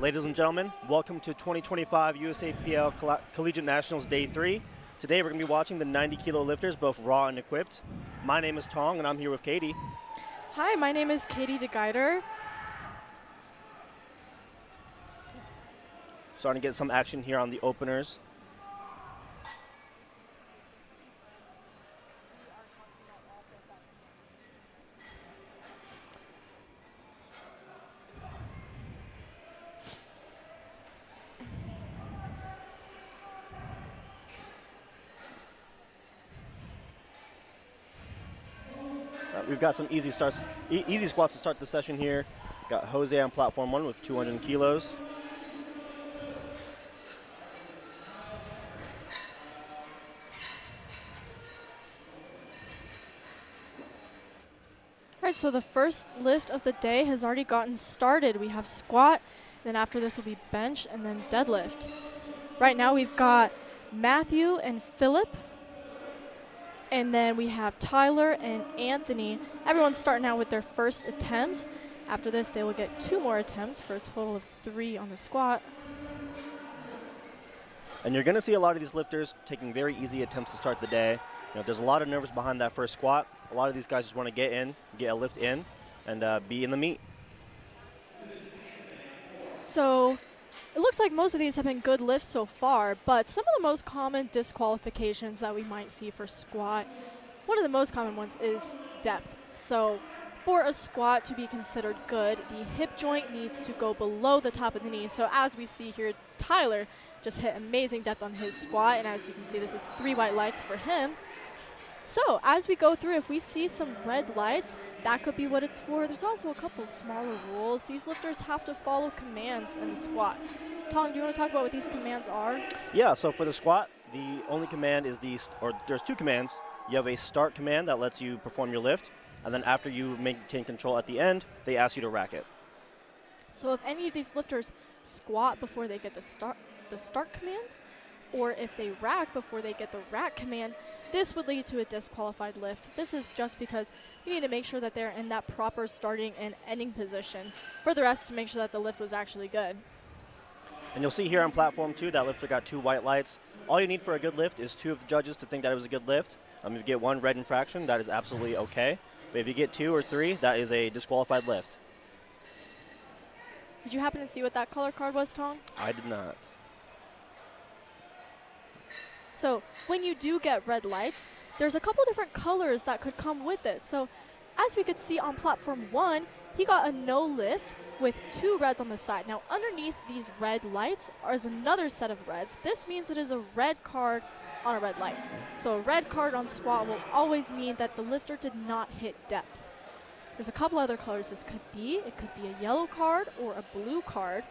Ladies and gentlemen, welcome to 2025 USAPL Collegiate Nationals Day 3. Today we're going to be watching the 90 kilo lifters, both raw and equipped. My name is Tong and I'm here with Katie. Hi, my name is Katie DeGuider. Starting to get some action here on the openers. We've got some easy squats to start the session here. Got Jose on platform 1 with 200 kilos. All right, so the first lift of the day has already gotten started. We have squat, then after this will be bench, and then deadlift. Right now we've got Matthew and Philip, and then we have Tyler and Anthony. Everyone's starting out with their first attempts. After this, they will get 2 more attempts for a total of 3 on the squat. And you're going to see a lot of these lifters taking very easy attempts to start the day. You know, there's a lot of nerves behind that first squat. A lot of these guys just want to get in, get a lift in, and be in the meet. So it looks like most of these have been good lifts so far, but some of the most common disqualifications that we might see for squat, one of the most common ones is depth. So for a squat to be considered good, the hip joint needs to go below the top of the knee. So as we see here, Tyler just hit amazing depth on his squat, and as you can see, this is 3 white lights for him. So as we go through, if we see some red lights, that could be what it's for. There's also a couple smaller rules. These lifters have to follow commands in the squat. Tong, do you want to talk about what these commands are? Yeah, so for the squat, the only command is there's 2 commands. You have a start command that lets you perform your lift, and then after you maintain control at the end, they ask you to rack it. So if any of these lifters squat before they get the start command, or if they rack before they get the rack command, this would lead to a disqualified lift. This is just because you need to make sure that they're in that proper starting and ending position for the rest to make sure that the lift was actually good. And you'll see here on platform 2, that lifter got 2 white lights. All you need for a good lift is 2 of the judges to think that it was a good lift. If you get 1 red infraction, that is absolutely okay. But if you get 2 or 3, that is a disqualified lift. Did you happen to see what that color card was, Tom? I did not. So when you do get red lights, there's a couple different colors that could come with this. So as we could see on platform 1, he got a no lift with 2 reds on the side. Now underneath these red lights is another set of reds. This means it is a red card on a red light. So a red card on squat will always mean that the lifter did not hit depth. There's a couple other colors this could be. It could be a yellow card or a blue card.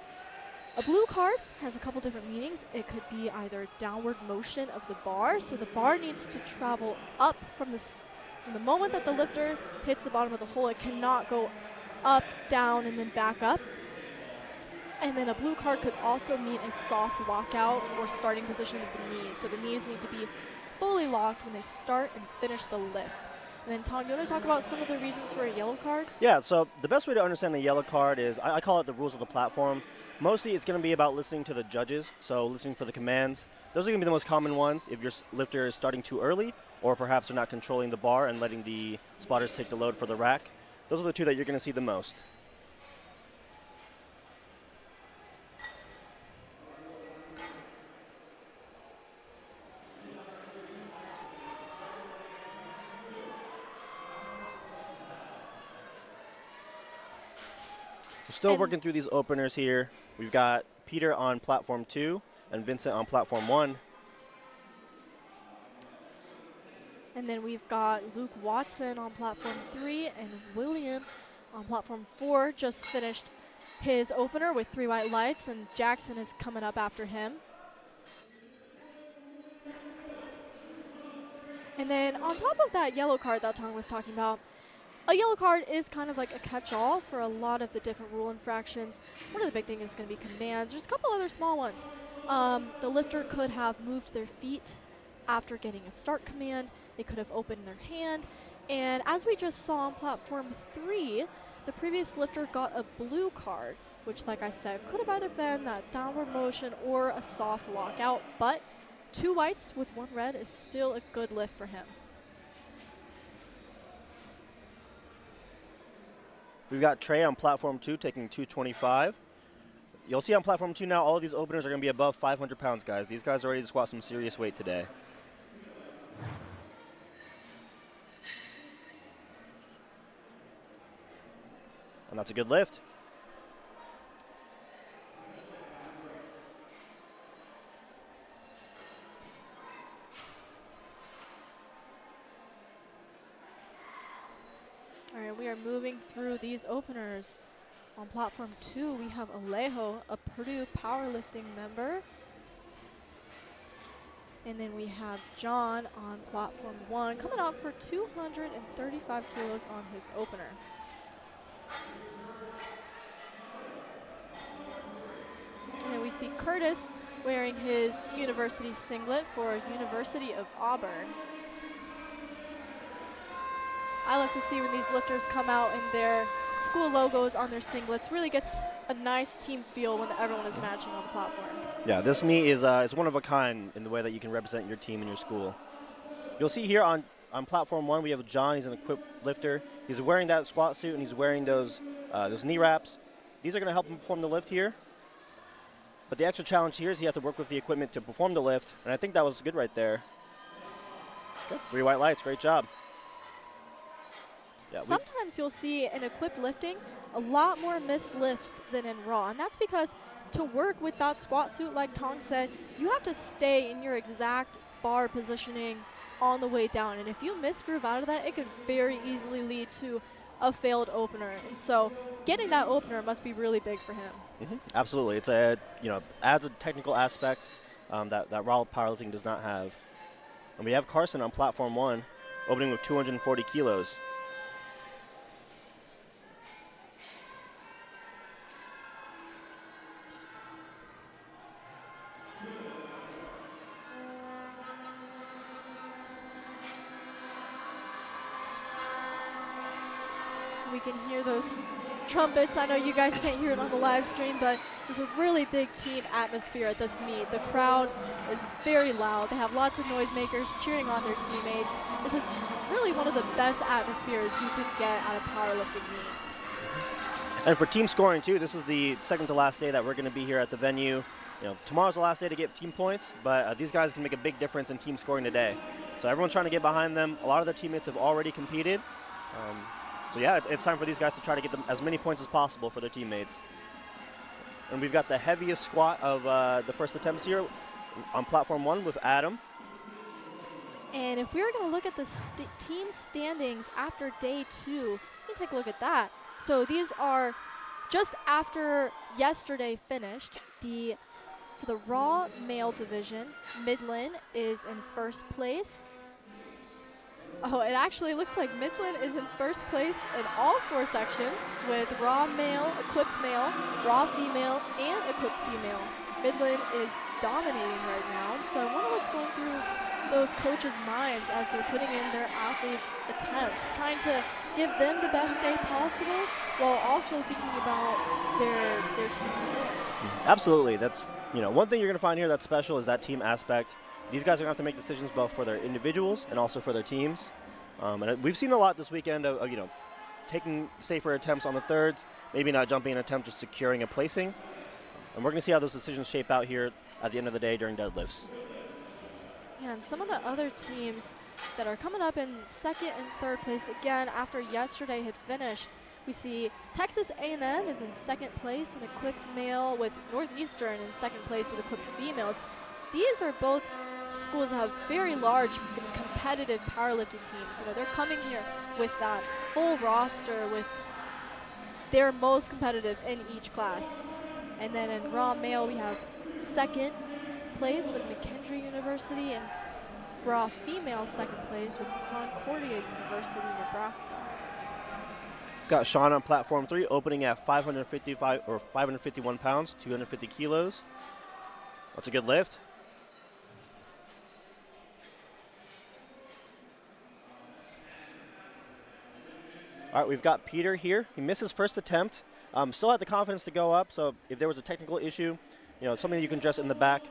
A blue card has a couple different meanings. It could be either downward motion of the bar, so the bar needs to travel up from the moment that the lifter hits the bottom of the hole. It cannot go up, down, and then back up. And then a blue card could also mean a soft lockout or starting position of the knees. So the knees need to be fully locked when they start and finish the lift. And then, Tom, you want to talk about some of the reasons for a yellow card? Yeah, so the best way to understand a yellow card is, I call it the rules of the platform. Mostly it's going to be about listening to the judges, so listening for the commands. Those are going to be the most common ones if your lifter is starting too early, or perhaps they're not controlling the bar and letting the spotters take the load for the rack. Those are the 2 that you're going to see the most. We're still working through these openers here. We've got Peter on platform 2 and Vincent on platform 1. And then we've got Luke Watson on platform 3 and William on platform 4 just finished his opener with 3 white lights, and Jackson is coming up after him. And then on top of that yellow card that Tong was talking about, a yellow card is kind of like a catch-all for a lot of the different rule infractions. One of the big things is going to be commands. There's a couple other small ones. The lifter could have moved their feet after getting a start command. They could have opened their hand. And as we just saw on platform 3, the previous lifter got a blue card. which, like I said, could have either been that downward motion or a soft lockout, but 2 whites with 1 red is still a good lift for him. We've got Trey on platform 2 taking 225. You'll see on platform 2 now all of these openers are going to be above 500 pounds, guys. These guys are ready to squat some serious weight today. And that's a good lift. All right, we are moving through these openers. On platform 2, we have Alejo, a Purdue powerlifting member. And then we have John on platform 1, coming out for 235 kilos on his opener. And then we see Curtis wearing his university singlet for University of Auburn. I love to see when these lifters come out in their school logos on their singlets. Really gets a nice team feel when everyone is matching on the platform. Yeah, this meet is one of a kind in the way that you can represent your team and your school. You'll see here on platform 1 we have John. He's an equipped lifter. He's wearing that squat suit and he's wearing those knee wraps. These are going to help him perform the lift here. But the extra challenge here is he has to work with the equipment to perform the lift, and I think that was good right there. Good. 3 white lights, great job. Yeah, sometimes you'll see in equipped lifting a lot more missed lifts than in raw, and that's because to work with that squat suit, like Tong said, you have to stay in your exact bar positioning on the way down, and if you misgroove out of that, it could very easily lead to a failed opener. And so getting that opener must be really big for him. Absolutely. It's adds a technical aspect that raw powerlifting does not have. And we have Carson on platform 1 opening with 240 kilos. We can hear those trumpets. I know you guys can't hear it on the live stream, but there's a really big team atmosphere at this meet. The crowd is very loud. They have lots of noisemakers cheering on their teammates. This is really one of the best atmospheres you could get at a powerlifting meet. And for team scoring too, this is the second to last day that we're going to be here at the venue. Tomorrow's the last day to get team points, but these guys can make a big difference in team scoring today. So everyone's trying to get behind them. A lot of their teammates have already competed. So yeah, it's time for these guys to try to get them as many points as possible for their teammates. And we've got the heaviest squat of the first attempts here on platform 1 with Adam. And if we were going to look at the team standings after day 2, we can take a look at that. So these are just after yesterday finished. For the raw male division, Midland is in first place. Oh, it actually looks like Midland is in first place in all 4 sections with raw male, equipped male, raw female, and equipped female. Midland is dominating right now, so I wonder what's going through those coaches' minds as they're putting in their athletes' attempts, trying to give them the best day possible while also thinking about their team score. Absolutely. That's one thing you're going to find here that's special is that team aspect. These guys are going to have to make decisions both for their individuals and also for their teams. And we've seen a lot this weekend of taking safer attempts on the thirds, maybe not jumping an attempt, just securing a placing. And we're going to see how those decisions shape out here at the end of the day during deadlifts. Yeah, and some of the other teams that are coming up in second and third place, again, after yesterday had finished, we see Texas A&M is in second place, an equipped male, with Northeastern in second place with equipped females. These are both schools that have very large and competitive powerlifting teams. They're coming here with that full roster, with their most competitive in each class. And then in raw male, we have second place with McKendree University and raw female second place with Concordia University, Nebraska. Got Sean on platform 3 opening at 551 pounds, 250 kilos. That's a good lift. All right, we've got Peter here. He missed his first attempt. Still have the confidence to go up, so if there was a technical issue, something you can address in the back.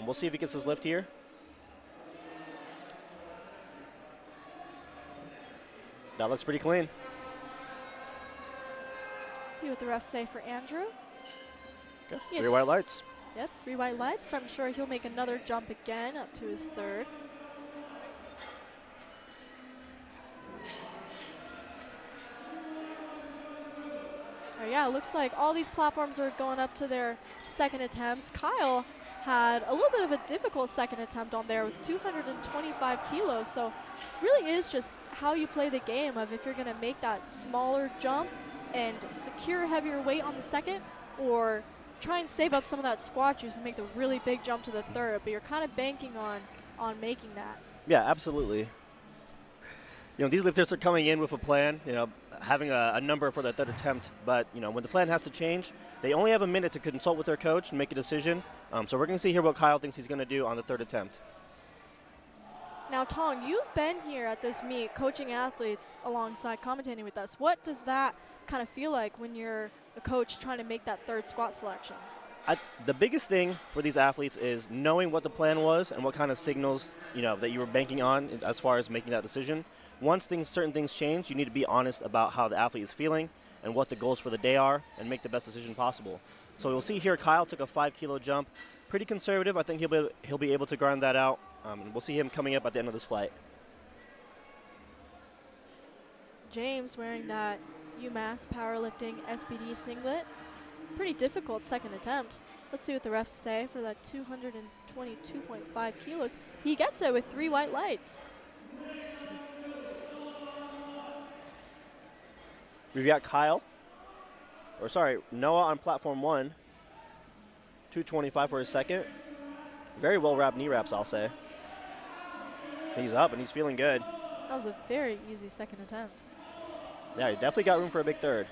We'll see if he gets his lift here. That looks pretty clean. See what the refs say for Andrew. Okay. 3 white lights. Yep, 3 white lights. I'm sure he'll make another jump again up to his third. Oh yeah, it looks like all these platforms are going up to their second attempts. Kyle had a little bit of a difficult second attempt on there with 225 kilos. So really is just how you play the game of if you're going to make that smaller jump and secure heavier weight on the second, or try and save up some of that squat juice and make the really big jump to the third. But you're kind of banking on making that. Yeah, absolutely. These lifters are coming in with a plan, having a number for their third attempt. But, when the plan has to change, they only have a minute to consult with their coach and make a decision. So we're going to see here what Kyle thinks he's going to do on the third attempt. Now, Tong, you've been here at this meet coaching athletes alongside commentating with us. What does that kind of feel like when you're a coach trying to make that third squat selection? The biggest thing for these athletes is knowing what the plan was and what kind of signals, that you were banking on as far as making that decision. Once certain things change, you need to be honest about how the athlete is feeling and what the goals for the day are and make the best decision possible. So we'll see here Kyle took a 5-kilo jump. Pretty conservative. I think he'll be able to grind that out. And we'll see him coming up at the end of this flight. James wearing that UMass Powerlifting SBD singlet. Pretty difficult second attempt. Let's see what the refs say for that 222.5 kilos. He gets it with 3 white lights. We've got Noah on platform 1. 225 for his second. Very well wrapped knee wraps, I'll say. He's up and he's feeling good. That was a very easy second attempt. Yeah, he definitely got room for a big third.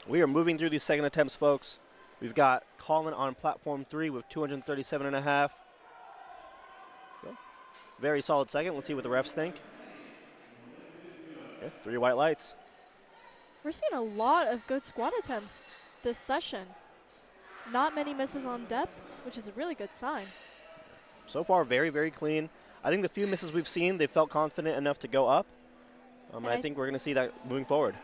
We are moving through these second attempts, folks. We've got Colin on platform 3 with 237.5. Very solid second. Let's see what the refs think. Okay, 3 white lights. We're seeing a lot of good squat attempts this session. Not many misses on depth, which is a really good sign. So far, very, very clean. I think the few misses we've seen, they felt confident enough to go up. And I think we're going to see that moving forward.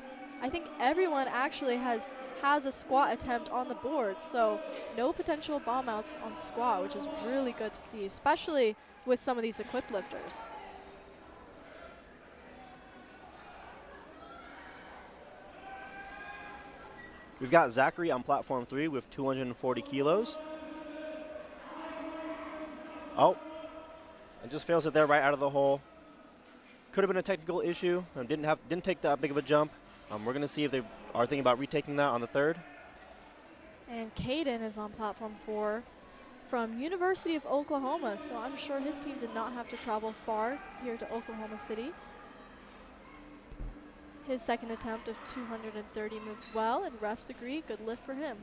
I think everyone actually has a squat attempt on the board, so no potential bomb outs on squat, which is really good to see, especially with some of these equipped lifters. We've got Zachary on platform 3 with 240 kilos. Oh, and just fails it there right out of the hole. Could have been a technical issue and didn't take that big of a jump. We're going to see if they are thinking about retaking that on the third. And Caden is on platform 4 from University of Oklahoma, so I'm sure his team did not have to travel far here to Oklahoma City. His second attempt of 230 moved well, and refs agree, good lift for him.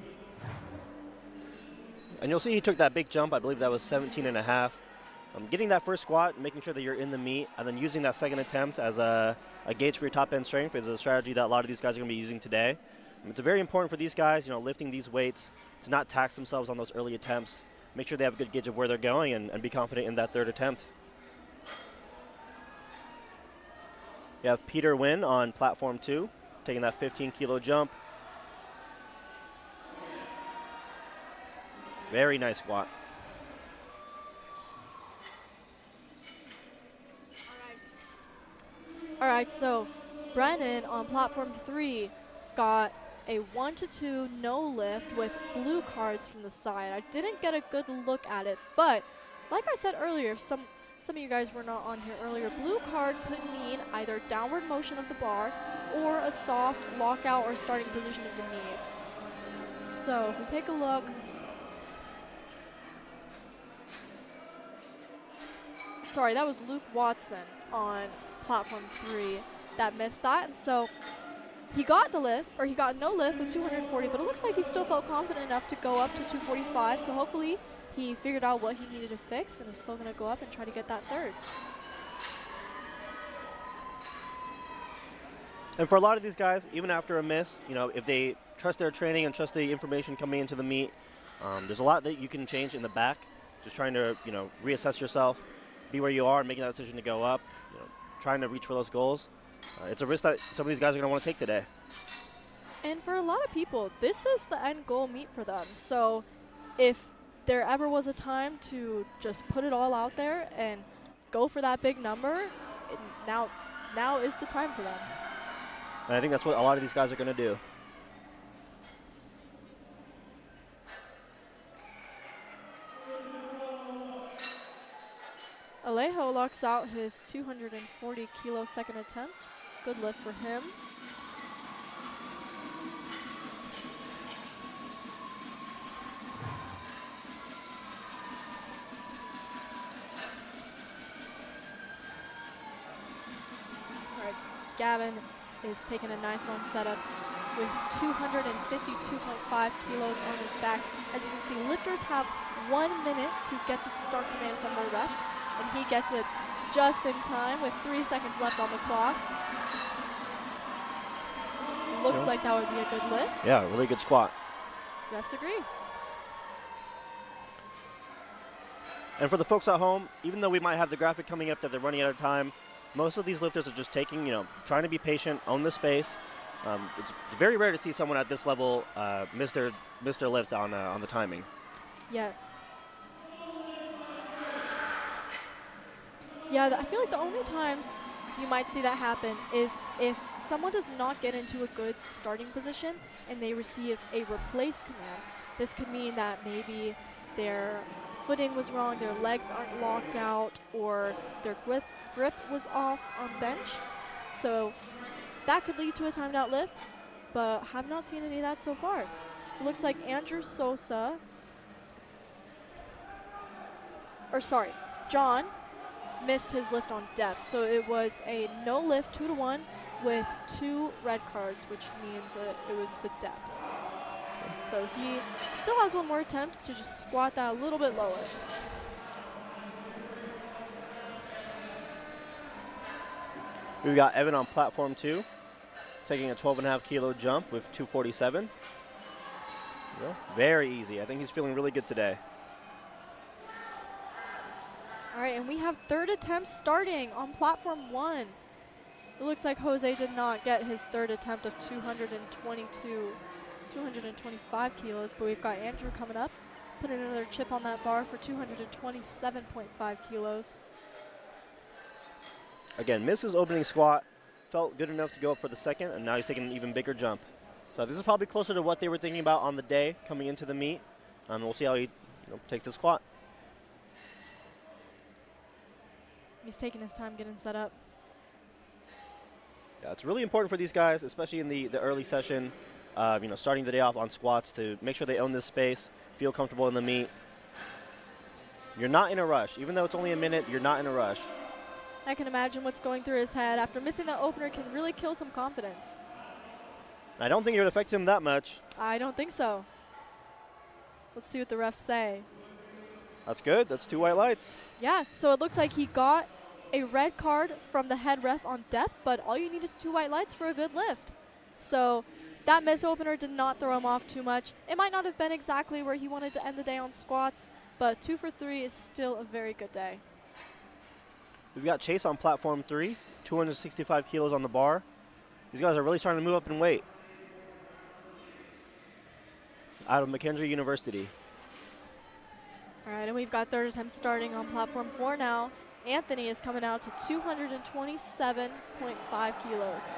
And you'll see he took that big jump. I believe that was 17.5. Getting that first squat, making sure that you're in the meet, and then using that second attempt as a gauge for your top end strength is a strategy that a lot of these guys are going to be using today. It's very important for these guys, lifting these weights, to not tax themselves on those early attempts. Make sure they have a good gauge of where they're going and be confident in that third attempt. You have Peter Wynn on platform 2, taking that 15-kilo jump. Very nice squat. All right, so Brennan on platform 3 got a 1-2 no lift with blue cards from the side. I didn't get a good look at it, but like I said earlier, if some of you guys were not on here earlier, blue card could mean either downward motion of the bar or a soft lockout or starting position of the knees. So if we take a look, sorry, that was Luke Watson on platform 3 that missed that. And so he got the lift, or he got no lift with 240, but it looks like he still felt confident enough to go up to 245. So hopefully he figured out what he needed to fix and is still going to go up and try to get that third. And for a lot of these guys, even after a miss, you know, if they trust their training and trust the information coming into the meet, there's a lot that you can change in the back. Just trying to, you know, reassess yourself, be where you are, and making that decision to go up, you know, trying to reach for those goals. It's a risk that some of these guys are going to want to take today. And for a lot of people, this is the end goal meet for them. So if there ever was a time to just put it all out there and go for that big number, now is the time for them. And I think that's what a lot of these guys are going to do. Alejo locks out his 240 kilo second attempt. Good lift for him. All right, Gavin is taking a nice long setup with 252.5 kilos on his back. As you can see, lifters have 1 minute to get the start command from their refs, and he gets it just in time with 3 seconds left on the clock. Looks like that would be a good lift. Yeah, really good squat. Refs agree. And for the folks at home, even though we might have the graphic coming up that they're running out of time, most of these lifters are just taking, you know, trying to be patient, own the space. It's very rare to see someone at this level miss their lift on the timing. Yeah. Yeah, I feel like the only times you might see that happen is if someone does not get into a good starting position and they receive a replace command. This could mean that maybe their footing was wrong, their legs aren't locked out, or their grip was off on bench. So that could lead to a timed out lift, but have not seen any of that so far. It looks like Andrew Sosa, or sorry, John missed his lift on depth. So it was a no lift 2-to-1 with 2 red cards, which means that it was to depth. So he still has 1 more attempt to just squat that a little bit lower. We've got Evan on platform 2, taking a 12.5 kilo jump with 247. Yeah, very easy. I think he's feeling really good today. All right, and we have third attempts starting on platform 1. It looks like Jose did not get his third attempt of 225 kilos, but we've got Andrew coming up, putting another chip on that bar for 227.5 kilos. Again, missed his opening squat, felt good enough to go up for the second, and now he's taking an even bigger jump. So this is probably closer to what they were thinking about on the day coming into the meet. We'll see how he takes the squat. He's taking his time getting set up. Yeah, it's really important for these guys, especially in the early session, starting the day off on squats, to make sure they own this space, feel comfortable in the meet. You're not in a rush. Even though it's only a minute, you're not in a rush. I can imagine what's going through his head. After missing that opener can really kill some confidence. I don't think it would affect him that much. I don't think so. Let's see what the refs say. That's good. That's 2 white lights. Yeah, so it looks like he got a red card from the head ref on depth, but all you need is 2 white lights for a good lift. So that miss opener did not throw him off too much. It might not have been exactly where he wanted to end the day on squats, but 2 for 3 is still a very good day. We've got Chase on platform 3, 265 kilos on the bar. These guys are really starting to move up in weight. Out of McKendree University. All right, and we've got third attempt starting on platform 4 now. Anthony is coming out to 227.5 kilos.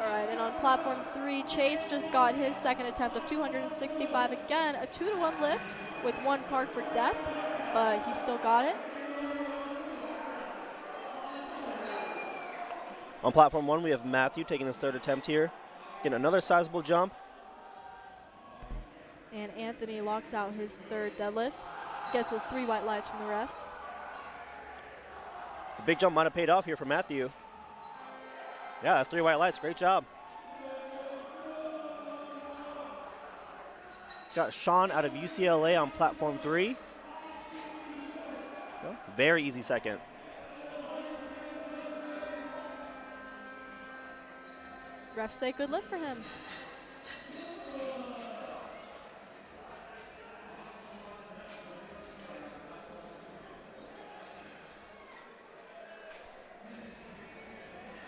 All right, and on platform 3, Chase just got his second attempt of 265. Again, a 2-to-1 lift with 1 card for depth, but he still got it. On platform 1, we have Matthew taking his third attempt here. Getting another sizable jump. And Anthony locks out his third deadlift, gets those 3 white lights from the refs. The big jump might have paid off here for Matthew. Yeah, that's 3 white lights. Great job. Got Sean out of UCLA on platform 3. Very easy second. Refs say good lift for him.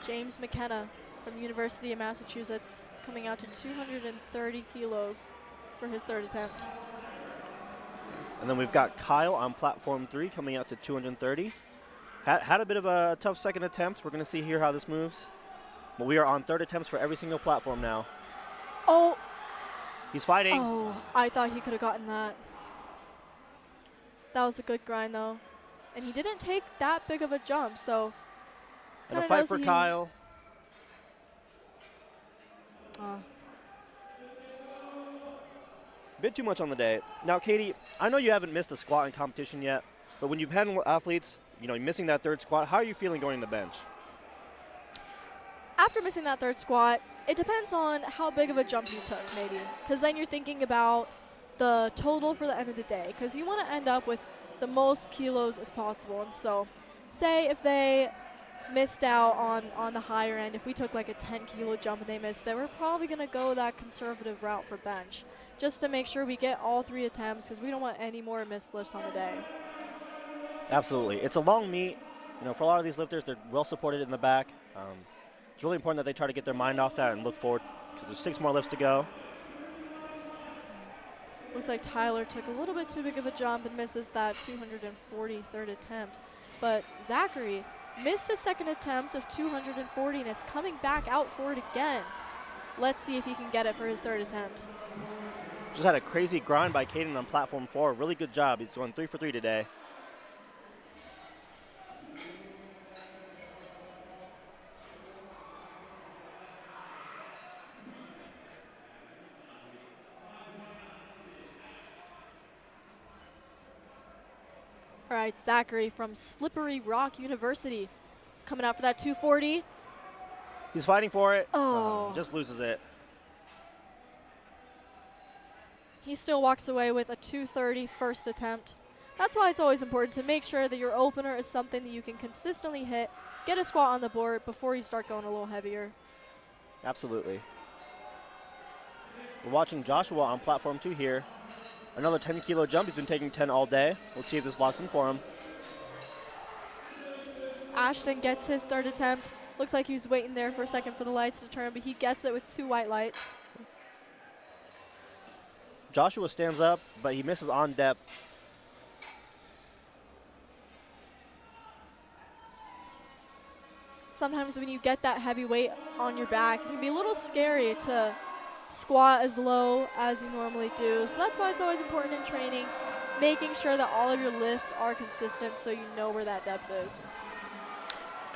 James McKenna from University of Massachusetts coming out to 230 kilos for his third attempt. And then we've got Kyle on platform 3 coming out to 230. Had a bit of a tough second attempt. We're going to see here how this moves. But we are on third attempts for every single platform now. Oh! He's fighting. Oh, I thought he could have gotten that. That was a good grind, though. And he didn't take that big of a jump, so... And a fight for Kyle. Bit too much on the day. Now, Katie, I know you haven't missed a squat in competition yet, but when you've had athletes, you know, missing that third squat, how are you feeling going to the bench? After missing that third squat, it depends on how big of a jump you took, maybe. Because then you're thinking about the total for the end of the day. Because you want to end up with the most kilos as possible. And so, say if they missed out on the higher end, if we took like a 10 kilo jump and they missed it, we're probably going to go that conservative route for bench. Just to make sure we get all 3 attempts, because we don't want any more missed lifts on the day. Absolutely. It's a long meet. You know, for a lot of these lifters, they're well supported in the back. It's really important that they try to get their mind off that and look forward, because there's 6 more lifts to go. Looks like Tyler took a little bit too big of a jump and misses that 243rd attempt. But Zachary missed his second attempt of 240 and is coming back out for it again. Let's see if he can get it for his third attempt. Just had a crazy grind by Caden on platform 4. Really good job. He's going 3 for 3 today. All right, Zachary from Slippery Rock University coming out for that 240. He's fighting for it. Oh. Just loses it. He still walks away with a 230 first attempt. That's why it's always important to make sure that your opener is something that you can consistently hit, get a squat on the board before you start going a little heavier. Absolutely. We're watching Joshua on platform 2 here. Another 10 kilo jump. He's been taking 10 all day. We'll see if this locks in for him. Ashton gets his third attempt. Looks like he was waiting there for a second for the lights to turn, but he gets it with 2 white lights. Joshua stands up, but he misses on depth. Sometimes when you get that heavy weight on your back, it can be a little scary to squat as low as you normally do. So that's why it's always important in training, making sure that all of your lifts are consistent so you know where that depth is.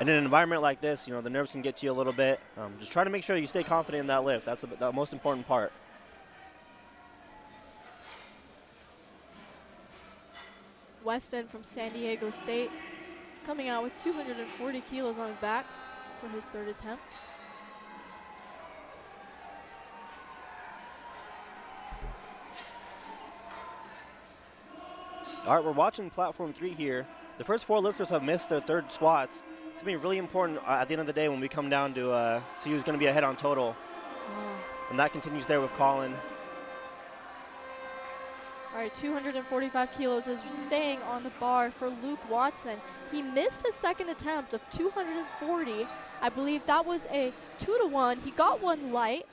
And in an environment like this, you know, the nerves can get to you a little bit. Just try to make sure you stay confident in that lift. That's the most important part. Weston from San Diego State coming out with 240 kilos on his back for his third attempt. All right, we're watching platform 3 here. The first 4 lifters have missed their third squats. It's going to be really important at the end of the day when we come down to see who's going to be ahead on total. And that continues there with Colin. All right, 245 kilos is staying on the bar for Luke Watson. He missed his second attempt of 240. I believe that was a 2-to-1. He got one light,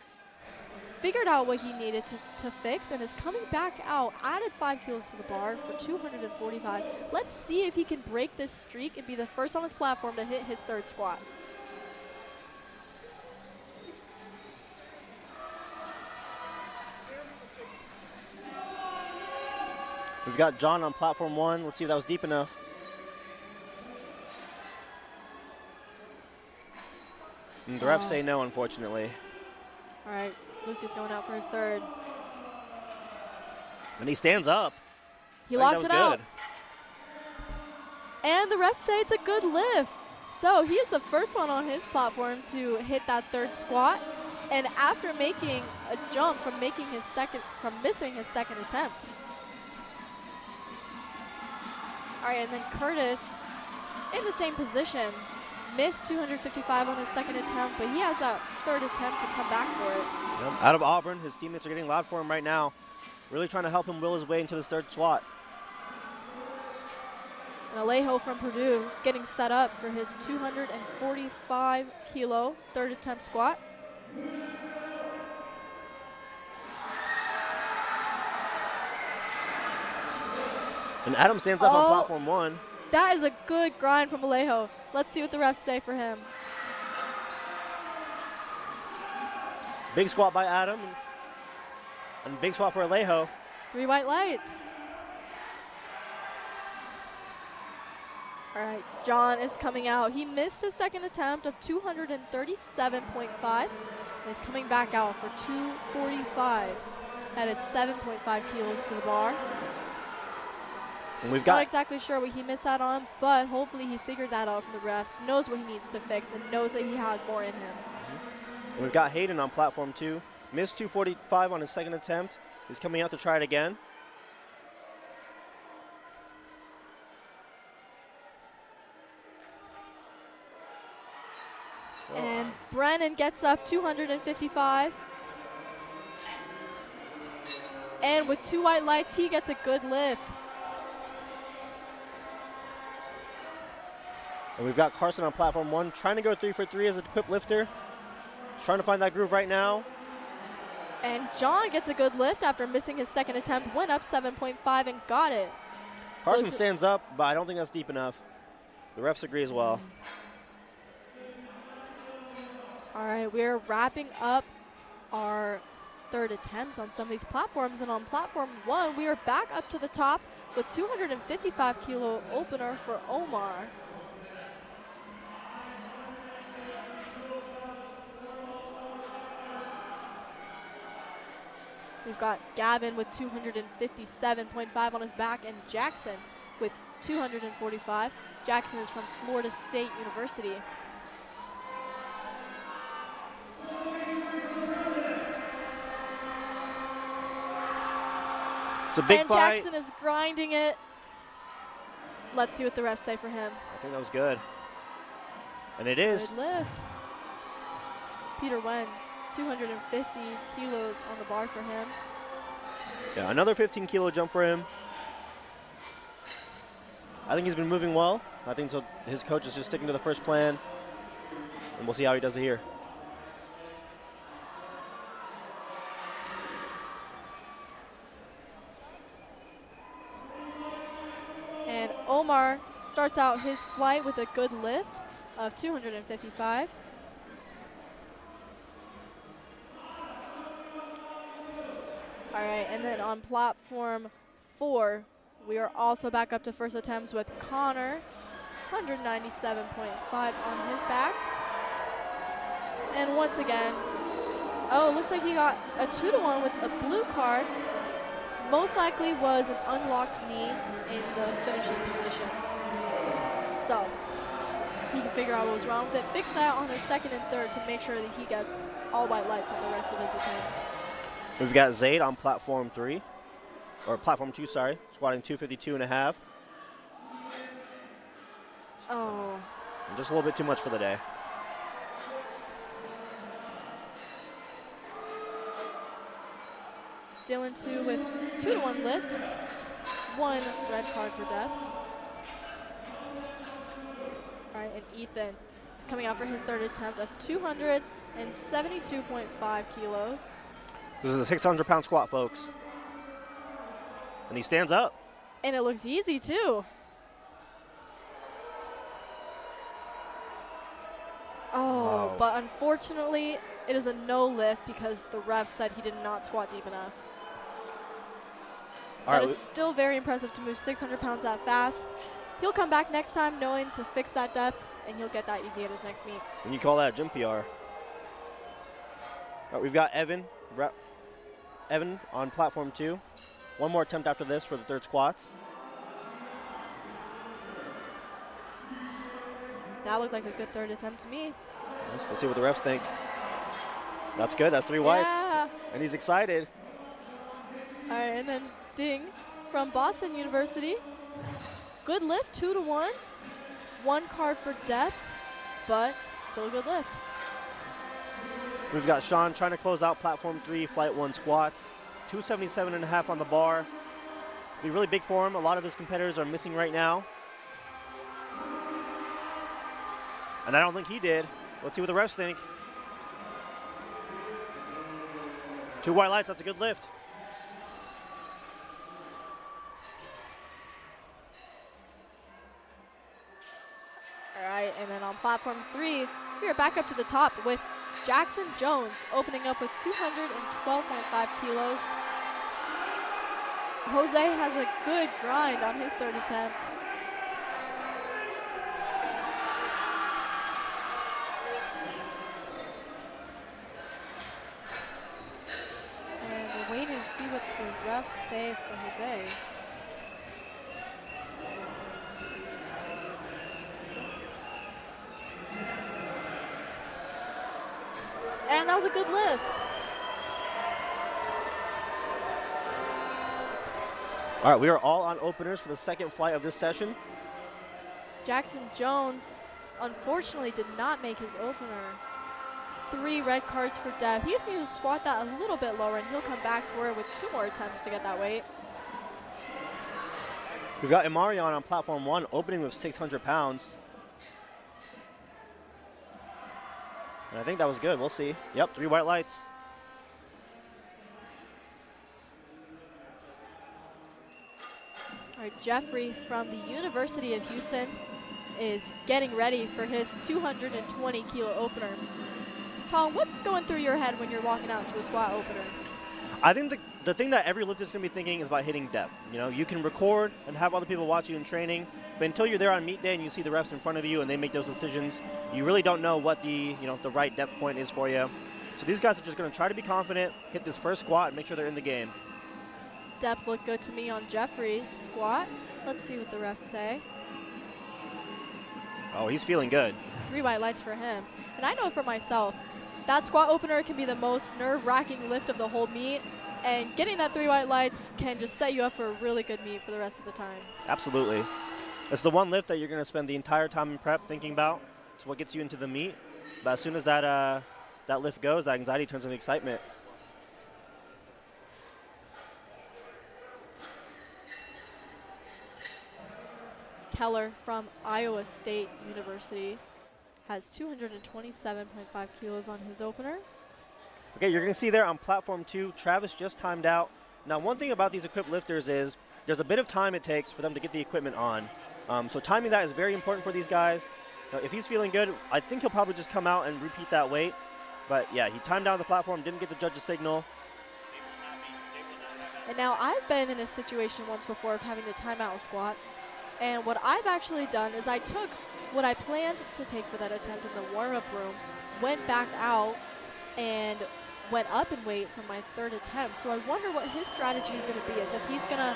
figured out what he needed to fix, and is coming back out, added 5 kilos to the bar for 245. Let's see if he can break this streak and be the first on his platform to hit his third squat. We've got John on platform 1. Let's see if that was deep enough. And the refs say no, unfortunately. All right, Luke is going out for his third. And he stands up. He I think locks that it was out. good. And the refs say it's a good lift. So he is the first one on his platform to hit that third squat. And after making a jump from missing his second attempt. All right, and then Curtis in the same position. Missed 255 on his second attempt, but he has that third attempt to come back for it. Yep. Out of Auburn, his teammates are getting loud for him right now. Really trying to help him will his way into this third squat. And Alejo from Purdue getting set up for his 245 kilo third attempt squat. And Adam stands up on platform 1. That is a good grind from Alejo. Let's see what the refs say for him. Big squat by Adam. And big squat for Alejo. 3 white lights. All right, John is coming out. He missed his second attempt of 237.5 and is coming back out for 245. Added 7.5 kilos to the bar. And we've Not got exactly sure what he missed out on, but hopefully he figured that out from the refs, knows what he needs to fix, and knows that he has more in him. we've got Hayden on platform 2. Missed 245 on his second attempt. He's coming out to try it again. And Brennan gets up 255. And with 2 white lights, he gets a good lift. And we've got Carson on platform 1 trying to go 3 for 3 as an equipped lifter. He's trying to find that groove right now. And John gets a good lift after missing his second attempt, went up 7.5 and got it. Carson stands up, but I don't think that's deep enough. The refs agree as well. All right, we're wrapping up our third attempts on some of these platforms. And on platform 1, we are back up to the top with 255 kilo opener for Omar. We've got Gavin with 257.5 on his back and Jackson with 245. Jackson is from Florida State University. It's a big and fight. Jackson is grinding it. Let's see what the refs say for him. I think that was good. And it is. Good lift. Peter Wen, 250 kilos on the bar for him. Yeah, another 15 kilo jump for him. I think he's been moving well. I think so. His coach is just sticking to the first plan. And we'll see how he does it here. And Omar starts out his flight with a good lift of 255. All right, and then on platform 4, we are also back up to first attempts with Connor, 197.5 on his back. And once again, oh, it looks like he got a 2-to-1 with a blue card. Most likely was an unlocked knee in the finishing position. So he can figure out what was wrong with it, fix that on his second and third to make sure that he gets all white lights on the rest of his attempts. We've got Zayd on platform 3, or platform 2, sorry, squatting 252.5. Oh. Just a little bit too much for the day. Dylan 2 with 2-to-1 lift, 1 red card for depth. All right, and Ethan is coming out for his third attempt of 272.5 kilos. This is a 600-pound squat, folks. And he stands up. And it looks easy, too. Oh, Wow. but unfortunately, it is a no lift because the ref said he did not squat deep enough. That is still very impressive to move 600 pounds that fast. He'll come back next time knowing to fix that depth, and he'll get that easy at his next meet. And you call that a gym PR. All right, we've got Evan on platform 2. One more attempt after this for the third squats. That looked like a good third attempt to me. Let's see what the refs think. That's good. That's 3 whites. Yeah. And he's excited. All right, and then Ding from Boston University. Good lift, 2-to-1. 1 card for depth, but still a good lift. We've got Sean trying to close out platform 3, flight 1 squats. 277.5 on the bar. Be really big for him. A lot of his competitors are missing right now. And I don't think he did. Let's see what the refs think. 2 white lights, that's a good lift. All right, and then on platform 3, we are back up to the top with Jackson Jones opening up with 212.5 kilos. Jose has a good grind on his third attempt. And we're waiting to see what the refs say for Jose. And that was a good lift. All right, we are all on openers for the second flight of this session. Jackson Jones unfortunately did not make his opener. 3 red cards for depth. He just needs to squat that a little bit lower and he'll come back for it with 2 more attempts to get that weight. We've got Imarion on platform 1 opening with 600 pounds. And I think that was good. We'll see. Yep, 3 white lights. All right, Jeffrey from the University of Houston is getting ready for his 220 kilo opener. Paul, what's going through your head when you're walking out to a squat opener? I think the thing that every lifter is going to be thinking is about hitting depth. You know, you can record and have other people watch you in training, but until you're there on meet day and you see the refs in front of you and they make those decisions, you really don't know what the right depth point is for you. So these guys are just going to try to be confident, hit this first squat, and make sure they're in the game. Depth looked good to me on Jeffrey's squat. Let's see what the refs say. Oh, he's feeling good. 3 white lights for him. And I know for myself, that squat opener can be the most nerve-wracking lift of the whole meet, and getting that 3 white lights can just set you up for a really good meet for the rest of the time. Absolutely. It's the one lift that you're going to spend the entire time in prep thinking about. It's what gets you into the meet. But as soon as that lift goes, that anxiety turns into excitement. Keller from Iowa State University has 227.5 kilos on his opener. Okay, you're going to see there on platform 2, Travis just timed out. Now, one thing about these equipped lifters is there's a bit of time it takes for them to get the equipment on. So timing that is very important for these guys. Now, if he's feeling good, I think he'll probably just come out and repeat that weight. But yeah, he timed out the platform, didn't get the judge's signal. And now I've been in a situation once before of having to time out a squat. And what I've actually done is I took what I planned to take for that attempt in the warm-up room, went back out, and went up in weight for my third attempt. So I wonder what his strategy is going to be, is if he's going to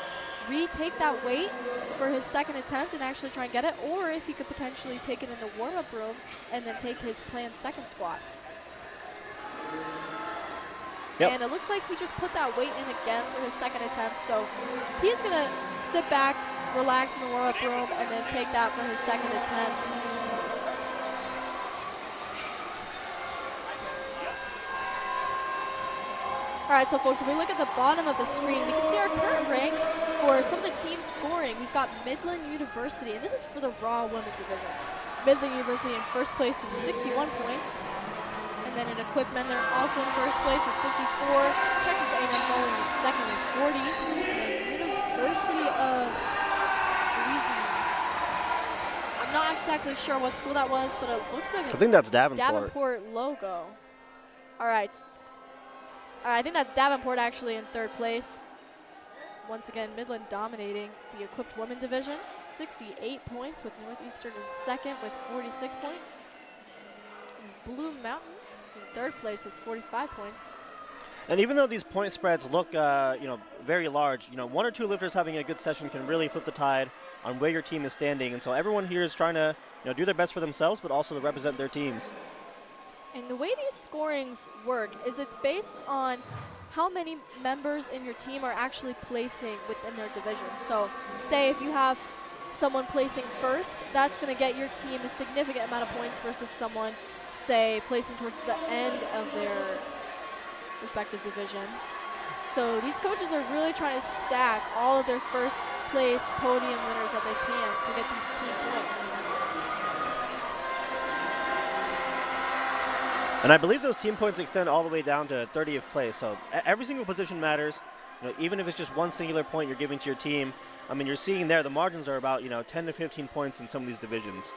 retake that weight for his second attempt and actually try and get it, or if he could potentially take it in the warm-up room and then take his planned second squat. Yep. And it looks like he just put that weight in again for his second attempt. So he's going to sit back, relax in the warm-up room, and then take that for his second attempt. All right, so folks, if we look at the bottom of the screen, we can see our current ranks for some of the teams scoring. We've got Midland University, and this is for the raw women's division. Midland University in first place with 61 points. And then in equipment, they're also in first place with 54. Texas A&M falling in second with 40. And University of Louisiana. I'm not exactly sure what school that was, but it looks like I think that's Davenport. Davenport logo. All right. I think that's Davenport actually in third place. Once again, Midland dominating the equipped women division. 68 points with Northeastern in second with 46 points. And Blue Mountain in third place with 45 points. And even though these point spreads look, very large, one or two lifters having a good session can really flip the tide on where your team is standing. And so everyone here is trying to, do their best for themselves, but also to represent their teams. And the way these scorings work is it's based on how many members in your team are actually placing within their division. So say if you have someone placing first, that's going to get your team a significant amount of points versus someone, say, placing towards the end of their respective division. So these coaches are really trying to stack all of their first place podium winners that they can to get these team points. And I believe those team points extend all the way down to 30th place. So every single position matters. Even if it's just one singular point you're giving to your team. I mean, you're seeing there the margins are about 10 to 15 points in some of these divisions.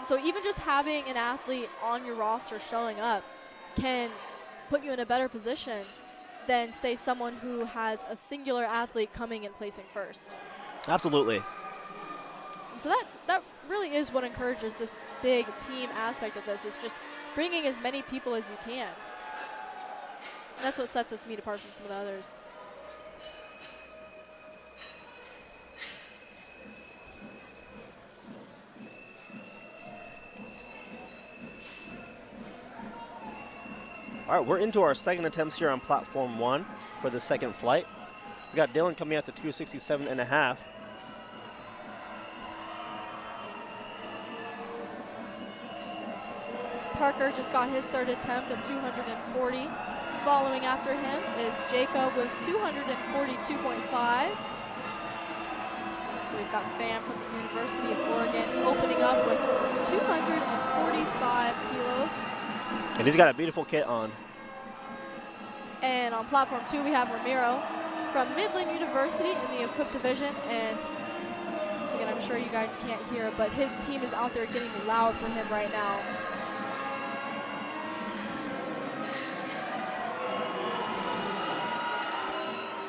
So even just having an athlete on your roster showing up can put you in a better position than, say, someone who has a singular athlete coming and placing first. Absolutely. So that really is what encourages this big team aspect of this, is just bringing as many people as you can. And that's what sets this meet apart from some of the others. All right, we're into our second attempts here on platform 1 for the second flight. We got Dylan coming out to 267.5. Parker just got his third attempt of 240. Following after him is Jacob with 242.5. We've got Van from the University of Oregon opening up with 245 kilos. And he's got a beautiful kit on. And on platform 2, we have Ramiro from Midland University in the equipped division. And once again, I'm sure you guys can't hear, but his team is out there getting loud for him right now.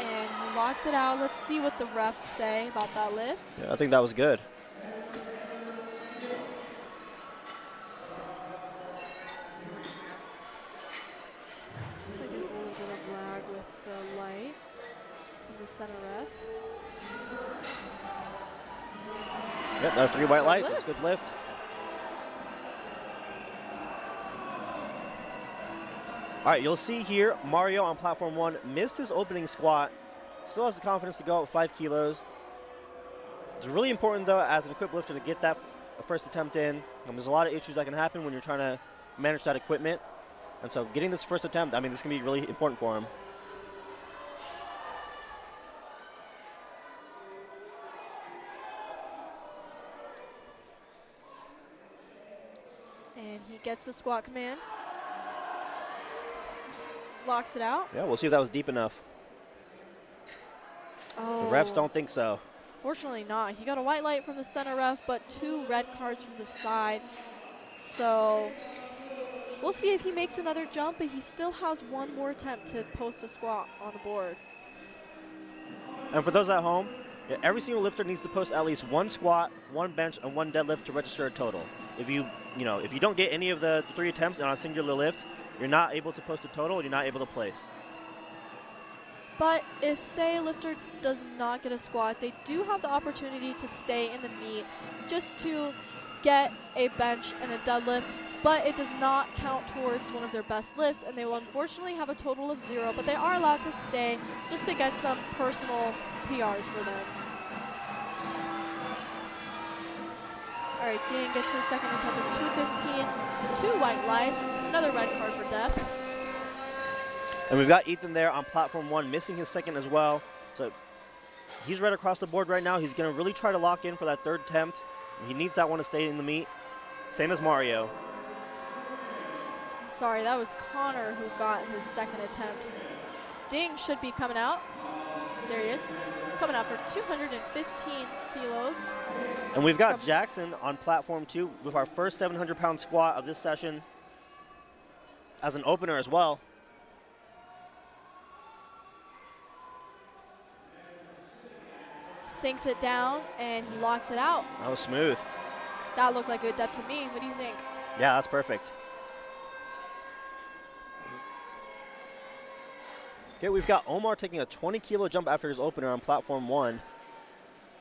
And he locks it out. Let's see what the refs say about that lift. Yeah, I think that was good. Center ref. Yep, that's 3 white lights. That's a good lift. All right, you'll see here Mario on platform 1 missed his opening squat. Still has the confidence to go up 5 kilos. It's really important, though, as an equipped lifter to get that first attempt in. There's a lot of issues that can happen when you're trying to manage that equipment. And so getting this first attempt, I mean, this can be really important for him. And he gets the squat command. Locks it out. Yeah, we'll see if that was deep enough. Oh. The refs don't think so. Fortunately not. He got a white light from the center ref, but 2 red cards from the side. So we'll see if he makes another jump, but he still has one more attempt to post a squat on the board. And for those at home, every single lifter needs to post at least 1 squat, 1 bench, and 1 deadlift to register a total. If you don't get any of the 3 attempts on a singular lift, you're not able to post a total, you're not able to place. But if, say, a lifter does not get a squat, they do have the opportunity to stay in the meet just to get a bench and a deadlift, but it does not count towards one of their best lifts, and they will unfortunately have a total of 0, but they are allowed to stay just to get some personal PRs for them. All right, Dean gets his second attempt of 215, 2 white lights, another red card for depth. And we've got Ethan there on platform 1, missing his second as well. So he's right across the board right now. He's going to really try to lock in for that 3rd attempt. He needs that one to stay in the meet. Same as Mario. Sorry, that was Connor who got his second attempt. Ding should be coming out. There he is. Coming out for 215 kilos. And we've got Jackson on platform 2 with our first 700-pound squat of this session as an opener as well. Sinks it down, and he locks it out. That was smooth. That looked like a good depth to me. What do you think? Yeah, that's perfect. Okay, we've got Omar taking a 20-kilo jump after his opener on platform 1.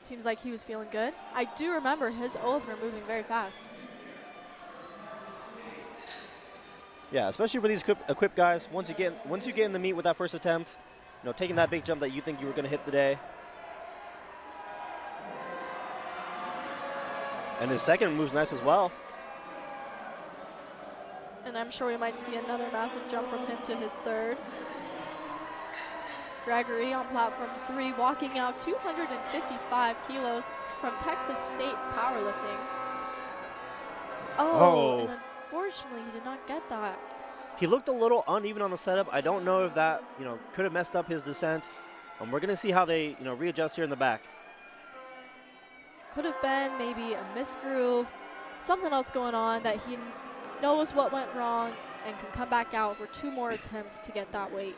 Seems like he was feeling good. I do remember his opener moving very fast. Yeah, especially for these equipped guys. Once you get in the meet with that first attempt, taking that big jump that you think you were going to hit today. And his second move's nice as well. And I'm sure we might see another massive jump from him to his third. Gregory on platform 3, walking out 255 kilos from Texas State Powerlifting. Oh. And unfortunately, he did not get that. He looked a little uneven on the setup. I don't know if that, could have messed up his descent. We're going to see how they, readjust here in the back. Could have been maybe a misgroove, something else going on that he knows what went wrong and can come back out for 2 more attempts to get that weight.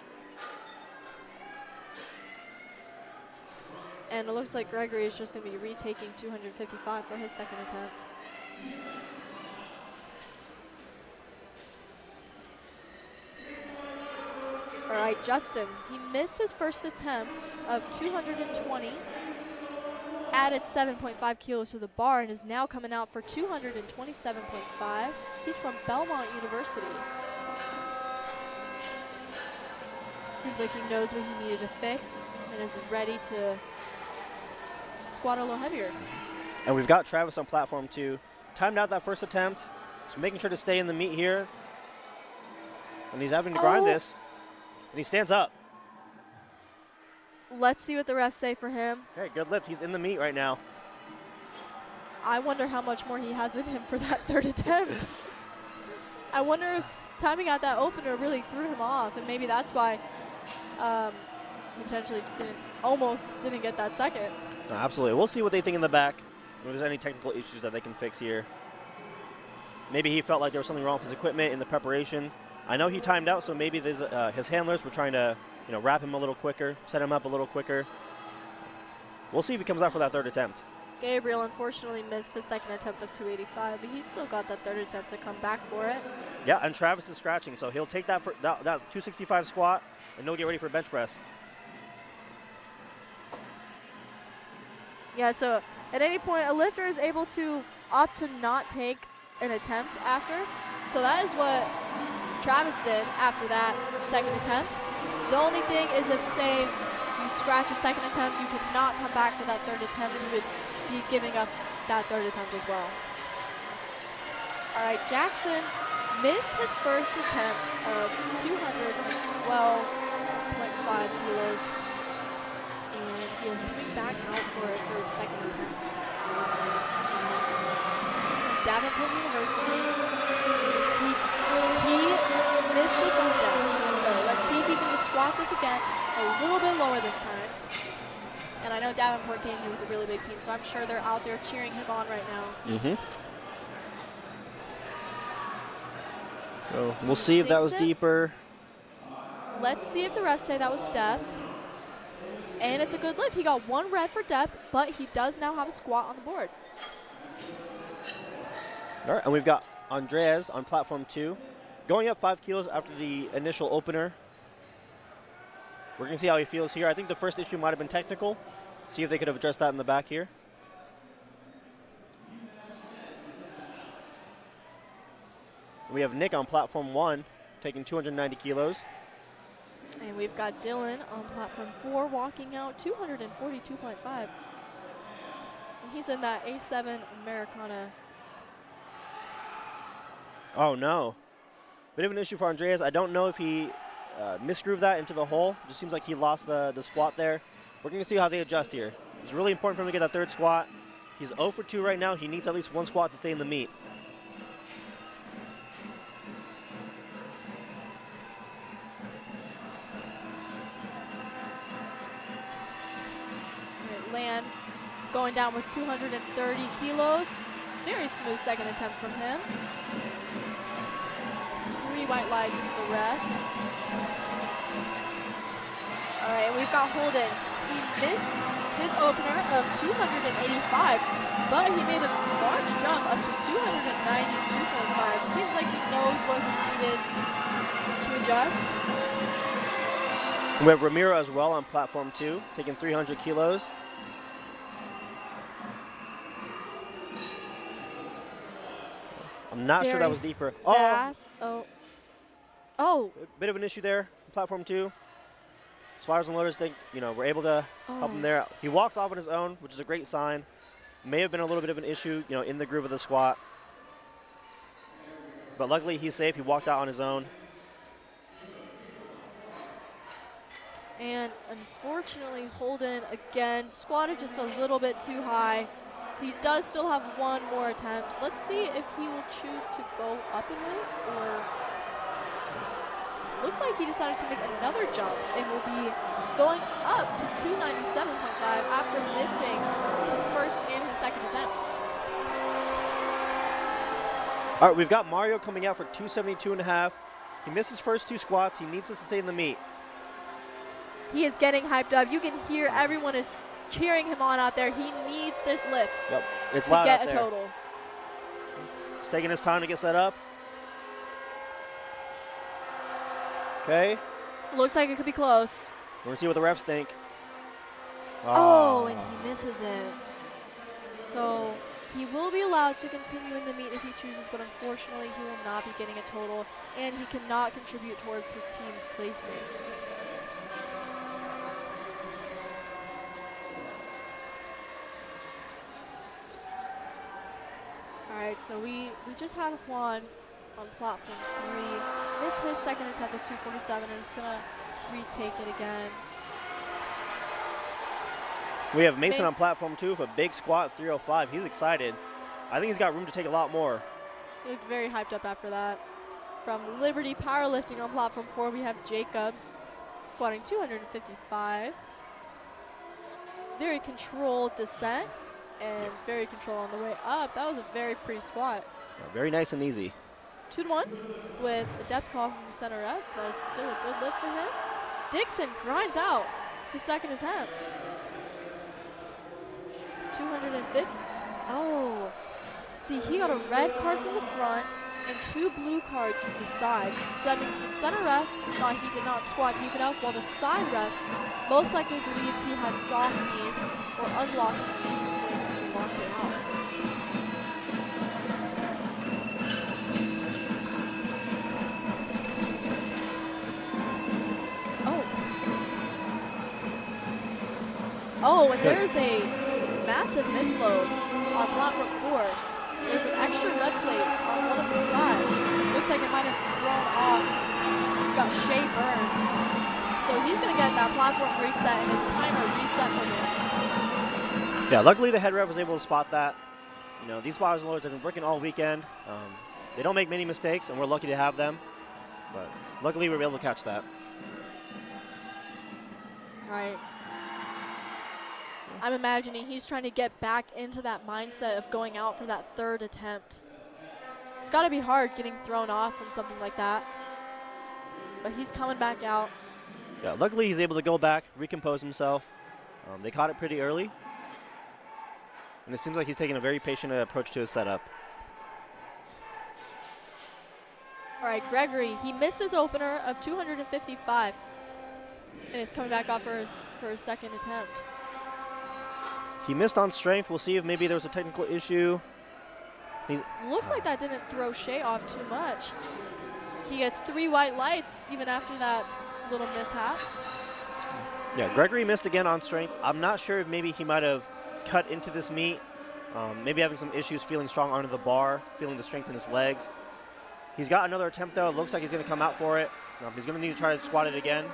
And it looks like Gregory is just going to be retaking 255 for his second attempt. All right, Justin, he missed his first attempt of 220, added 7.5 kilos to the bar, and is now coming out for 227.5. He's from Belmont University. Seems like he knows what he needed to fix and is ready to squat a little heavier. And we've got Travis on platform 2. Timed out that first attempt, so making sure to stay in the meet here. And he's having to grind this. And he stands up. Let's see what the refs say for him. Okay, good lift. He's in the meet right now. I wonder how much more he has in him for that third attempt. I wonder if timing out that opener really threw him off, and maybe that's why he potentially almost didn't get that second. No, absolutely. We'll see what they think in the back. If there's any technical issues that they can fix here. Maybe he felt like there was something wrong with his equipment in the preparation. I know he timed out, so maybe his handlers were trying to, wrap him a little quicker, set him up a little quicker. We'll see if he comes out for that third attempt. Gabriel unfortunately missed his second attempt of 285, but he still got that third attempt to come back for it. Yeah, and Travis is scratching, so he'll take that 265 squat, and he'll get ready for bench press. Yeah, so at any point, a lifter is able to opt to not take an attempt after. So that is what Travis did after that second attempt. The only thing is if, say, you scratch a second attempt, you could not come back for that third attempt. You would be giving up that third attempt as well. All right, Jackson missed his first attempt of 212.5 kilos, and he is coming back out for it for his second attempt. He's from Davenport University. He missed this on deck, so let's see if he can squat this again a little bit lower this time. And I know Davenport came here with a really big team, so I'm sure they're out there cheering him on right now. Mm-hmm. So we'll see if that was deeper. Let's see if the refs say that was depth. And it's a good lift. He got 1 rep for depth, but he does now have a squat on the board. All right, and we've got Andreas on platform 2, going up 5 kilos after the initial opener. We're going to see how he feels here. I think the first issue might have been technical. See if they could have addressed that in the back here. We have Nick on platform 1, taking 290 kilos. And we've got Dylan on platform 4, walking out 242.5. And he's in that A7 Americana. Oh, no. Bit of an issue for Andreas. I don't know if he misgrooved that into the hole. Just seems like he lost the squat there. We're going to see how they adjust here. It's really important for him to get that third squat. He's 0 for 2 right now. He needs at least 1 squat to stay in the meet. Land going down with 230 kilos. Very smooth second attempt from him. 3 white lights from the refs. All right, and we've got Holden. He missed his opener of 285, but he made a large jump up to 292.5. Seems like he knows what he needed to adjust. We have Ramiro as well on platform 2, taking 300 kilos. I'm not sure that was deeper. Fast. Oh. A bit of an issue there, platform 2. Spiders and loaders think, we're able to help him there. He walks off on his own, which is a great sign. May have been a little bit of an issue, in the groove of the squat. But luckily he's safe. He walked out on his own. And unfortunately, Holden again squatted just a little bit too high. He does still have one more attempt. Let's see if he will choose to go up in weight, or looks like he decided to make another jump and will be going up to 297.5 after missing his first and his second attempts. All right, we've got Mario coming out for 272.5. He missed his first 2 squats. He needs to sustain the meet. He is getting hyped up. You can hear everyone is cheering him on out there. He needs this lift It's to get a total. He's taking his time to get set up. Okay. Looks like it could be close. We're going to see what the refs think. Oh, and he misses it. So he will be allowed to continue in the meet if he chooses, but unfortunately he will not be getting a total, and he cannot contribute towards his team's placing. All right, so we just had Juan on platform 3. Missed his second attempt of 247 and is gonna retake it again. We have Mason on platform 2 with a big squat of 305. He's excited. I think he's got room to take a lot more. He looked very hyped up after that. From Liberty Powerlifting on platform 4, we have Jacob squatting 255. Very controlled descent and very controlled on the way up. That was a very pretty squat. Yeah, very nice and easy. 2-1 with a depth call from the center ref. That is still a good lift for him. Dixon grinds out his second attempt. 250. Oh, see, he got a red card from the front and 2 blue cards from the side. So that means the center ref thought he did not squat deep enough, while the side refs most likely believed he had soft knees or unlocked knees when he locked it out. Oh, and there's a massive misload on platform 4. There's an extra red plate on one of the sides. Looks like it might have thrown off. He's got Shea Burns. So he's going to get that platform reset and his timer reset for him. Yeah, luckily the head ref was able to spot that. These spotters and loaders have been working all weekend. They don't make many mistakes, and we're lucky to have them. But luckily we were able to catch that. All right. I'm imagining he's trying to get back into that mindset of going out for that third attempt. It's got to be hard getting thrown off from something like that. But he's coming back out. Yeah, luckily he's able to go back, recompose himself. They caught it pretty early. And it seems like he's taking a very patient approach to his setup. All right, Gregory, he missed his opener of 255. And is coming back out for his second attempt. He missed on strength. We'll see if maybe there was a technical issue. Looks like that didn't throw Shea off too much. He gets 3 white lights even after that little mishap. Yeah, Gregory missed again on strength. I'm not sure if maybe he might have cut into this meet. Maybe having some issues feeling strong under the bar, feeling the strength in his legs. He's got another attempt though. It looks like he's going to come out for it. He's going to need to try to squat it again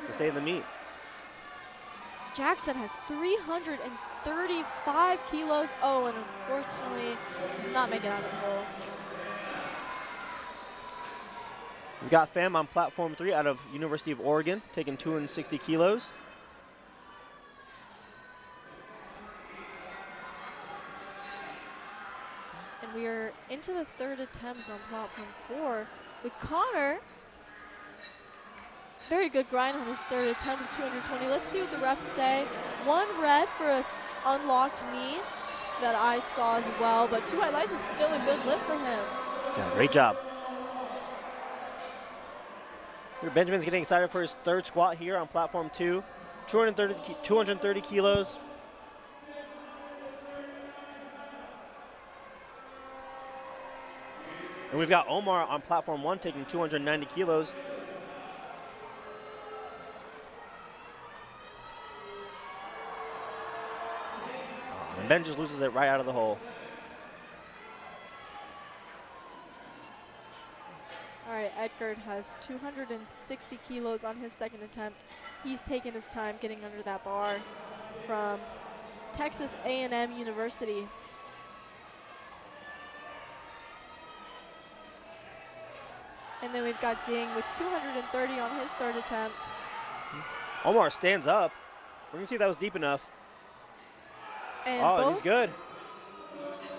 to stay in the meet. Jackson has 335 kilos. Oh, and unfortunately, does not make it out of the hole. We've got Pham on platform 3 out of University of Oregon, taking 260 kilos. And we are into the third attempts on platform 4 with Connor. Very good grind on his third attempt of 220. Let's see what the refs say. 1 red for a unlocked knee that I saw as well, but 2 white lights is still a good lift for him. Yeah, great job. Here Benjamin's getting excited for his third squat here on platform 2. 230 kilos. And we've got Omar on platform 1 taking 290 kilos. And Ben just loses it right out of the hole. All right, Edgard has 260 kilos on his second attempt. He's taken his time getting under that bar from Texas A&M University. And then we've got Ding with 230 on his third attempt. Omar stands up. We're going to see if that was deep enough. And he's good.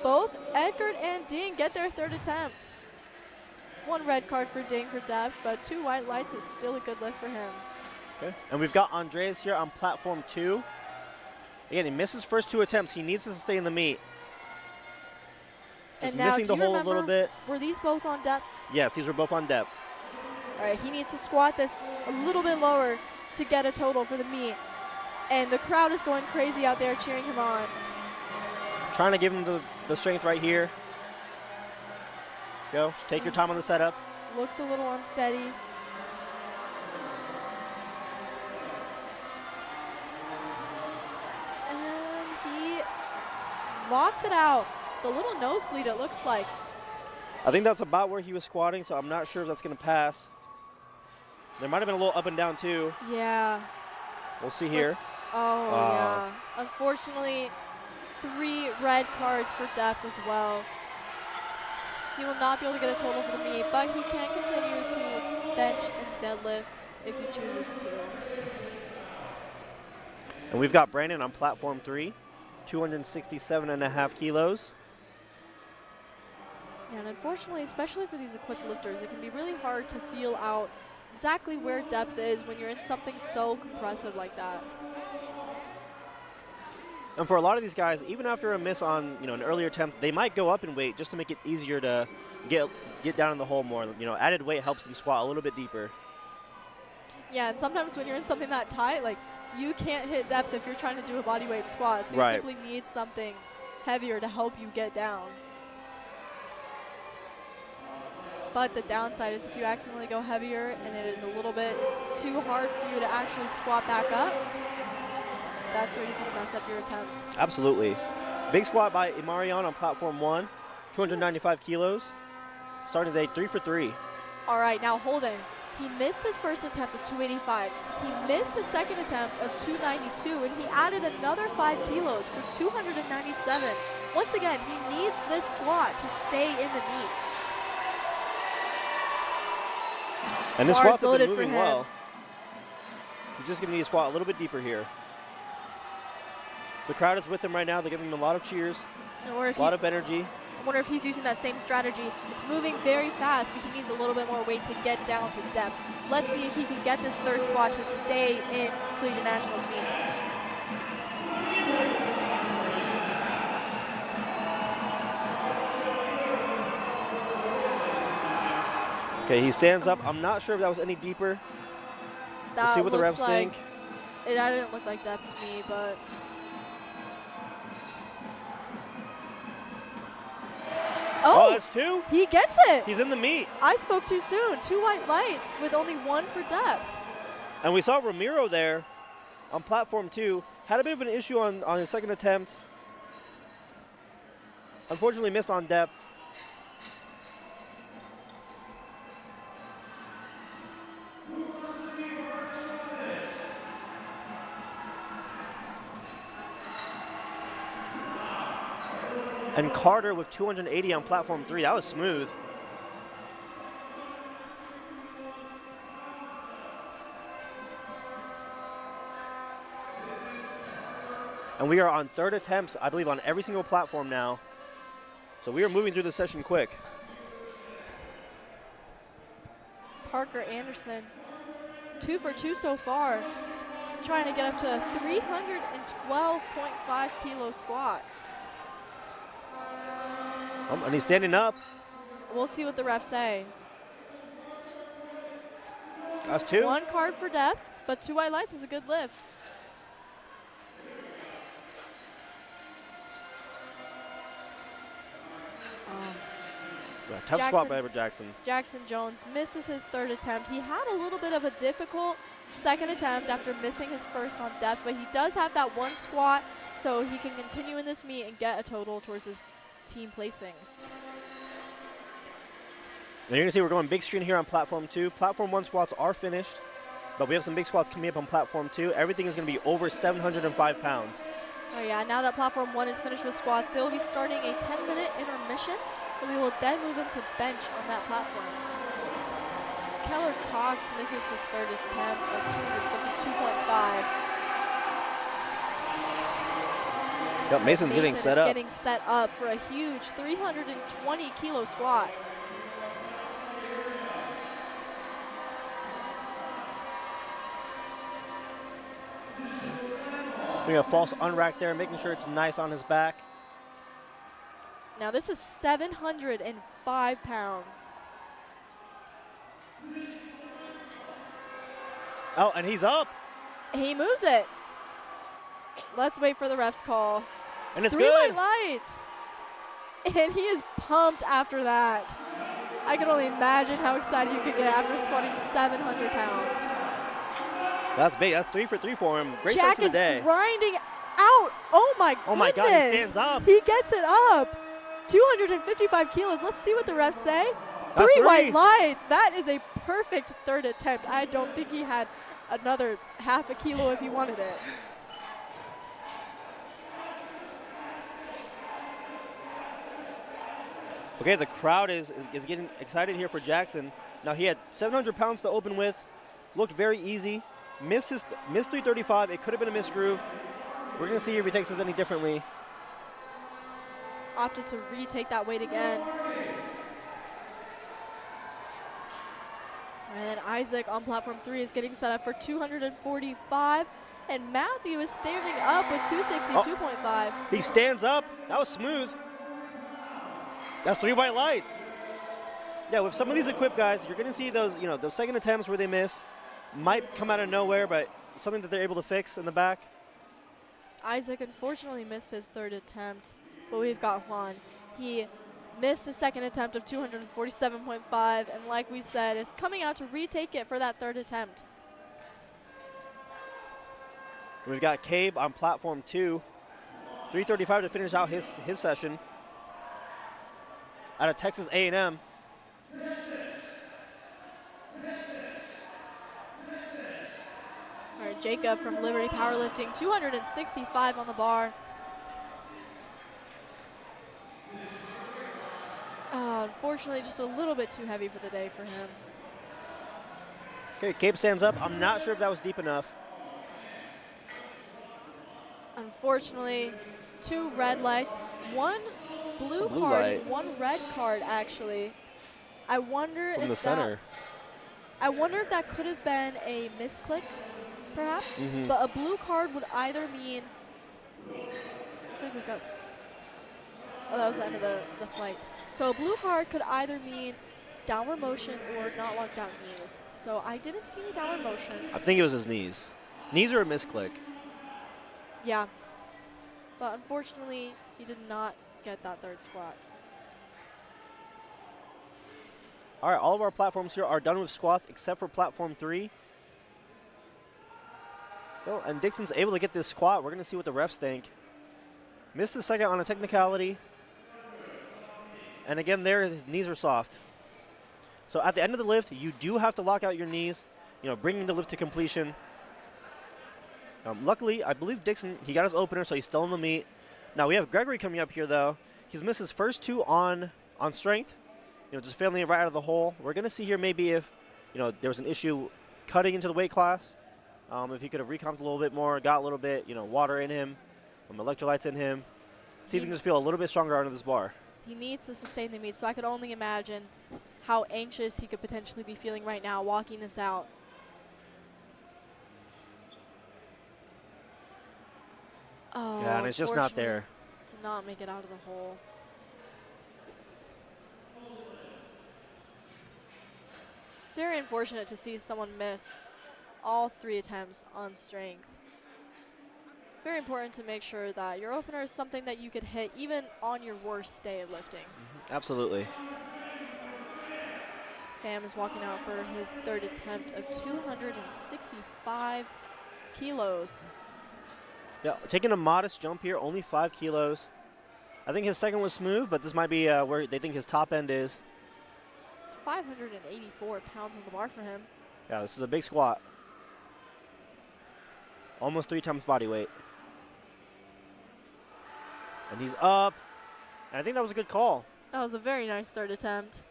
Both Edgard and Ding get their third attempts. 1 red card for Ding for depth, but 2 white lights is still a good lift for him. Okay. And we've got Andres here on platform 2. Again, he missed his first 2 attempts. He needs to stay in the meet. Just And now, missing the hole a little bit. Were these both on depth? Yes, these were both on depth. All right, he needs to squat this a little bit lower to get a total for the meet. And the crowd is going crazy out there cheering him on. Trying to give him the strength right here. Go. Just take your time on the setup. Looks a little unsteady. And he locks it out. The little nosebleed, it looks like. I think that's about where he was squatting, so I'm not sure if that's going to pass. There might have been a little up and down, too. Yeah. We'll see here. Yeah. Unfortunately, 3 red cards for depth as well. He will not be able to get a total for the meet, but he can continue to bench and deadlift if he chooses to. And we've got Brandon on platform 3, 267.5 kilos. And unfortunately, especially for these equipped lifters, it can be really hard to feel out exactly where depth is when you're in something so compressive like that. And for a lot of these guys, even after a miss on an earlier attempt, they might go up in weight just to make it easier to get down in the hole more. Added weight helps them squat a little bit deeper. Yeah, and sometimes when you're in something that tight, like you can't hit depth if you're trying to do a bodyweight squat. So you simply need something heavier to help you get down. But the downside is if you accidentally go heavier and it is a little bit too hard for you to actually squat back up, that's where you can mess up your attempts. Absolutely. Big squat by Imarion on platform 1, 295 kilos. Starting today, 3 for 3. All right, now Holden. He missed his first attempt of 285. He missed his second attempt of 292, and he added another 5 kilos for 297. Once again, he needs this squat to stay in the meet. And this squat's been moving well. He's just going to need to squat a little bit deeper here. The crowd is with him right now. They're giving him a lot of cheers, a lot of energy. I wonder if he's using that same strategy. It's moving very fast, but he needs a little bit more weight to get down to depth. Let's see if he can get this third squat to stay in Collegiate Nationals meet. Okay, he stands up. I'm not sure if that was any deeper. We'll see what the refs think. That didn't look like depth to me, but... Oh, that's 2? He gets it. He's in the meet. I spoke too soon. 2 white lights with only 1 for depth. And we saw Ramiro there on platform 2. Had a bit of an issue on his second attempt. Unfortunately missed on depth. And Carter with 280 on platform 3. That was smooth. And we are on third attempts, I believe, on every single platform now. So we are moving through the session quick. Parker Anderson, 2 for 2 so far. Trying to get up to a 312.5 kilo squat. And he's standing up. We'll see what the refs say. That's 2. 1 card for depth, but 2 white lights is a good lift. Tough squat by Jackson. Jackson Jones misses his 3rd attempt. He had a little bit of a difficult 2nd attempt after missing his 1st on depth, but he does have that 1 squat, so he can continue in this meet and get a total towards his team placings. Now you're going to see we're going big screen here on platform 2. Platform 1 squats are finished, but we have some big squats coming up on platform 2. Everything is going to be over 705 pounds. Oh yeah, now that platform 1 is finished with squats, they'll be starting a 10-minute intermission, and we will then move into bench on that platform. Keller Cox misses his 3rd attempt of 252.5. Yep, Mason's getting set up. Getting set up for a huge 320 kilo squat. Doing a false unrack there, making sure it's nice on his back. Now this is 705 pounds. Oh, and he's up. He moves it. Let's wait for the ref's call. And it's 3 good. white lights. And he is pumped after that. I can only imagine how excited you could get after squatting 700 pounds. That's big. That's 3 for 3 for him. Great Jack start to the day. is grinding out. Oh my goodness. Oh my God, he stands up. He gets it up. 255 kilos. Let's see what the refs say. That's 3 white lights. That is a perfect 3rd attempt. I don't think he had another half a kilo if he wanted it. Okay, the crowd is getting excited here for Jackson. Now he had 700 pounds to open with. Looked very easy. Missed 335. It could have been a missed groove. We're going to see if he takes this any differently. Opted to retake that weight again. And then Isaac on platform 3 is getting set up for 245. And Matthew is standing up with 262.5. He stands up. That was smooth. That's 3 white lights. Yeah, with some of these equipped guys, you're going to see those, those 2nd attempts where they miss. Might come out of nowhere, but something that they're able to fix in the back. Isaac unfortunately missed his 3rd attempt, but we've got Juan. He missed his 2nd attempt of 247.5, and like we said, is coming out to retake it for that 3rd attempt. We've got Cabe on platform 2. 335 to finish out his session. Out of Texas A&M. All right, Jacob from Liberty Powerlifting, 265 on the bar. Unfortunately, just a little bit too heavy for the day for him. Okay, Cabe stands up. I'm not sure if that was deep enough. Unfortunately, 2 red lights, 1 blue card, light. 1 red card actually. I wonder From if the center. I wonder if that could have been a misclick, perhaps. But a blue card would either mean. Looks like we've got. Oh, that was the end of the flight. So a blue card could either mean downward motion or not locked out knees. So I didn't see any downward motion. I think it was his knees. Knees are a misclick. Yeah. But unfortunately, he did not get that 3rd squat. All right, all of our platforms here are done with squats except for platform 3. Well, and Dixon's able to get this squat. We're going to see what the refs think. Missed the 2nd on a technicality. And again, there, his knees are soft. So at the end of the lift, you do have to lock out your knees, bringing the lift to completion. Luckily, I believe Dixon, he got his opener, so he's still in the meet. Now we have Gregory coming up here, though. He's missed his first 2 on strength, just failing it right out of the hole. We're going to see here maybe if, there was an issue cutting into the weight class. If he could have recomped a little bit more, got a little bit, water in him, electrolytes in him. See if he can just feel a little bit stronger under this bar. He needs to sustain the meet, so I could only imagine how anxious he could potentially be feeling right now walking this out. Oh, Yeah, and it's just not there. To not make it out of the hole. Very unfortunate to see someone miss all 3 attempts on strength. Very important to make sure that your opener is something that you could hit even on your worst day of lifting. Absolutely. Pham is walking out for his 3rd attempt of 265 kilos. Yeah, taking a modest jump here, only 5 kilos. I think his second was smooth, but this might be where they think his top end is. 584 pounds on the bar for him. Yeah, this is a big squat. Almost 3 times body weight. And he's up. And I think that was a good call. That was a very nice 3rd attempt.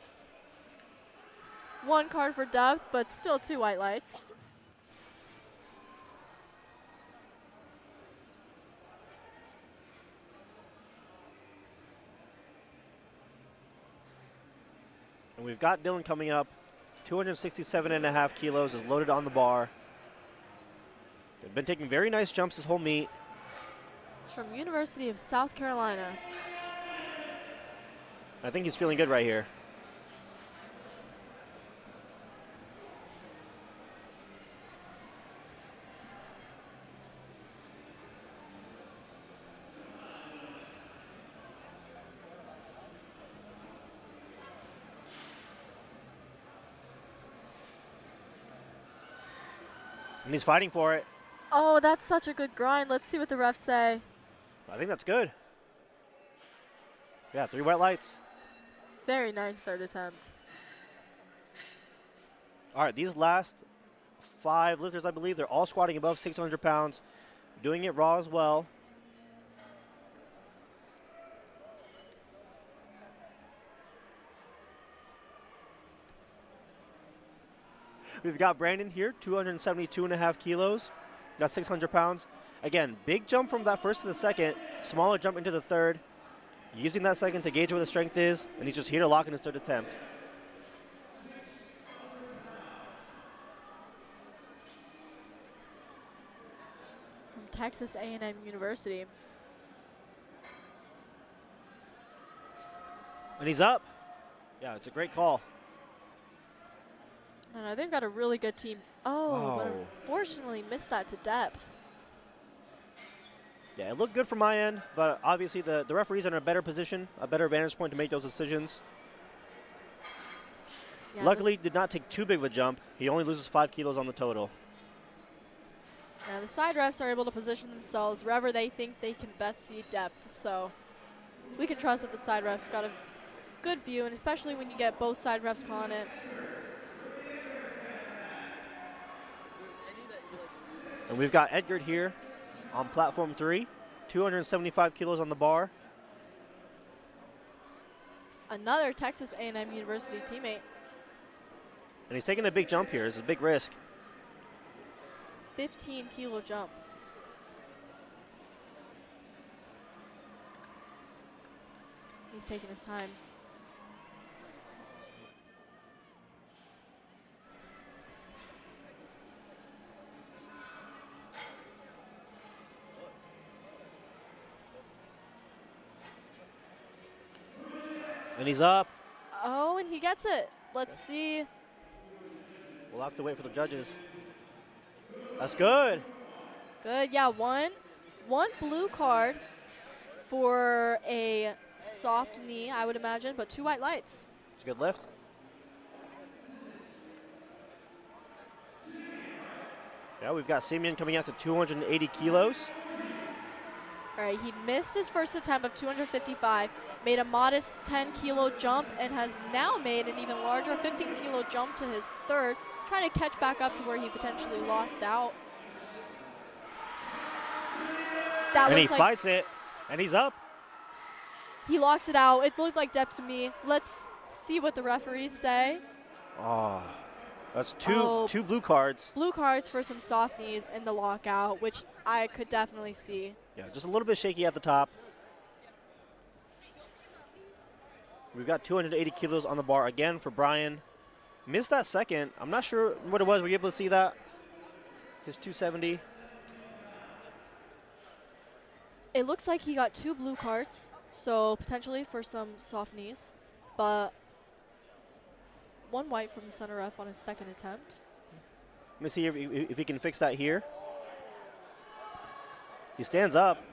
1 card for depth, but still 2 white lights. And we've got Dylan coming up. 267.5 kilos is loaded on the bar. They've been taking very nice jumps this whole meet. It's from University of South Carolina. I think he's feeling good right here. And he's fighting for it. Oh, that's such a good grind. Let's see what the refs say. I think that's good. Yeah, 3 white lights. Very nice 3rd attempt. All right, these last 5 lifters, I believe, they're all squatting above 600 pounds, doing it raw as well. We've got Brandon here, 272.5 kilos, got 600 pounds. Again, big jump from that first to the second, smaller jump into the third. Using that second to gauge where the strength is, and he's just here to lock in his 3rd attempt. From Texas A&M University. And he's up. Yeah, it's a great call. No, they've got a really good team. Oh, but Oh. unfortunately missed that to depth. Yeah, it looked good from my end, but obviously the referee's in a better position, a better vantage point to make those decisions. Yeah, Luckily, did not take too big of a jump. He only loses 5 kilos on the total. the side refs are able to position themselves wherever they think they can best see depth. So we can trust that the side refs got a good view, and especially when you get both side refs calling it. And we've got Edgar here on platform 3, 275 kilos on the bar. Another Texas A&M University teammate. And he's taking a big jump here. It's a big risk. 15-kilo jump. He's taking his time. And he's up. Oh, and he gets it. Let's see. We'll have to wait for the judges. That's good. Good, yeah, one blue card for a soft knee, I would imagine, but 2 white lights. It's a good lift. Yeah, we've got Simeon coming out to 280 kilos. All right, he missed his first attempt of 255, made a modest 10-kilo jump, and has now made an even larger 15-kilo jump to his 3rd, trying to catch back up to where he potentially lost out. That And he looks like fights it, and he's up. he locks it out. It looked like depth to me. Let's see what the referees say. Oh, that's Oh. two blue cards. Blue cards for some soft knees in the lockout, which I could definitely see. Yeah, just a little bit shaky at the top. We've got 280 kilos on the bar again for Brian. Missed that second. I'm not sure what it was. Were you able to see that? His 270. It looks like he got 2 blue cards, so potentially for some soft knees. But 1 white from the center ref on his second attempt. Let me see if he can fix that here. He stands up.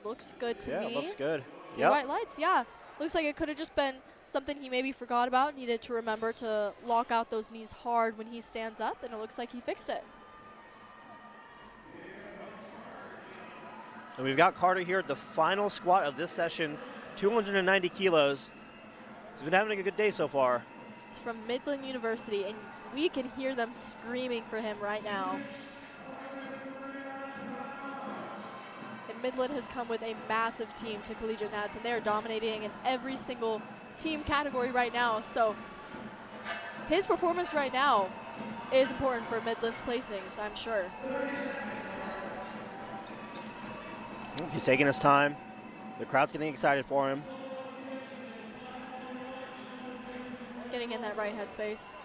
Looks good to me. Yeah, looks good. Blue white lights, yeah. Looks like it could have just been something he maybe forgot about, needed to remember to lock out those knees hard when he stands up, and it looks like he fixed it. And we've got Carter here at the final squat of this session, 290 kilos. He's been having a good day so far. He's from Midland University, and we can hear them screaming for him right now. And Midland has come with a massive team to Collegiate Nats, and they are dominating in every single team category right now. So his performance right now is important for Midland's placings, I'm sure. He's taking his time. The crowd's getting excited for him. Getting in that right headspace.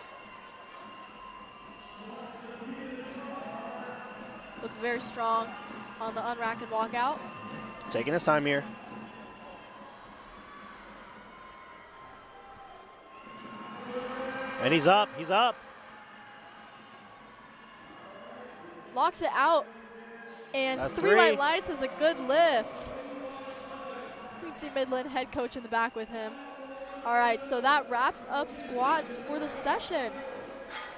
Looks very strong on the unrack and walk out. Taking his time here. And he's up, he's up. Locks it out. And That's 3 white lights is a good lift. We can see Midland head coach in the back with him. All right, so that wraps up squats for the session.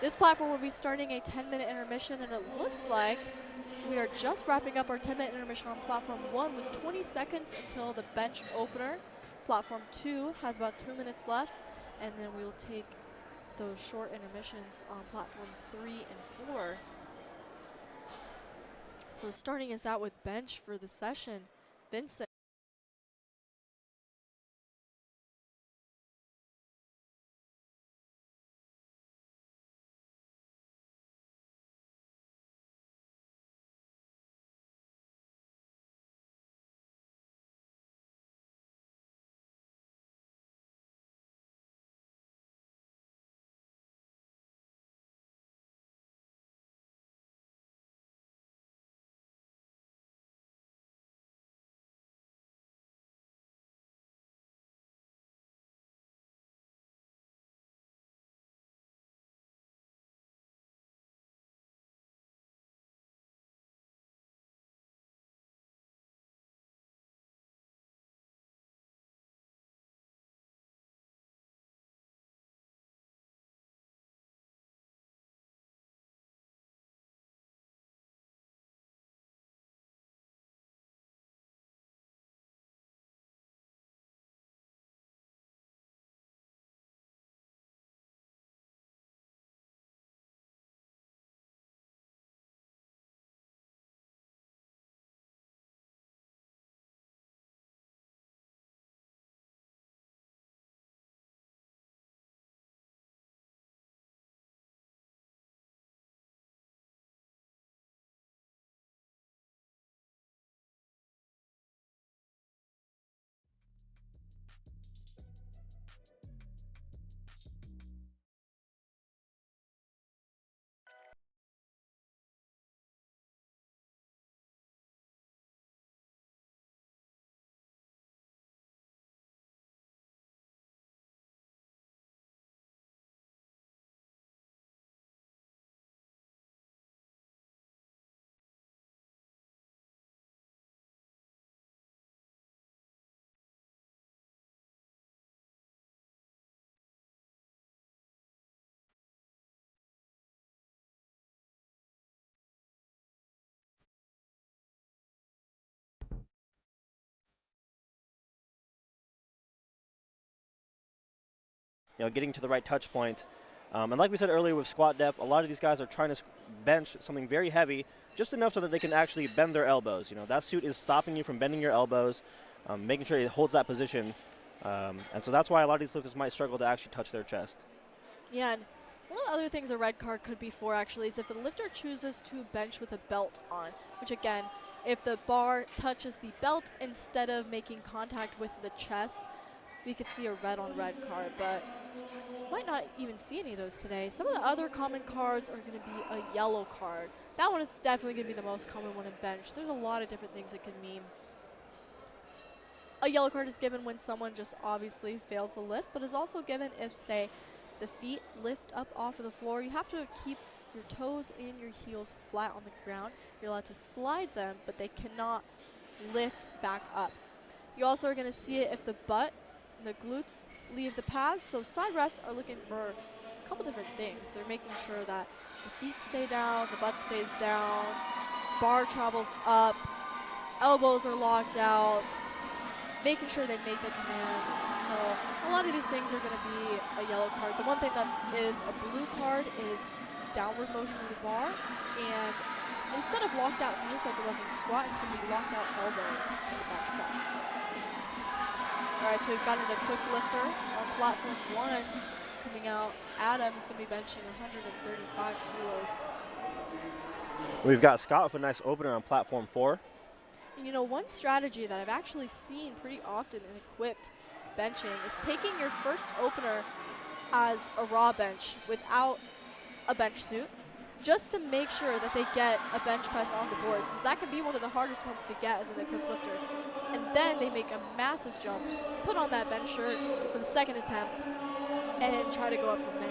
This platform will be starting a 10-minute intermission, and it looks like we are just wrapping up our 10-minute intermission on platform 1 with 20 seconds until the bench opener. Platform 2 has about 2 minutes left, and then we'll take those short intermissions on platform 3 and 4. So starting us out with bench for the session, Vincent. Getting to the right touch point. And like we said earlier with squat depth, a lot of these guys are trying to bench something very heavy, just enough so that they can actually bend their elbows. That suit is stopping you from bending your elbows, making sure it holds that position. And so that's why a lot of these lifters might struggle to actually touch their chest. Yeah, and one of the other things a red card could be for actually is if a lifter chooses to bench with a belt on, which again, if the bar touches the belt instead of making contact with the chest, we could see a red on red card, but might not even see any of those today. Some of the other common cards are going to be a yellow card. That one is definitely going to be the most common one in bench. There's a lot of different things it could mean. a yellow card is given when someone just obviously fails to lift, but is also given if, say, the feet lift up off of the floor. You have to keep your toes and your heels flat on the ground. You're allowed to slide them, but they cannot lift back up. You also are going to see it if the butt and the glutes leave the pad. So side refs are looking for a couple different things. They're making sure that the feet stay down, the butt stays down, bar travels up, elbows are locked out, making sure they make the commands. So a lot of these things are going to be a yellow card. The one thing that is a blue card is downward motion of the bar, and instead of locked out knees like it was in squat, it's going to be locked out elbows in the bench press. All right, so we've got a quick lifter on platform 1 coming out. Adam is going to be benching 135 kilos. We've got Scott with a nice opener on platform 4. And you know, one strategy that I've actually seen pretty often in equipped benching is taking your first opener as a raw bench without a bench suit, just to make sure that they get a bench press on the board, since that can be one of the hardest ones to get as an equipped lifter. And then they make a massive jump, put on that bench shirt for the second attempt, and try to go up from there.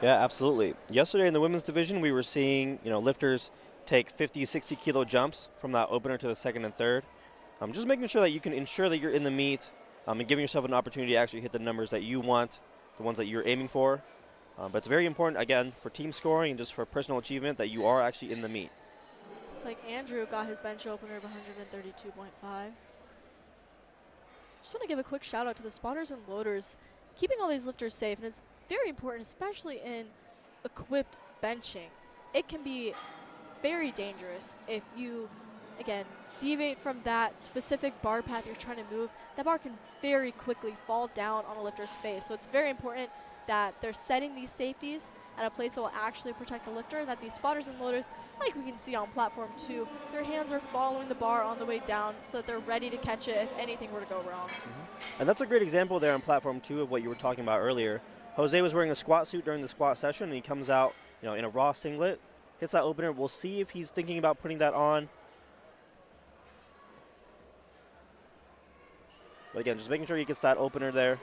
Yeah, absolutely. Yesterday in the women's division, we were seeing, lifters take 50, 60 kilo jumps from that opener to the second and third. Just making sure that you can ensure that you're in the meet and giving yourself an opportunity to actually hit the numbers that you want, the ones that you're aiming for. But it's very important, again, for team scoring and just for personal achievement that you are actually in the meet. Looks like Andrew got his bench opener of 132.5. Just want to give a quick shout out to the spotters and loaders, keeping all these lifters safe, and it's very important, especially in equipped benching. It can be very dangerous if you, again, deviate from that specific bar path you're trying to move. That bar can very quickly fall down on a lifter's face. So it's very important that they're setting these safeties at a place that will actually protect the lifter, that these spotters and loaders, like we can see on platform 2, their hands are following the bar on the way down so that they're ready to catch it if anything were to go wrong. And that's a great example there on platform 2 of what you were talking about earlier. Jose was wearing a squat suit during the squat session, and he comes out, in a raw singlet, hits that opener. We'll see if he's thinking about putting that on. But again, just making sure he gets that opener there.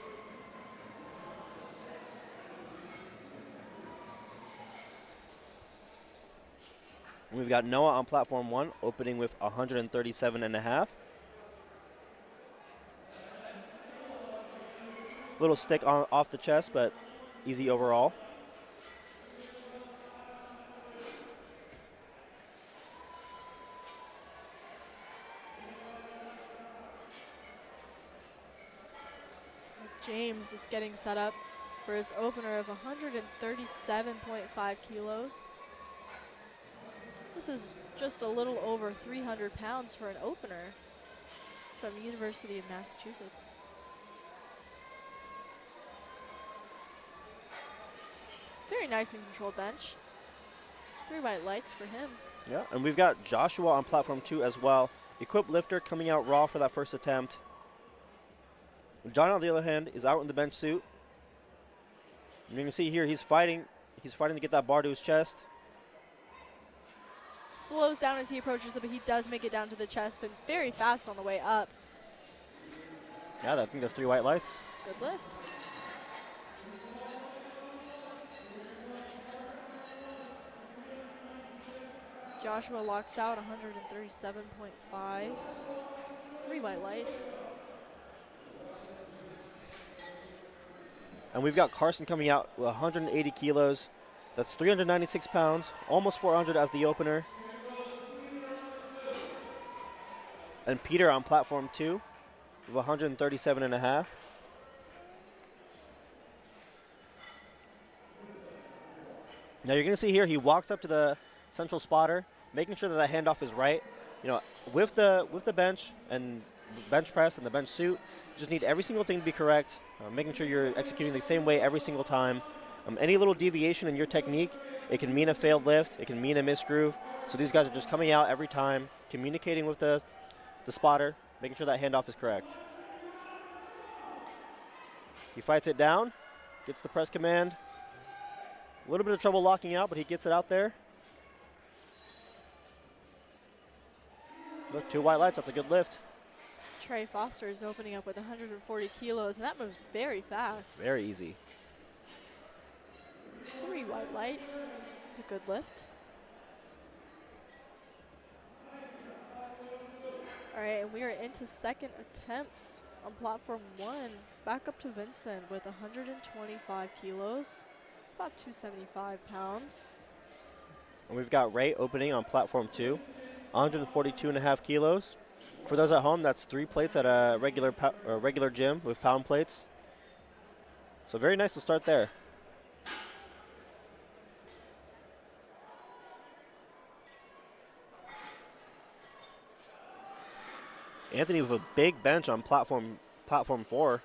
We've got Noah on platform 1, opening with 137.5. Little stick off the chest, but easy overall. James is getting set up for his opener of 137.5 kilos. This is just a little over 300 pounds for an opener from University of Massachusetts. Very nice and controlled bench. 3 white lights for him. Yeah, and we've got Joshua on platform 2 as well. Equipped lifter coming out raw for that first attempt. John, on the other hand, is out in the bench suit. And you can see here he's fighting. He's fighting to get that bar to his chest. Slows down as he approaches it, but he does make it down to the chest and very fast on the way up. Yeah, I think that's 3 white lights. Good lift. Joshua locks out 137.5. 3 white lights. And we've got Carson coming out with 180 kilos. That's 396 pounds, almost 400 as the opener. And Peter on platform 2 with 137.5. Now you're going to see here he walks up to the central spotter, making sure that that handoff is right. With the bench and bench press and the bench suit, you just need every single thing to be correct, making sure you're executing the same way every single time. Any little deviation in your technique, it can mean a failed lift, it can mean a missed groove. So these guys are just coming out every time, communicating with the spotter, making sure that handoff is correct. He fights it down, gets the press command. A little bit of trouble locking out, but he gets it out there. Those 2 white lights, that's a good lift. Trey Foster is opening up with 140 kilos, and that moves very fast. Very easy. 3 white lights. It's a good lift. All right, and we are into second attempts on platform 1. Back up to Vincent with 125 kilos. It's about 275 pounds. And we've got Ray opening on platform 2, 142.5 kilos. For those at home, that's 3 plates at a regular gym with pound plates. So very nice to start there. Anthony with a big bench on platform 4.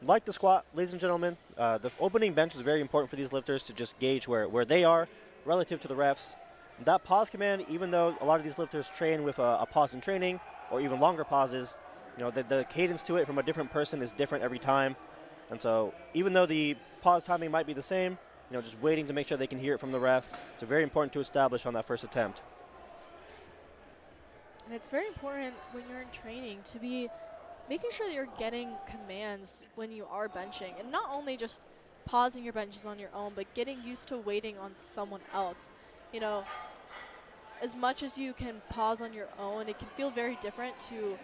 Like the squat, ladies and gentlemen, the opening bench is very important for these lifters to just gauge where they are relative to the refs. That pause command, even though a lot of these lifters train with a pause in training or even longer pauses, you know, the cadence to it from a different person is different every time. And so even though the pause timing might be the same, you know, just waiting to make sure they can hear it from the ref, it's very important to establish on that first attempt. And it's very important when you're in training to be making sure that you're getting commands when you are benching, and not only just pausing your benches on your own, but getting used to waiting on someone else. You know, as much as you can pause on your own, it can feel very different to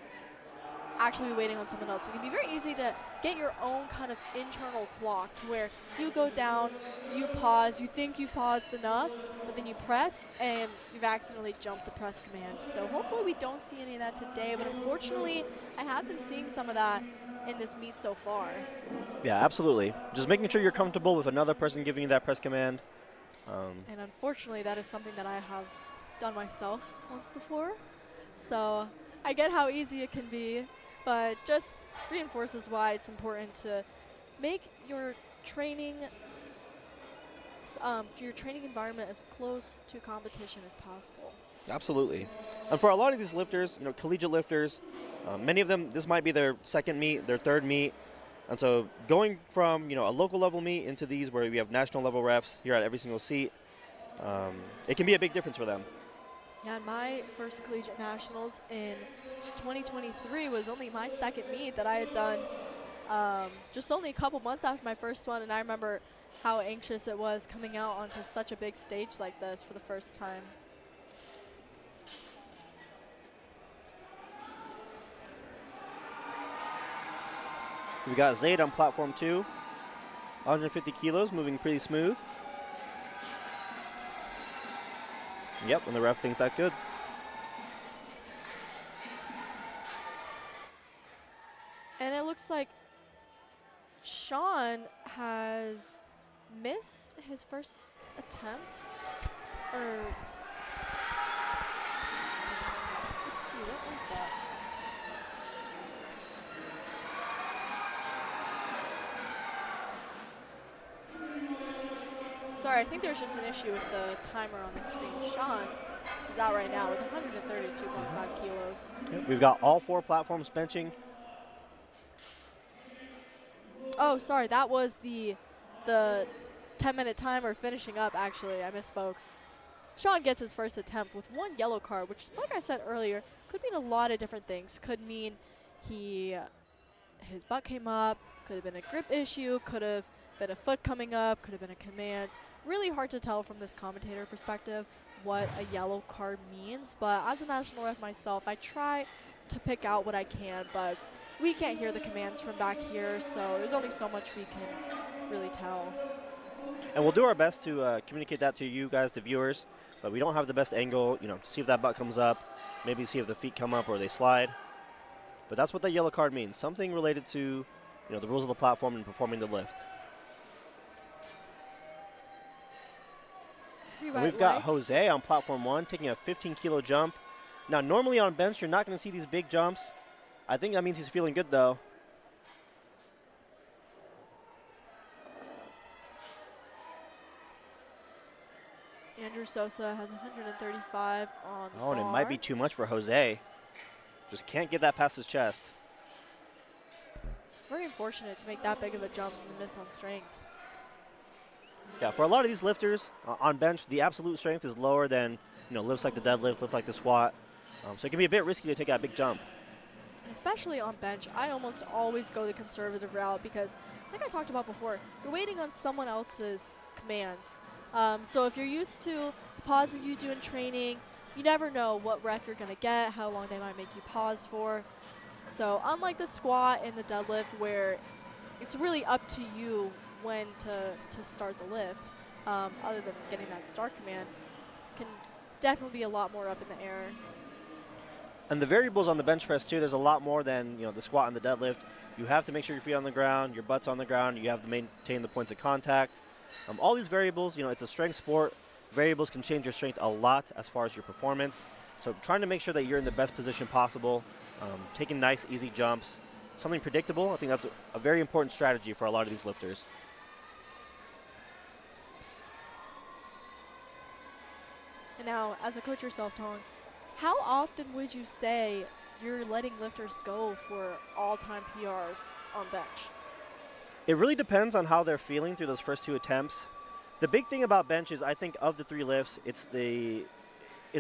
actually be waiting on someone else. It can be very easy to get your own kind of internal clock to where you go down, you pause, you think you've paused enough, but then you press and you've accidentally jumped the press command. So hopefully we don't see any of that today, but unfortunately I have been seeing some of that in this meet so far. Yeah, absolutely. Just making sure you're comfortable with another person giving you that press command. And unfortunately that is something that I have done myself once before. So I get how easy it can be, but just reinforces why it's important to make your training environment as close to competition as possible. Absolutely. And for a lot of these lifters, you know, collegiate lifters, many of them, this might be their second meet, their third meet. And so going from, you know, a local level meet into these where we have national level refs here at every single seat, it can be a big difference for them. Yeah, my first collegiate nationals in 2023 was only my second meet that I had done just only a couple months after my first one, and I remember how anxious it was coming out onto such a big stage like this for the first time. We got Zayd on platform 2, 150 kilos, moving pretty smooth. Yep, and the ref thinks that good. And it looks like Sean has missed his first attempt. Or let's see, what was that? Sorry, I think there's just an issue with the timer on the screen. Sean is out right now with 132.5 kilos. Yep. We've got all 4 platforms benching. Oh, sorry, that was the 10-minute timer finishing up, actually. I misspoke. Sean gets his first attempt with 1 yellow card, which, like I said earlier, could mean a lot of different things. Could mean his butt came up, could have been a grip issue, could have been a foot coming up, could have been a command. Really hard to tell from this commentator perspective what a yellow card means, but as a national ref myself, I try to pick out what I can, but we can't hear the commands from back here, so there's only so much we can really tell. And we'll do our best to communicate that to you guys, the viewers, but we don't have the best angle, you know, to see if that butt comes up, maybe see if the feet come up or they slide. But that's what that yellow card means, something related to, you know, the rules of the platform and performing the lift. And we've got Jose on platform 1 taking a 15-kilo jump. Now, normally on bench, you're not going to see these big jumps. I think that means he's feeling good, though. Andrew Sosa has 135 on the Oh, and it might be too much for Jose. Just can't get that past his chest. very unfortunate to make that big of a jump and miss on strength. Yeah, for a lot of these lifters on bench, the absolute strength is lower than lifts like the deadlift, lifts like the squat. So it can be a bit risky to take that big jump. Especially on bench, I almost always go the conservative route because, like I talked about before, you're waiting on someone else's commands. So if you're used to the pauses you do in training, you never know what ref you're going to get, how long they might make you pause for. So unlike the squat and the deadlift where it's really up to you when to start the lift, other than getting that start command, can definitely be a lot more up in the air. And the variables on the bench press too, there's a lot more than the squat and the deadlift. You have to make sure your feet on the ground, your butt's on the ground, you have to maintain the points of contact. All these variables, it's a strength sport. Variables can change your strength a lot as far as your performance. So trying to make sure that you're in the best position possible, taking nice, easy jumps, something predictable, I think that's a very important strategy for a lot of these lifters. And now, as a coach yourself, Tong, how often would you say you're letting lifters go for all-time PRs on bench? It really depends on how they're feeling through those first 2 attempts. The big thing about bench is I think of the 3 lifts, it's the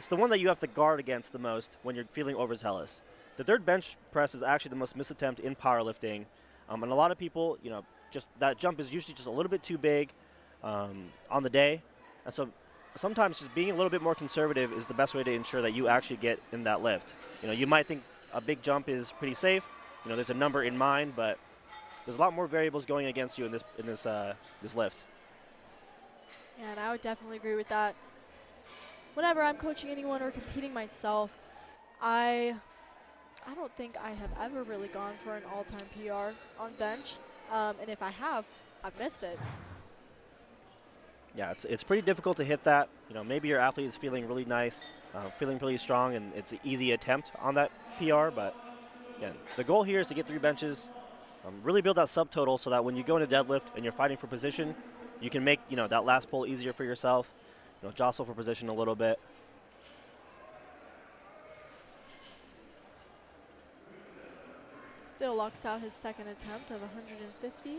one that you have to guard against the most when you're feeling overzealous. The third bench press is actually the most missed attempt in powerlifting. And a lot of people, just that jump is usually just a little bit too big on the day. And so sometimes just being a little bit more conservative is the best way to ensure that you actually get in that lift. You might think a big jump is pretty safe. There's a number in mind, but there's a lot more variables going against you in this lift. Yeah, and I would definitely agree with that. Whenever I'm coaching anyone or competing myself, I don't think I have ever really gone for an all-time PR on bench. And if I have, I've missed it. Yeah, it's pretty difficult to hit that. Maybe your athlete is feeling really nice, feeling really strong, and it's an easy attempt on that PR. But again, the goal here is to get 3 benches, really build that subtotal so that when you go into deadlift and you're fighting for position, you can make that last pull easier for yourself. Jostle for position a little bit. Phil locks out his second attempt of 150.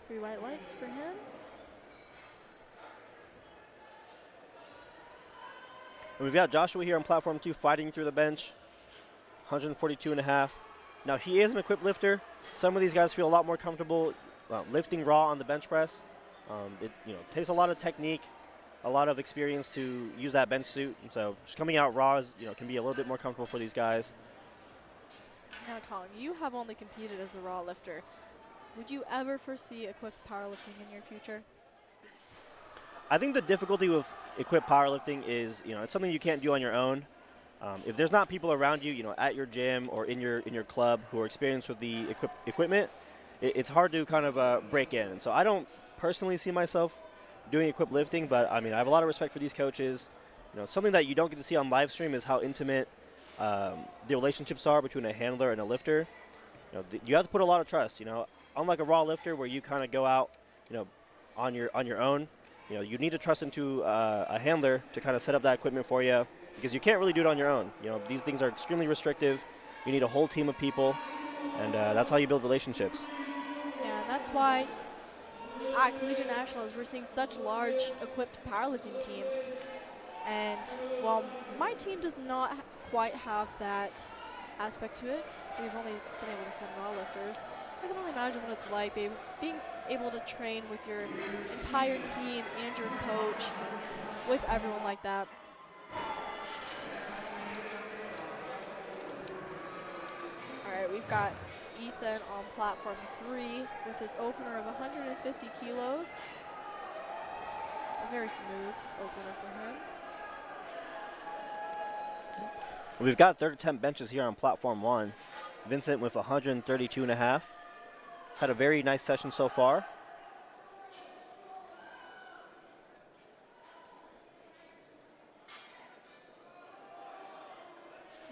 3 white lights for him. And we've got Joshua here on platform 2 fighting through the bench, 142.5. Now he is an equipped lifter. Some of these guys feel a lot more comfortable lifting raw on the bench press. It takes a lot of technique, a lot of experience to use that bench suit. And so just coming out raw is, can be a little bit more comfortable for these guys. Now, Tom, you have only competed as a raw lifter. Would you ever foresee equipped powerlifting in your future? I think the difficulty with equipped powerlifting is, it's something you can't do on your own. If there's not people around you, at your gym or in your club who are experienced with the equipment, it's hard to kind of break in. And so I don't personally see myself doing equipped lifting, but I have a lot of respect for these coaches. Something that you don't get to see on live stream is how intimate the relationships are between a handler and a lifter. You have to put a lot of trust. Unlike a raw lifter where you kind of go out, on your own. You need to trust into a handler to kind of set up that equipment for you because you can't really do it on your own. These things are extremely restrictive. You need a whole team of people, and that's how you build relationships. Yeah, and that's why at Collegiate Nationals we're seeing such large equipped powerlifting teams. And while my team does not quite have that aspect to it, we've only been able to send raw lifters. I can only imagine what it's like being able to train with your entire team and your coach, with everyone like that. All right, we've got Ethan on platform 3 with his opener of 150 kilos. A very smooth opener for him. We've got third attempt benches here on platform 1. Vincent with 132.5. Had a very nice session so far.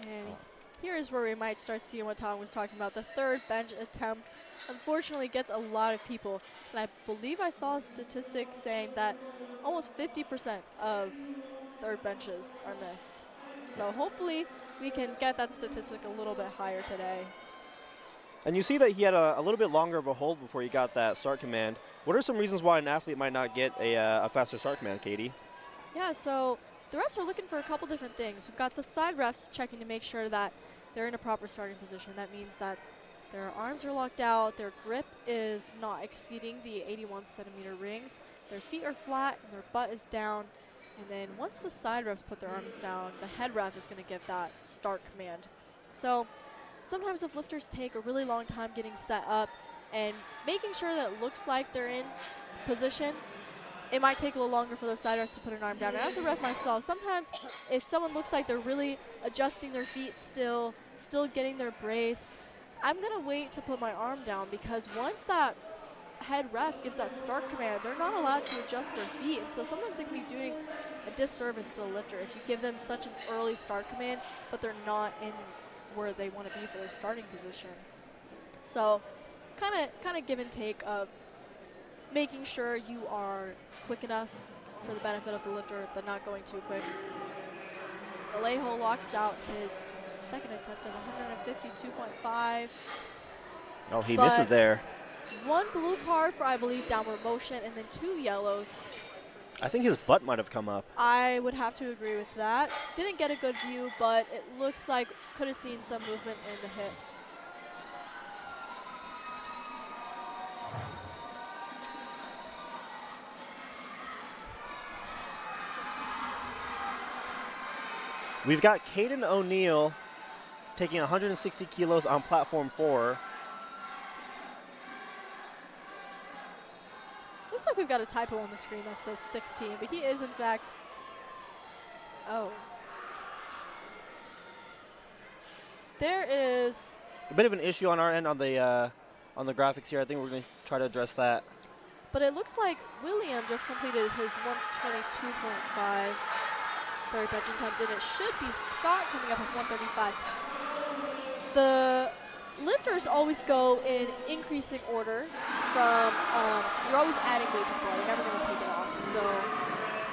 And here is where we might start seeing what Tom was talking about. The third bench attempt unfortunately gets a lot of people. And I believe I saw a statistic saying that almost 50% of third benches are missed. So hopefully we can get that statistic a little bit higher today. And you see that he had a little bit longer of a hold before he got that start command. What are some reasons why an athlete might not get a faster start command, Katie? Yeah, so the refs are looking for a couple different things. We've got the side refs checking to make sure that they're in a proper starting position. That means that their arms are locked out, their grip is not exceeding the 81 centimeter rings, their feet are flat, and their butt is down. And then once the side refs put their arms down, the head ref is going to give that start command. So sometimes if lifters take a really long time getting set up and making sure that it looks like they're in position, it might take a little longer for those side refs to put an arm down. And as a ref myself, sometimes if someone looks like they're really adjusting their feet still getting their brace, I'm going to wait to put my arm down, because once that head ref gives that start command, they're not allowed to adjust their feet. And so sometimes it can be doing a disservice to the lifter if you give them such an early start command, but they're not in where they want to be for their starting position. So kind of give and take of making sure you are quick enough for the benefit of the lifter, but not going too quick. Alejo locks out his second attempt of 152.5. Oh, he misses there. One blue card for, I believe, downward motion, and then 2 yellows. I think his butt might have come up. I would have to agree with that. Didn't get a good view, but it looks like could have seen some movement in the hips. We've got Caden O'Neill taking 160 kilos on platform 4. Looks like we've got a typo on the screen that says 16, but he is in fact, oh. There is A bit of an issue on our end on the graphics here. I think we're going to try to address that. But it looks like William just completed his 122.5 third benching attempt, and it should be Scott coming up with 135. The lifters always go in increasing order from, you're always adding weight to the bar. You're never going to take it off. So,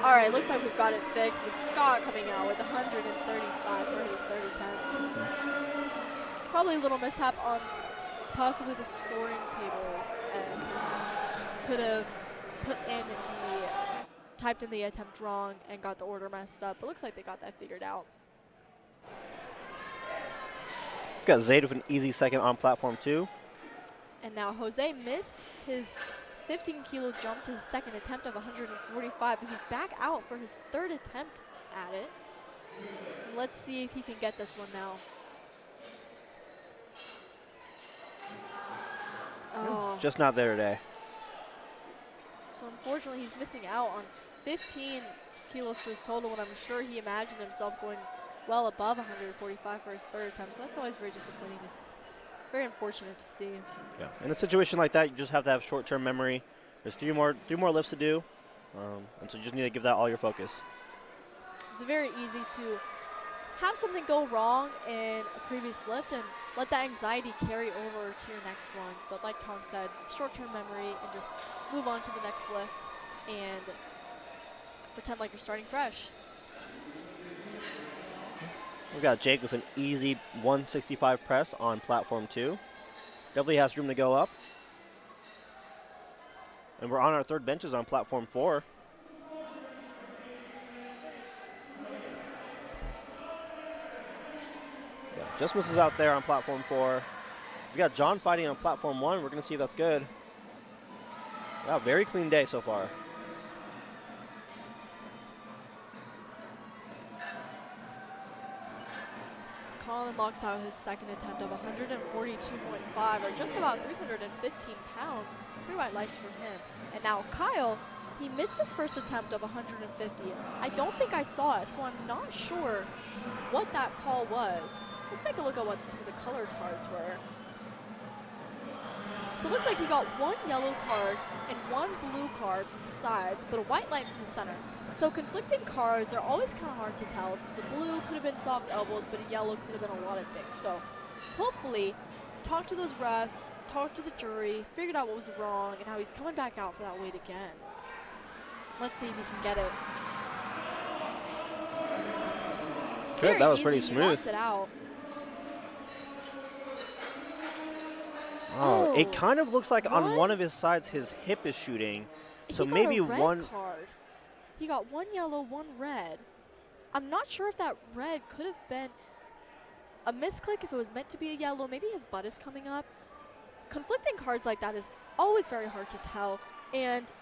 all right, looks like we've got it fixed with Scott coming out with 135 for his third attempt. Probably a little mishap on possibly the scoring tables, and could have typed in the attempt wrong and got the order messed up, but looks like they got that figured out. We've got Zayd with an easy second on platform 2. And now Jose missed his 15-kilo jump to his second attempt of 145, but he's back out for his third attempt at it. And let's see if he can get this one now. Oh. Just not there today. So unfortunately, he's missing out on 15 kilos to his total, and I'm sure he imagined himself going well above 145 for his third attempt. So that's always very disappointing. It's very unfortunate to see. Yeah, in a situation like that, you just have to have short-term memory. There's three more lifts to do, and so you just need to give that all your focus. It's very easy to have something go wrong in a previous lift and let that anxiety carry over to your next ones. But like Tom said, short-term memory and just move on to the next lift and pretend like you're starting fresh. We've got Jake with an easy 165 press on platform 2. Definitely has room to go up. And we're on our third benches on platform 4. Yeah, just misses out there on platform 4. We've got John fighting on platform 1. We're going to see if that's good. Yeah, very clean day so far. Colin locks out his second attempt of 142.5, or just about 315 pounds. 3 white lights for him. And now Kyle, he missed his first attempt of 150. I don't think I saw it, so I'm not sure what that call was. Let's take a look at what some of the color cards were. So it looks like he got 1 yellow card and 1 blue card from the sides, but a white light from the center. So conflicting cards are always kind of hard to tell, since a blue could have been soft elbows, but a yellow could have been a lot of things. So hopefully, talk to those refs, talk to the jury, figured out what was wrong, and how he's coming back out for that weight again. Let's see if he can get it. Good, that was easy. pretty He smooth. knocks it out. Oh, it Oh, kind of looks like on what? one of his sides his hip is shooting. So He got maybe a red one. card. He got one yellow, one red. I'm not sure if that red could have been a misclick if it was meant to be a yellow. Maybe his butt is coming up. Conflicting cards like that is always very hard to tell. And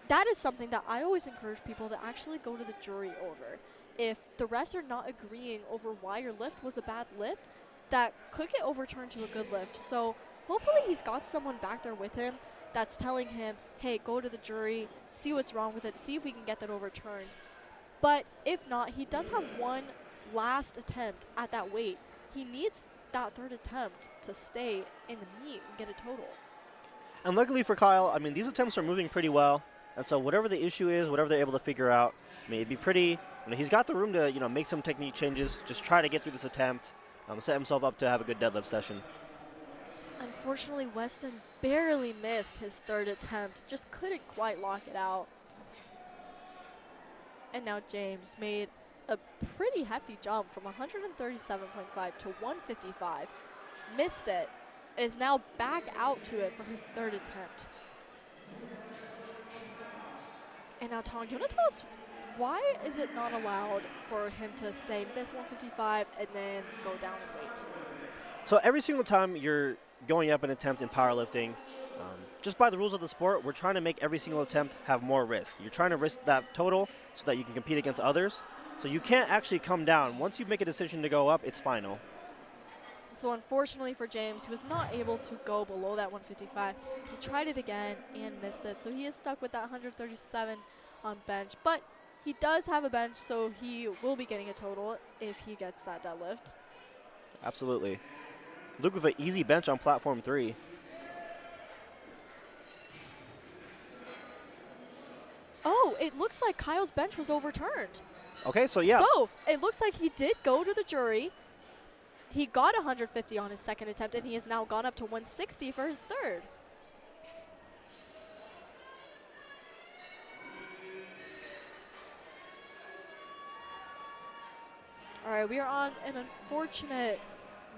that is something that I always encourage people to actually go to the jury over. If the refs are not agreeing over why your lift was a bad lift, that could get overturned to a good lift. So hopefully he's got someone back there with him that's telling him, hey, go to the jury, see what's wrong with it, see if we can get that overturned. But if not, he does have one last attempt at that weight. He needs that third attempt to stay in the meet and get a total. And luckily for Kyle, I mean, these attempts are moving pretty well. And so whatever the issue is, whatever they're able to figure out, I mean, it'd be pretty, he's got the room to, make some technique changes, just try to get through this attempt, set himself up to have a good deadlift session. Unfortunately, Weston barely missed his third attempt, just couldn't quite lock it out. And now James made a pretty hefty jump from 137.5 to 155. Missed it. Is now back out to it for his third attempt. And now, Tong, do you want to tell us why is it not allowed for him to say miss 155 and then go down and wait? So every single time you're going up an attempt in powerlifting, just by the rules of the sport, we're trying to make every single attempt have more risk. You're trying to risk that total so that you can compete against others. So you can't actually come down. Once you make a decision to go up, it's final. So unfortunately for James, he was not able to go below that 155. He tried it again and missed it. So he is stuck with that 137 on bench. But he does have a bench, so he will be getting a total if he gets that deadlift. Absolutely. Luke with an easy bench on platform 3. Oh, it looks like Kyle's bench was overturned. Okay, so yeah. So it looks like he did go to the jury. He got 150 on his second attempt, and he has now gone up to 160 for his third. All right, we are on an unfortunate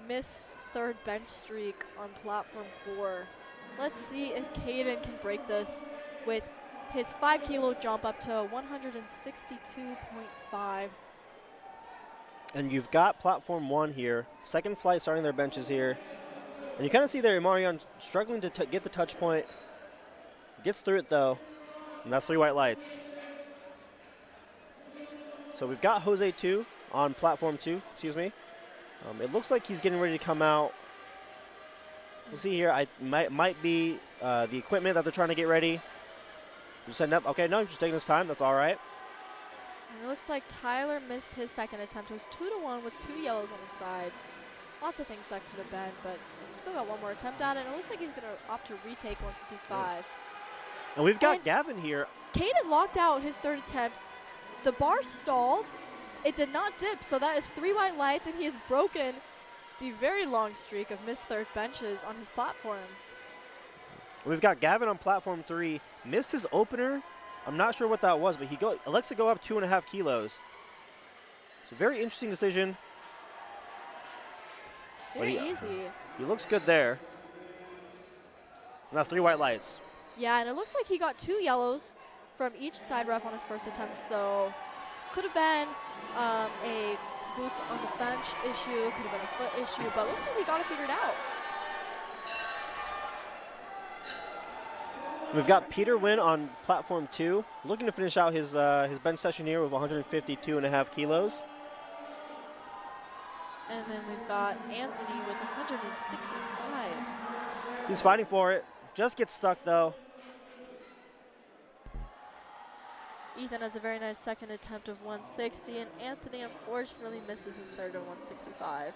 missed third bench streak on platform 4. Let's see if Caden can break this with his 5 kilo jump up to 162.5. And you've got platform 1 here. Second flight starting their benches here. And you kind of see there Marion struggling to get the touch point. Gets through it though. And that's 3 white lights. So we've got Jose 2 on platform 2, excuse me. It looks like he's getting ready to come out. We'll see here. Might be the equipment that they're trying to get ready. Just setting up. Okay, no, he's just taking his time. That's all right. And it looks like Tyler missed his second attempt. It was 2-1 with 2 yellows on the side. Lots of things that could have been, but still got one more attempt at it. And it looks like he's going to opt to retake 155. And we've got Gavin here. Caden locked out his third attempt. The bar stalled. It did not dip, so that is 3 white lights, and he has broken the very long streak of missed third benches on his platform. We've got Gavin on platform 3. Missed his opener. I'm not sure what that was, but he elects to go up 2.5 kilos. It's a very interesting decision. Very easy. He looks good there. And that's 3 white lights. Yeah, and it looks like he got 2 yellows from each side ref on his first attempt, so could have been a boots on the bench issue, could have been a foot issue, but looks like he got it figured out. We've got Peter Wynn on platform 2, looking to finish out his bench session here with 152.5 kilos. And then we've got Anthony with 165. He's fighting for it. Just gets stuck though. Ethan has a very nice second attempt of 160, and Anthony unfortunately misses his third of 165.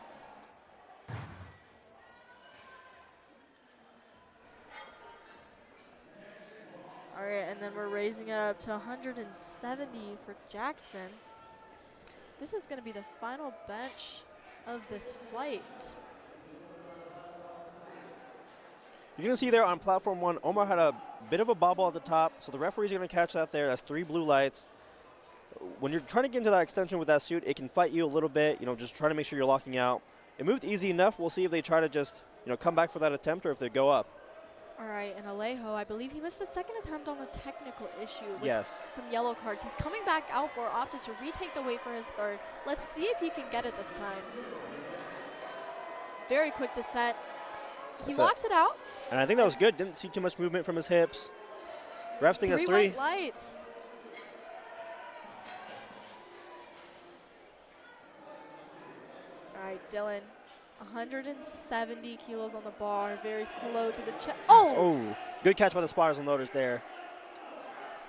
All right, and then we're raising it up to 170 for Jackson. This is going to be the final bench of this flight. You're going to see there on platform 1, Omar had a bit of a bobble at the top, so the referees are going to catch that there. That's 3 blue lights. When you're trying to get into that extension with that suit, it can fight you a little bit, just trying to make sure you're locking out. It moved easy enough. We'll see if they try to just, come back for that attempt or if they go up. All right, and Alejo, I believe he missed a second attempt on a technical issue with Yes. some yellow cards. He's coming back out for opted to retake the weight for his third. Let's see if he can get it this time. Very quick descent. He locks it out. And I think that was good. Didn't see too much movement from his hips. Refs think that's 3. White lights. All right, Dylan. 170 kilos on the bar, very slow to the chest. Oh, good catch by the spotters and loaders there.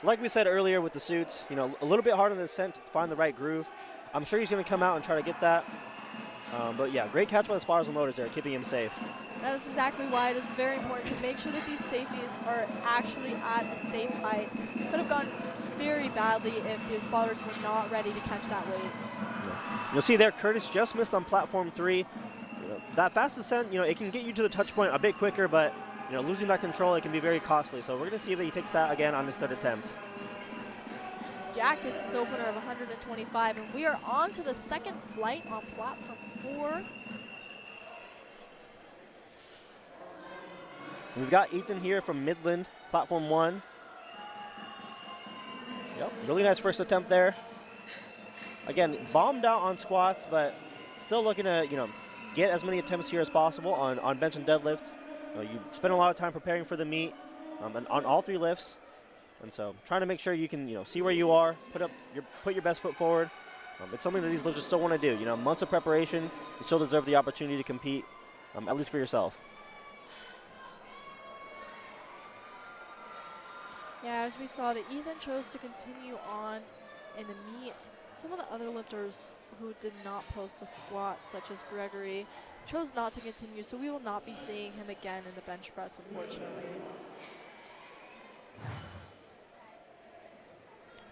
Like we said earlier with the suits, a little bit hard on the descent to find the right groove. I'm sure he's going to come out and try to get that. But yeah, great catch by the spotters and loaders there, keeping him safe. That is exactly why it is very important to make sure that these safeties are actually at a safe height. Could have gone very badly if the spotters were not ready to catch that weight. Yeah. You'll see there, Curtis just missed on platform 3. That fast descent, it can get you to the touch point a bit quicker, but, losing that control, it can be very costly. So we're going to see if he takes that again on his third attempt. Jack gets his opener of 125, and we are on to the second flight on platform 4. We've got Ethan here from Midland, platform 1. Yep, really nice first attempt there. Again, bombed out on squats, but still looking to, get as many attempts here as possible on bench and deadlift. You spend a lot of time preparing for the meet and on all 3 lifts. And so trying to make sure you can, see where you are, put your best foot forward. It's something that these lifters still want to do. Months of preparation, you still deserve the opportunity to compete, at least for yourself. Yeah, as we saw that Ethan chose to continue on in the meet. Some of the other lifters who did not post a squat, such as Gregory, chose not to continue, so we will not be seeing him again in the bench press, unfortunately.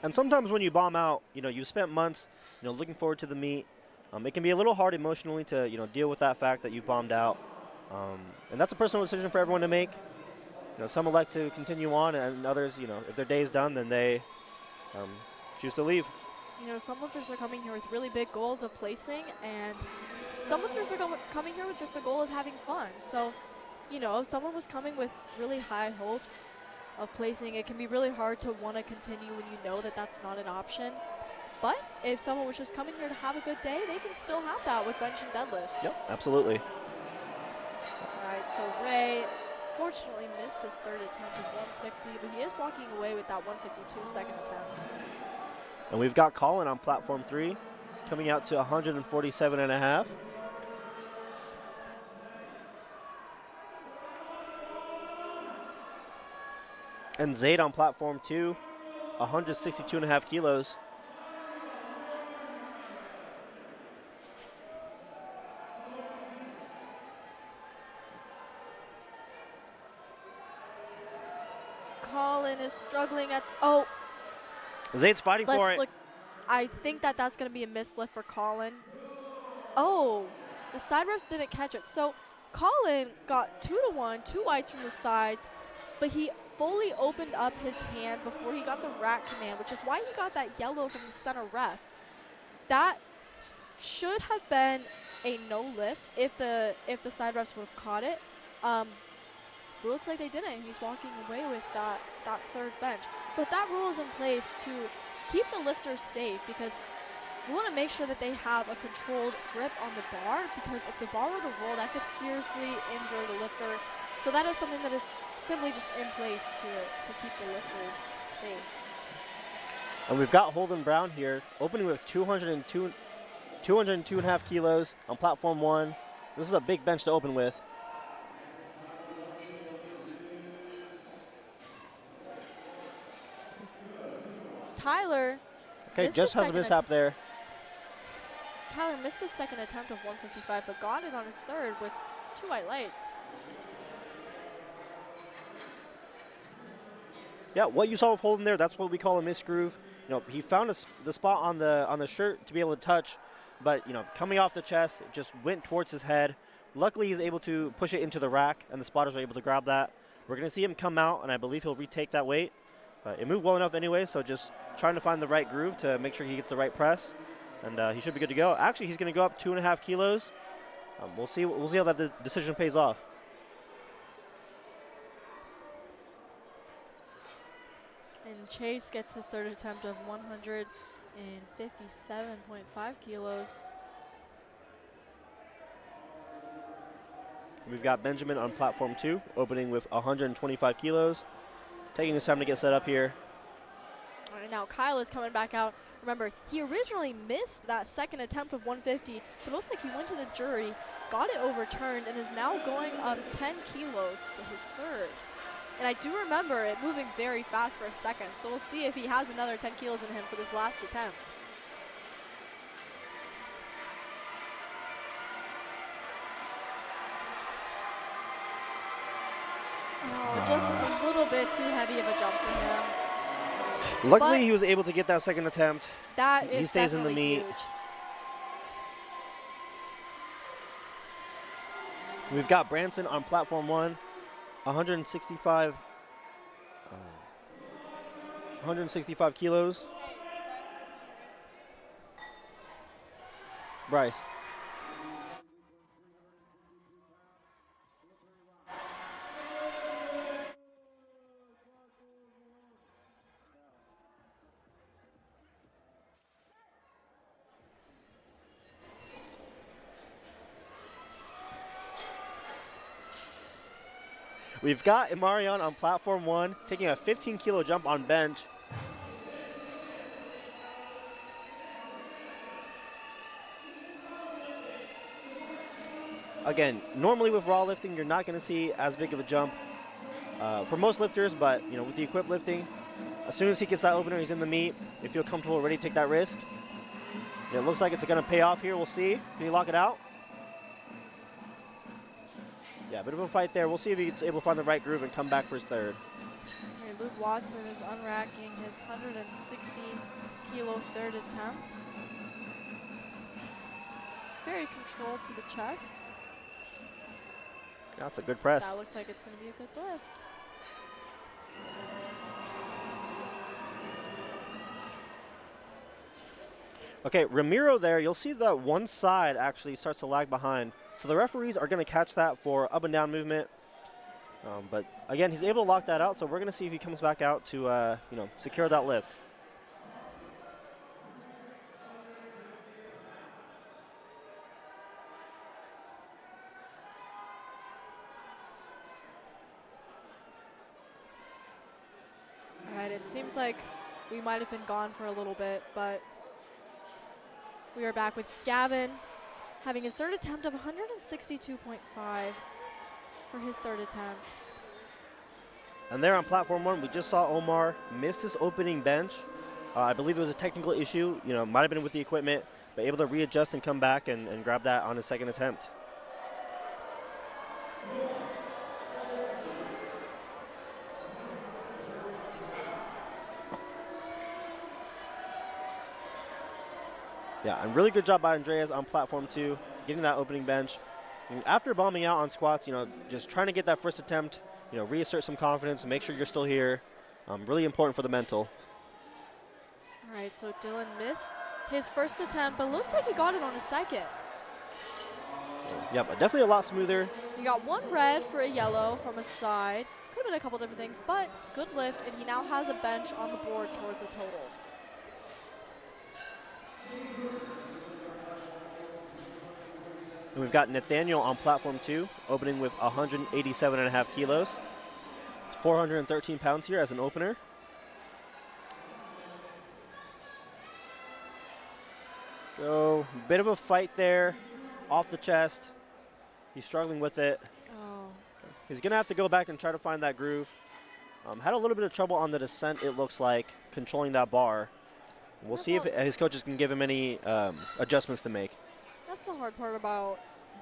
And sometimes when you bomb out, you've spent months, looking forward to the meet. It can be a little hard emotionally to, deal with that fact that you've bombed out. And that's a personal decision for everyone to make. Some elect to continue on, and others, if their day is done, then they choose to leave. Some lifters are coming here with really big goals of placing, and some lifters are coming here with just a goal of having fun. So, if someone was coming with really high hopes of placing, it can be really hard to want to continue when you know that that's not an option. But if someone was just coming here to have a good day, they can still have that with bench and deadlifts. Yep, absolutely. All right, so Ray fortunately missed his third attempt of 160, but he is walking away with that 152 second attempt. And we've got Colin on platform 3, coming out to 147.5. And Zayd on platform 2, 162.5 kilos. Colin is struggling at, Zayd's fighting for it. Look. I think that's going to be a mislift for Colin. Oh, the side refs didn't catch it. So Colin got 2-to-1, 2 whites from the sides, but he fully opened up his hand before he got the rack command, which is why he got that yellow from the center ref. That should have been a no lift if the side refs would have caught it. It looks like they didn't. He's walking away with that third bench. But that rule is in place to keep the lifters safe, because we want to make sure that they have a controlled grip on the bar, because if the bar were to roll, that could seriously injure the lifter. So that is something that is simply just in place to keep the lifters safe. And we've got Holden Brown here, opening with 202.5 kilos on platform 1. This is a big bench to open with. Tyler just has a mishap there. Tyler missed his second attempt of 155, but got it on his third with 2 white lights. Yeah, what you saw with Holden there, that's what we call a misgroove. He found the spot on the shirt to be able to touch, but coming off the chest, it just went towards his head. Luckily, he's able to push it into the rack, and the spotters are able to grab that. We're going to see him come out, and I believe he'll retake that weight. It moved well enough anyway, so just trying to find the right groove to make sure he gets the right press, and he should be good to go. Actually, he's going to go up 2.5 kilos. We'll see how that decision pays off. Chase gets his third attempt of 157.5 kilos. We've got Benjamin on platform 2, opening with 125 kilos. Taking his time to get set up here. All right, now Kyle is coming back out. Remember, he originally missed that second attempt of 150, but it looks like he went to the jury, got it overturned, and is now going up 10 kilos to his third. And I do remember it moving very fast for a second, so we'll see if he has another 10 kilos in him for this last attempt. Oh, just a little bit too heavy of a jump for him. Luckily, But he was able to get that second attempt. that is He stays in the definitely meet. huge. We've got Branson on platform 1, 165 kilos. Bryce. We've got Imarion on platform 1, taking a 15-kilo jump on bench. Again, normally with raw lifting, you're not going to see as big of a jump for most lifters, but with the equipped lifting, as soon as he gets that opener, he's in the meet. If you feel comfortable, ready to take that risk. It looks like it's going to pay off here. We'll see. Can he lock it out? Yeah, a bit of a fight there. We'll see if he's able to find the right groove and come back for his third. Okay, Luke Watson is unracking his 160-kilo third attempt. Very controlled to the chest. That's a good press. That looks like it's going to be a good lift. Okay, Ramiro there, you'll see that one side actually starts to lag behind. So the referees are going to catch that for up and down movement. But again, he's able to lock that out, so we're going to see if he comes back out to secure that lift. All right, it seems like we might have been gone for a little bit, but we are back with Gavin having his third attempt of 162.5 for his third attempt. And there on platform 1, we just saw Omar miss his opening bench. I believe it was a technical issue, might have been with the equipment, but able to readjust and come back and grab that on his second attempt. Yeah, and really good job by Andreas on platform 2, getting that opening bench. And after bombing out on squats, just trying to get that first attempt, reassert some confidence and make sure you're still here. Really important for the mental. All right, so Dylan missed his first attempt, but looks like he got it on his second. Yeah, but definitely a lot smoother. He got one red for a yellow from a side. Could have been a couple different things, but good lift, and he now has a bench on the board towards a total. And we've got Nathaniel on platform 2, opening with 187.5 kilos. It's 413 pounds here as an opener. Go, bit of a fight there, off the chest. He's struggling with it. Oh. He's gonna have to go back and try to find that groove. Had a little bit of trouble on the descent, it looks like, controlling that bar. We'll see if his coaches can give him any adjustments to make. That's the hard part about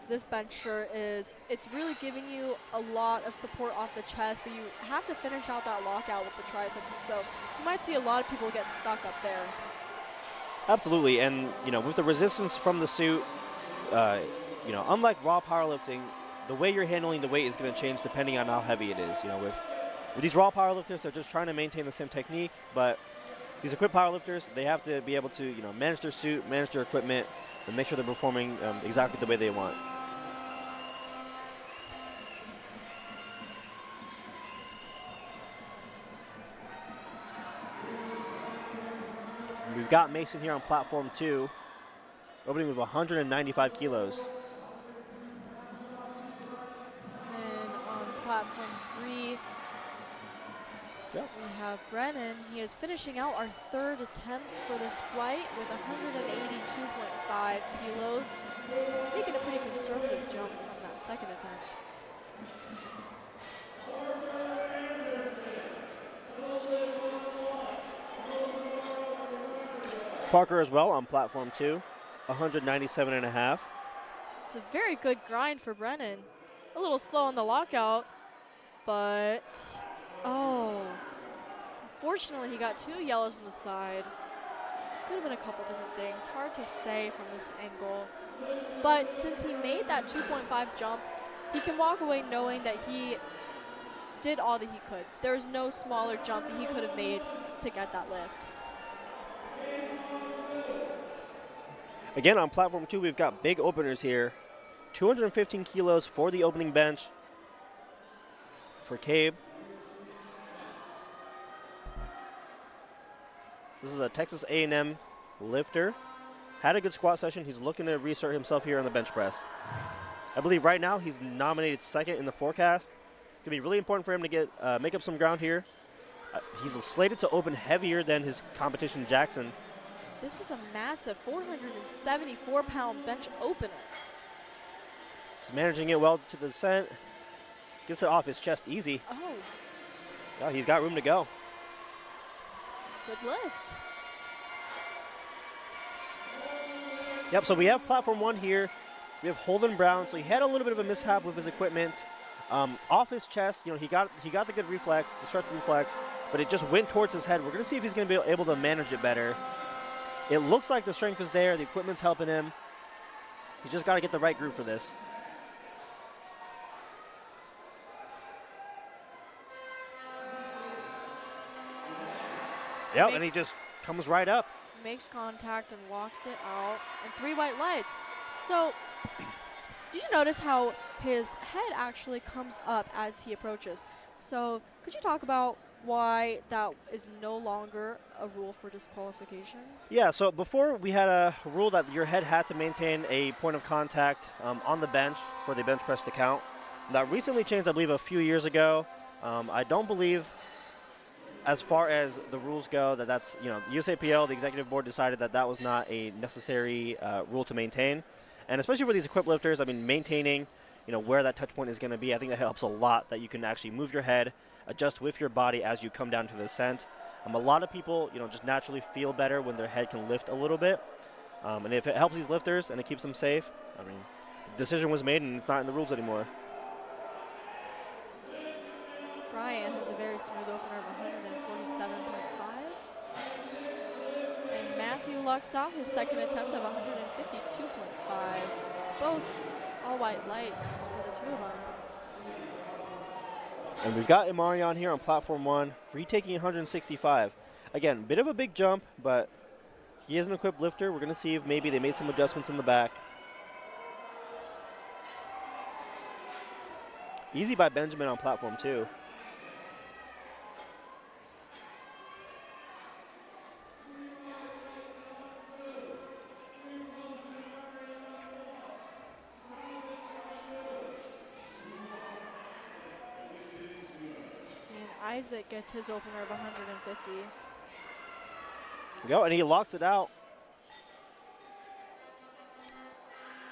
this bench shirt is it's really giving you a lot of support off the chest, but you have to finish out that lockout with the triceps. And so you might see a lot of people get stuck up there. Absolutely, and with the resistance from the suit, unlike raw powerlifting, the way you're handling the weight is going to change depending on how heavy it is. With these raw powerlifters, they're just trying to maintain the same technique, but these equipped powerlifters, they have to be able to manage their suit, manage their equipment, and make sure they're performing exactly the way they want. We've got Mason here on platform 2, opening with 195 kilos. And on platform 3, Yep. we have Brennan. He is finishing out our 3rd attempts for this flight with 182.5 kilos, making a pretty conservative jump from that 2nd attempt. Parker as well on platform 2, 197.5. It's a very good grind for Brennan. A little slow on the lockout, but unfortunately he got 2 yellows on the side. Could have been a couple different things. Hard to say from this angle. But since he made that 2.5 jump, he can walk away knowing that he did all that he could. There's no smaller jump that he could have made to get that lift. Again, on platform 2, we've got big openers here. 215 kilos for the opening bench for Cabe. This is a Texas A&M lifter. Had a good squat session. He's looking to reassert himself here on the bench press. I believe right now he's nominated 2nd in the forecast. It's going to be really important for him to get make up some ground here. He's slated to open heavier than his competition, Jackson. This is a massive 474-pound bench opener. He's managing it well to the descent. Gets it off his chest easy. Oh, Yeah, he's got room to go. good lift. Yep, so we have platform 1 here. We have Holden Brown. So he had a little bit of a mishap with his equipment. Off his chest, you know, he got the good reflex, the stretch reflex, but it just went towards his head. We're going to see if he's going to be able to manage it better. It looks like the strength is there. The equipment's helping him. He just got to get the right groove for this. Yep, and he just comes right up. Makes contact and walks it out. And 3 white lights. So, did you notice how his head actually comes up as he approaches? So, could you talk about why that is no longer a rule for disqualification? Yeah, so before we had a rule that your head had to maintain a point of contact on the bench for the bench press to count. That recently changed, I believe, a few years ago. I don't believe, as far as the rules go, that's, you know, the USAPL, the executive board decided that that was not a necessary rule to maintain. And especially for these equipped lifters, I mean, maintaining, you know, where that touch point is going to be, I think that helps a lot, that you can actually move your head, adjust with your body as you come down to the descent. A lot of people, you know, just naturally feel better when their head can lift a little bit. And if it helps these lifters and it keeps them safe, I mean, the decision was made and it's not in the rules anymore. Brian has a very smooth opener of 147.5. And Matthew lucks out his 2nd attempt of 152.5. Both all white lights for the 2 of them. And we've got Imari on here on platform 1, retaking 165. Again, bit of a big jump, but he is an equipped lifter. We're going to see if maybe they made some adjustments in the back. Easy by Benjamin on platform 2. Isaac gets his opener of 150. Go, and he locks it out.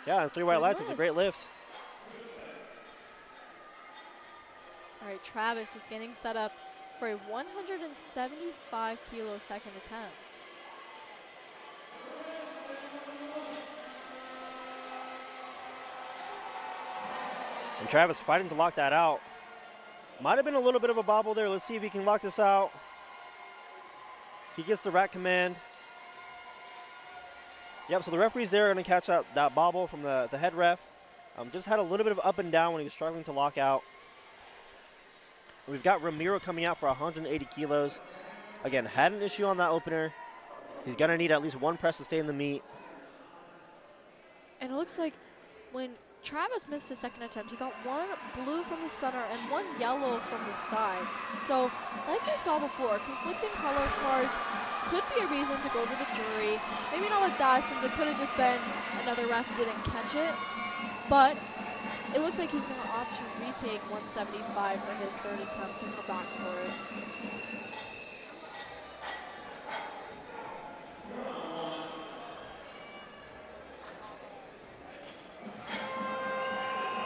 Yeah, and 3 white lights is a great lift. All right, Travis is getting set up for a 175 kilo 2nd attempt. And Travis fighting to lock that out. Might have been a little bit of a bobble there. Let's see if he can lock this out. He gets the rack command. Yep, so the referees there are going to catch out that bobble from the head ref. Just had a little bit of up and down when he was struggling to lock out. We've got Ramiro coming out for 180 kilos. Again, had an issue on that opener. He's going to need at least 1 press to stay in the meet. And it looks like when Travis missed his second attempt. He got one blue from the center and one yellow from the side. So, like we saw before, conflicting color cards could be a reason to go to the jury. Maybe not like that, since it could have just been another ref didn't catch it. But it looks like he's going to opt to retake 175 for his third attempt to come back for it.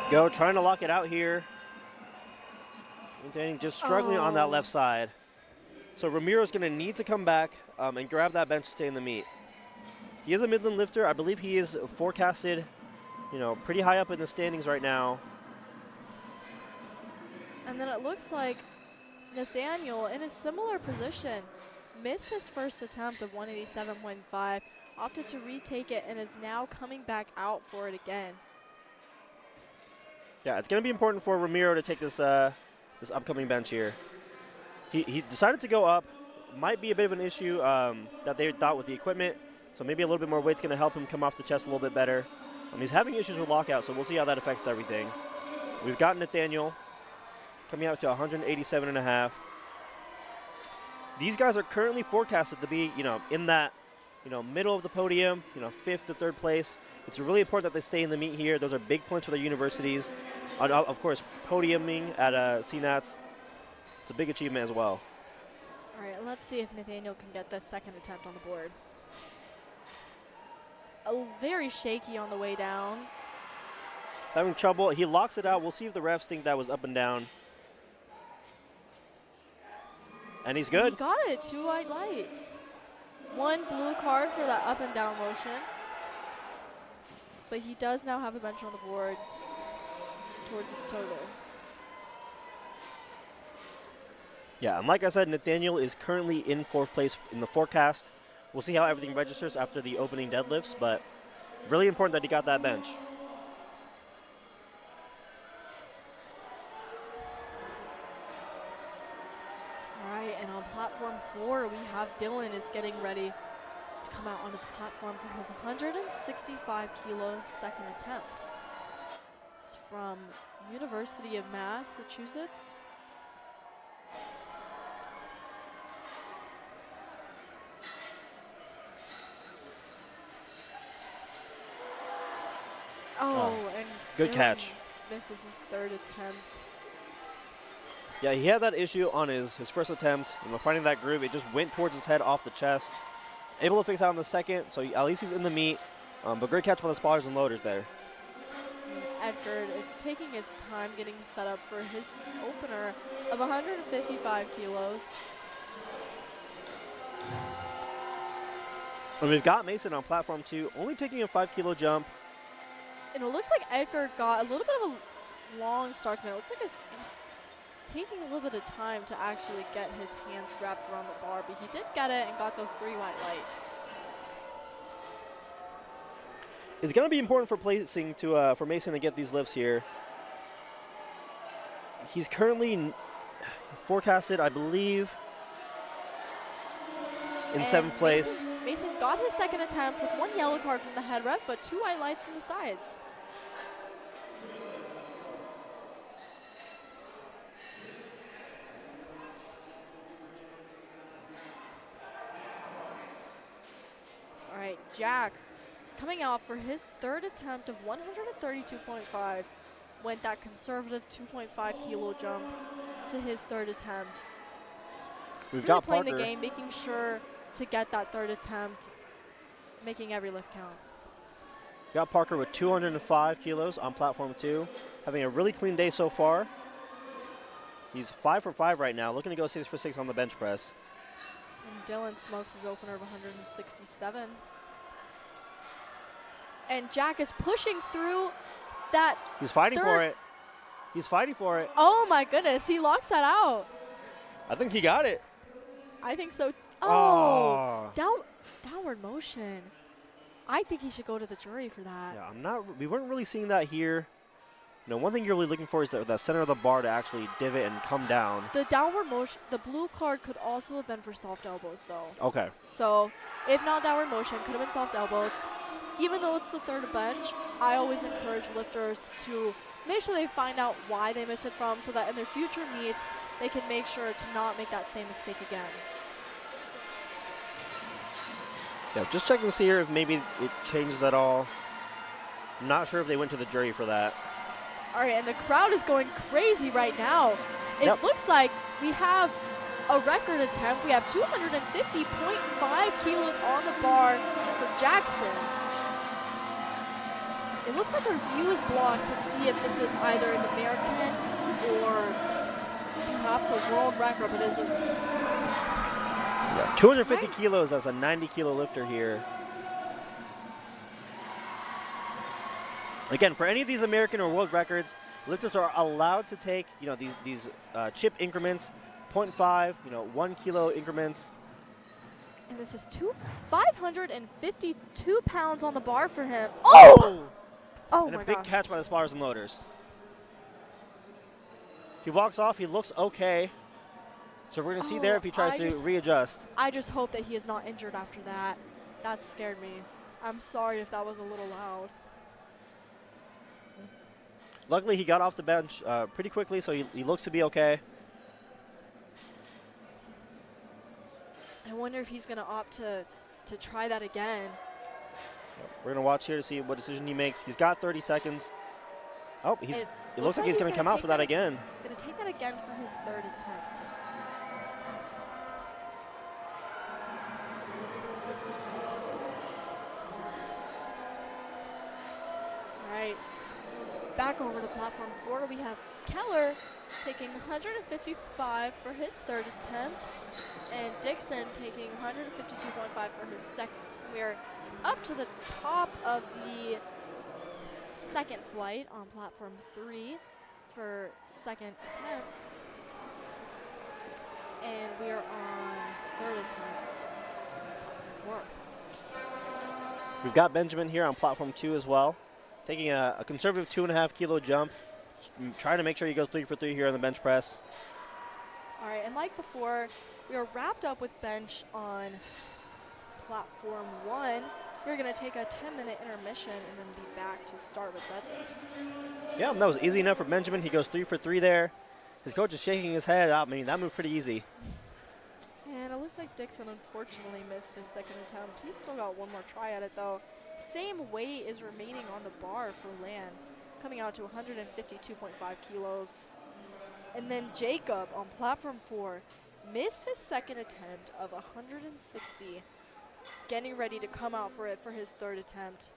Go, trying to lock it out here. Just struggling on that left side. So Ramiro's going to need to come back and grab that bench to stay in the meet. He is a Midland lifter. I believe he is forecasted, pretty high up in the standings right now. And then it looks like Nathaniel, in a similar position, missed his first attempt of 187.5, opted to retake it, and is now coming back out for it again. Yeah, it's going to be important for Ramiro to take this this upcoming bench here. He decided to go up. Might be a bit of an issue that they thought with the equipment, so maybe a little bit more weight's going to help him come off the chest a little bit better. He's having issues with lockout, so we'll see how that affects everything. We've got Nathaniel coming out to 187.5. These guys are currently forecasted to be, in that, middle of the podium, 5th to 3rd place. It's really important that they stay in the meet here. Those are big points for their universities. Of course, podiuming at CNATS, it's a big achievement as well. All right, let's see if Nathaniel can get the second attempt on the board. Very shaky on the way down. Having trouble. He locks it out. We'll see if the refs think that was up and down. And he's good. He got it. 2 white lights. 1 blue card for that up and down motion. But he does now have a bench on the board towards his total. Yeah, and like I said, Nathaniel is currently in 4th place in the forecast. We'll see how everything registers after the opening deadlifts, but really important that he got that bench. All right, and on platform 4, we have Dylan is getting ready to come out onto the platform for his 165 kilo second attempt. It's from University of Massachusetts. And good Dylan catch. Misses his third attempt. Yeah, he had that issue on his first attempt. Finding that groove, it just went towards his head off the chest. Able to fix out in the second, so at least he's in the meet. But great catch by the spotters and loaders there. Edgar is taking his time getting set up for his opener of 155 kilos. And we've got Mason on platform 2, only taking a 5 kilo jump. And it looks like Edgar got a little bit of a long start. It looks like it's taking a little bit of time to actually get his hands wrapped around the bar, but he did get it and got those 3 white lights. It's going to be important for placing for Mason to get these lifts here. He's currently forecasted, I believe, in 7th place. Mason got his second attempt with 1 yellow card from the head ref, but 2 white lights from the sides. All right, Jack is coming out for his third attempt of 132.5. Went that conservative 2.5 kilo jump to his third attempt. We've really got playing Parker. the game, making sure to get that third attempt, making every lift count. Got Parker with 205 kilos on platform 2, having a really clean day so far. He's 5 for 5 right now, looking to go 6 for 6 on the bench press. And Dylan smokes his opener of 167. And Jack is pushing through that. He's fighting for it. He's fighting for it. Oh my goodness, he locks that out. I think he got it. I think so. Oh. Downward motion. I think he should go to the jury for that. Yeah, we weren't really seeing that here. One thing you're really looking for is the center of the bar to actually divot and come down. The downward motion, the blue card could also have been for soft elbows though. Okay. So if not downward motion, could have been soft elbows. even though it's the third bench, I always encourage lifters to make sure they find out why they miss it from so that in their future meets, they can make sure to not make that same mistake again. Yeah, just checking to see here if maybe it changes at all. I'm not sure if they went to the jury for that. All right, and the crowd is going crazy right now. It looks like we have a record attempt. We have 250.5 kilos on the bar for Jackson. It looks like our view is blocked to see if this is either an American or perhaps a world record, but it is a... Yeah, 250 kilos as a 90-kilo lifter here. Again, for any of these American or world records, lifters are allowed to take, these chip increments, 0.5, 1 kilo increments. And this is 552 pounds on the bar for him. Oh! Oh and my a big gosh. catch by the spotters and loaders. He walks off. He looks okay. So we're going to see there if he tries to readjust. I just hope that he is not injured after that. That scared me. I'm sorry if that was a little loud. Luckily, he got off the bench pretty quickly, so he looks to be okay. I wonder if he's going to opt to try that again. We're going to watch here to see what decision he makes. He's got 30 seconds. Oh, it looks like he's going to come out for that again. Going to take that again for his third attempt. All right. Back over to platform 4, we have Keller taking 155 for his third attempt, and Dixon taking 152.5 for his second. We are up to the top of the second flight on platform 3 for second attempts, and we are on third attempts, platform 4. We've got Benjamin here on platform 2 as well, taking a conservative 2.5 kilo jump, trying to make sure he goes 3 for 3 here on the bench press. All right, and like before, we are wrapped up with bench on platform 1. We're going to take a 10-minute intermission and then be back to start with deadlifts. Yeah, that was easy enough for Benjamin. He goes 3 for 3 there. His coach is shaking his head. I mean, that moved pretty easy. And it looks like Dixon unfortunately missed his second attempt. He's still got one more try at it, though. Same weight is remaining on the bar for Lan, coming out to 152.5 kilos. And then Jacob on platform 4 missed his second attempt of 160, getting ready to come out for it for his third attempt.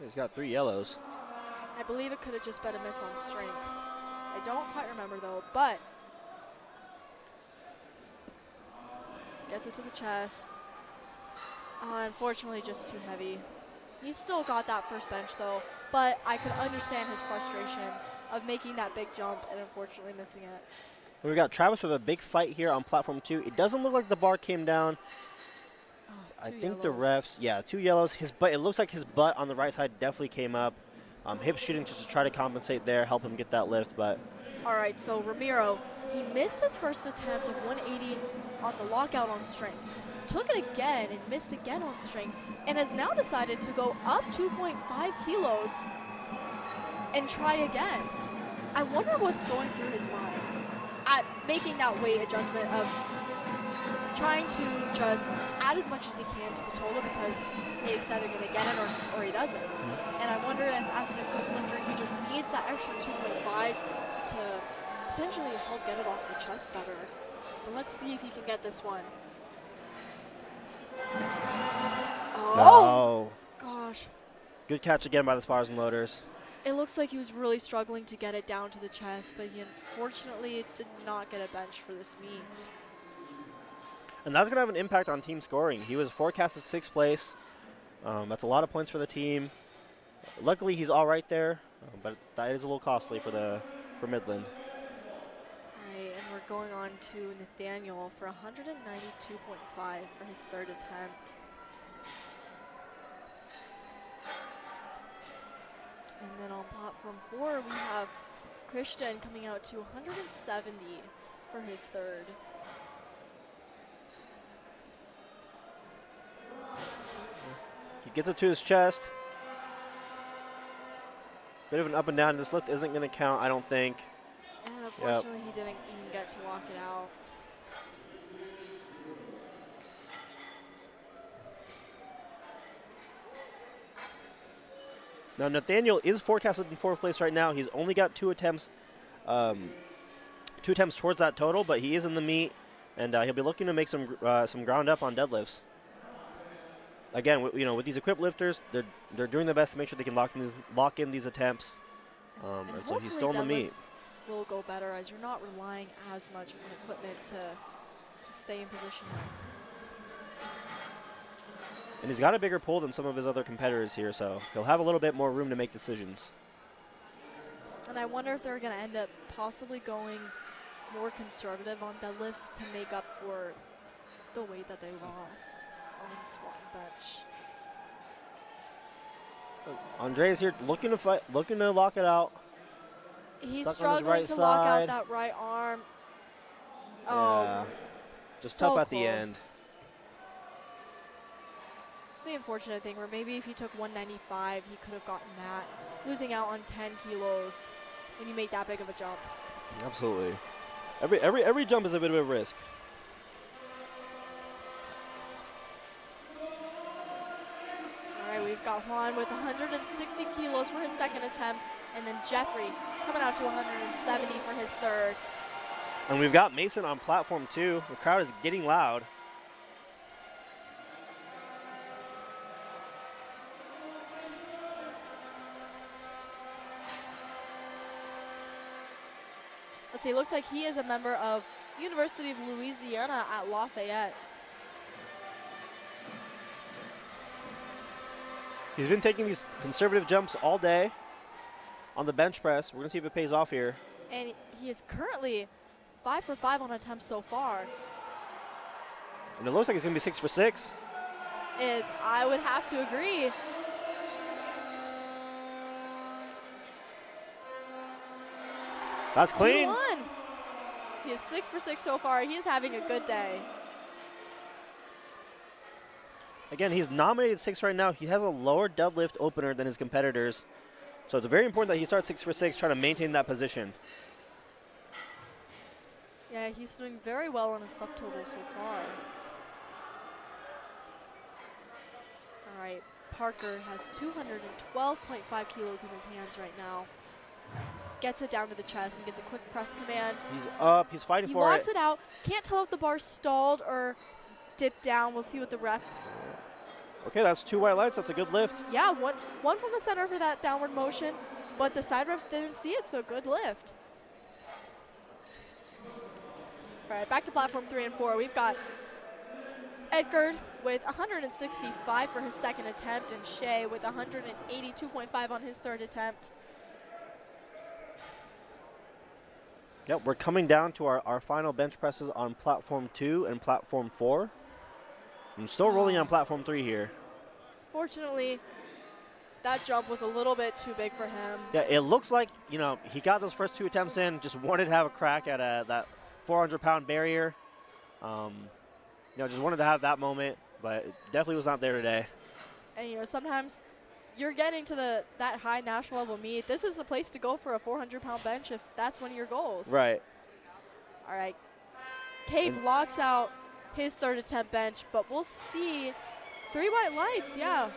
He's got 3 yellows. I believe it could have just been a miss on strength. I don't quite remember though, but gets it to the chest. Unfortunately, just too heavy. He's still got that first bench though, but I could understand his frustration of making that big jump and unfortunately missing it. We got Travis with a big fight here on platform 2. It doesn't look like the bar came down. I think the refs, 2 yellows. It looks like his butt on the right side definitely came up. Hip shooting just to try to compensate there, help him get that lift, but. All right, so Ramiro, he missed his first attempt of 180 on the lockout on strength. Took it again and missed again on strength, and has now decided to go up 2.5 kilos and try again. I wonder what's going through his mind at making that weight adjustment of trying to just add as much as he can to the total because he's either going to get it or he doesn't. And I wonder if as an equipped lifter he just needs that extra 2.5 to potentially help get it off the chest better. But let's see if he can get this one. Oh! Gosh. Good catch again by the spotters and loaders. It looks like he was really struggling to get it down to the chest, but he unfortunately did not get a bench for this meet. And that's going to have an impact on team scoring. He was forecasted 6th place. That's a lot of points for the team. Luckily, he's all right there, but that is a little costly for Midland. All right, and we're going on to Nathaniel for 192.5 for his third attempt. And then on platform 4, we have Christian coming out to 170 for his third. Gets it to his chest. Bit of an up and down. This lift isn't going to count, I don't think. And unfortunately, he didn't even get to walk it out. Now, Nathaniel is forecasted in 4th place right now. He's only got 2 attempts towards that total, but he is in the meet, and he'll be looking to make some ground up on deadlifts. Again, with these equipped lifters, they're doing their best to make sure they can lock in these attempts. And so he's still in the meet. Will go better as you're not relying as much on equipment to stay in position. And he's got a bigger pull than some of his other competitors here, so he'll have a little bit more room to make decisions. And I wonder if they're going to end up possibly going more conservative on deadlifts to make up for the weight that they lost on squat and bench. Andre's here looking to fight, looking to lock it out. He's Stuck on his struggling right to lock out side. that right arm. Yeah. Oh, Just so tough at the end. close. It's the unfortunate thing where maybe if he took 195, he could have gotten that. Losing out on 10 kilos when you make that big of a jump. Absolutely. Every jump is a bit of a risk. All right, we've got Juan with 160 kilos for his 2nd attempt, and then Jeffrey coming out to 170 for his 3rd. And we've got Mason on platform 2. The crowd is getting loud. Let's see, it looks like he is a member of University of Louisiana at Lafayette. He's been taking these conservative jumps all day on the bench press. We're going to see if it pays off here. And he is currently 5 for 5 on attempts so far. And it looks like he's going to be 6 for 6. I would have to agree. That's clean. 2-1. He is 6 for 6 so far. He is having a good day. Again, he's nominated 6 right now. He has a lower deadlift opener than his competitors. So it's very important that he starts 6 for 6, trying to maintain that position. Yeah, he's doing very well on his subtotal so far. All right, Parker has 212.5 kilos in his hands right now. Gets it down to the chest and gets a quick press command. He's up. He's fighting for it. He locks it out. Can't tell if the bar stalled or dipped down. We'll see what the refs. Okay, that's 2 white lights. That's a good lift. Yeah, one from the center for that downward motion, but the side refs didn't see it, so good lift. All right, back to platform 3 and 4. We've got Edgar with 165 for his 2nd attempt, and Shea with 182.5 on his 3rd attempt. Yep, we're coming down to our final bench presses on platform 2 and platform 4. I'm still rolling on platform 3 here. Fortunately, that jump was a little bit too big for him. Yeah, it looks like, he got those first 2 attempts in, just wanted to have a crack at that 400-pound barrier. Just wanted to have that moment, but it definitely was not there today. And, sometimes you're getting to that high national level meet. This is the place to go for a 400-pound bench if that's one of your goals. Right. All right. Cape locks out his 3rd attempt bench, but we'll see. 3 white lights, yeah.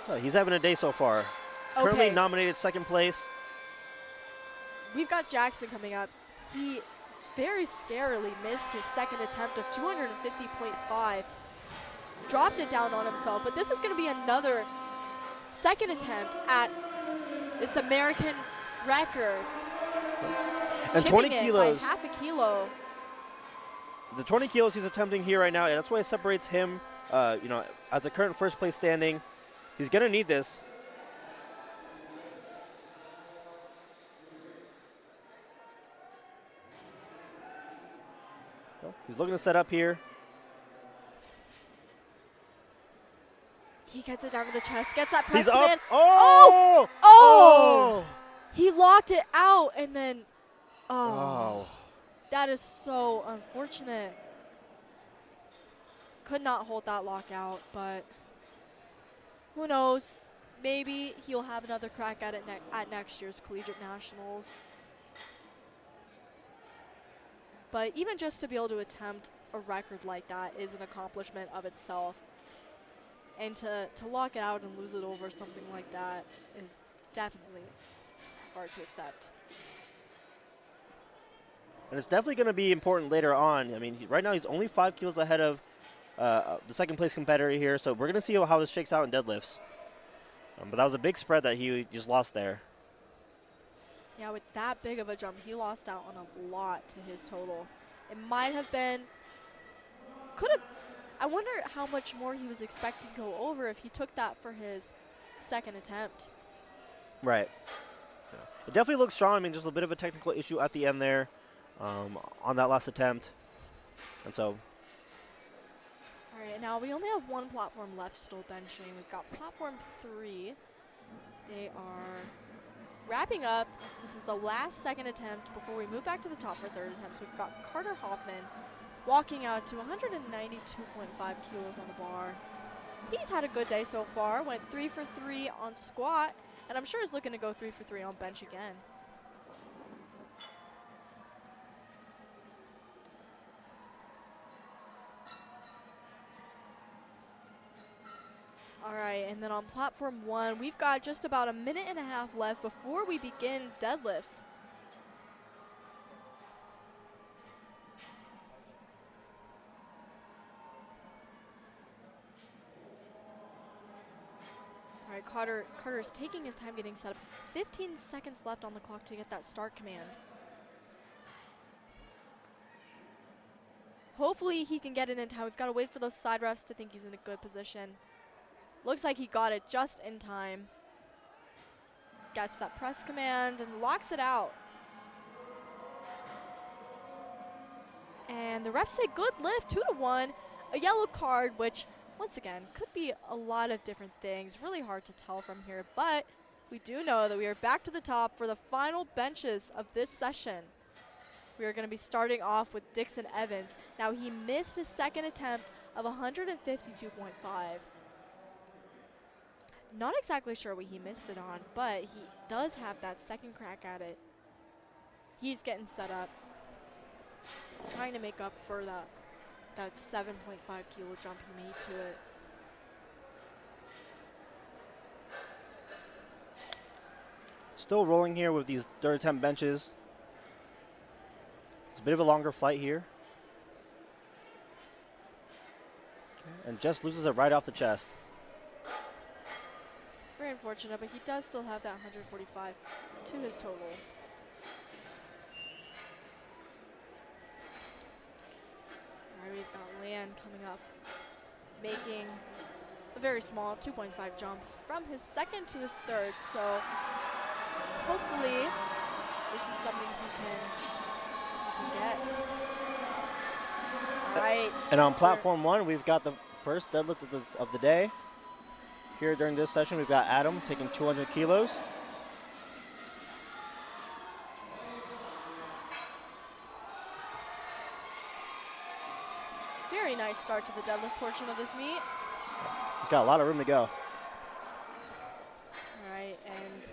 Oh, he's having a day so far. He's currently nominated 2nd place. We've got Jackson coming up. He very scarily missed his 2nd attempt of 250.5. Dropped it down on himself, but this is going to be another 2nd attempt at this American record. And 20 Chipping it kilos. by half a kilo. The 20 kilos he's attempting here right now, that's why it separates him, as the current 1st place standing. He's going to need this. He's looking to set up here. He gets it down to the chest, gets that press He's command. up. Oh! Oh! He locked it out and then, Oh. That is so unfortunate. Could not hold that lockout, but Who knows? Maybe he'll have another crack at it at next year's Collegiate Nationals. But even just to be able to attempt a record like that is an accomplishment of itself. And to lock it out and lose it over something like that is definitely hard to accept. And it's definitely going to be important later on. I mean, right now he's only 5 kilos ahead of the second place competitor here, so we're going to see how this shakes out in deadlifts. But that was a big spread that he just lost there. Yeah, with that big of a jump, he lost out on a lot to his total. It might have been, I wonder how much more he was expecting to go over if he took that for his second attempt. Right. Yeah. It definitely looks strong. I mean, just a bit of a technical issue at the end there on that last attempt. And so. All right, now we only have one platform left still benching. We've got platform 3. They are wrapping up. This is the last second attempt before we move back to the top for third attempts. We've got Carter Hoffman walking out to 192.5 kilos on the bar. He's had a good day so far. Went 3 for 3 on squat, and I'm sure he's looking to go 3 for 3 on bench again. All right, and then on platform 1, we've got just about a minute and a half left before we begin deadlifts. All right, Carter's taking his time getting set up. 15 seconds left on the clock to get that start command. Hopefully he can get it in time. We've got to wait for those side refs to think he's in a good position. Looks like he got it just in time. Gets that press command and locks it out. And the refs say good lift, 2-1. A yellow card, which once again could be a lot of different things. Really hard to tell from here, but we do know that we are back to the top for the final benches of this session. We are going to be starting off with Dixon Evans. Now he missed his second attempt of 152.5. Not exactly sure what he missed it on, but he does have that second crack at it. He's getting set up, trying to make up for that 7.5 kilo jump he made to it. Still rolling here with these third attempt benches. It's a bit of a longer flight here. Okay. And just loses it right off the chest. Very unfortunate, but he does still have that 145 to his total. All right, we've got Lan coming up, making a very small 2.5 jump from his second to his third. So hopefully this is something he can get. All right. And on platform 1, we've got the first deadlift of the day. Here during this session, we've got Adam taking 200 kilos. Very nice start to the deadlift portion of this meet. He's got a lot of room to go. All right, and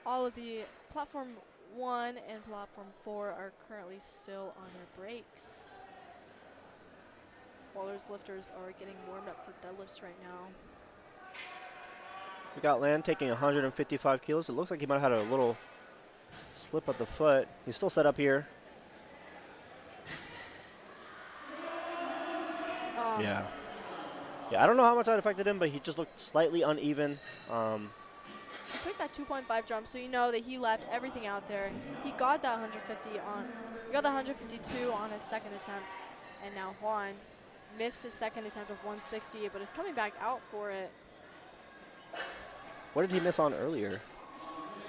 all of the platform 1 and platform 4 are currently still on their breaks, while those lifters are getting warmed up for deadlifts right now. We got Land taking 155 kilos. It looks like he might have had a little slip of the foot. He's still set up here. Yeah. Yeah, I don't know how much that affected him, but he just looked slightly uneven. He took that 2.5 jump, so you know that he left everything out there. He got that 150 on, he got the 152 on his second attempt, and now Juan missed his second attempt of 160, but is coming back out for it. What did he miss on earlier?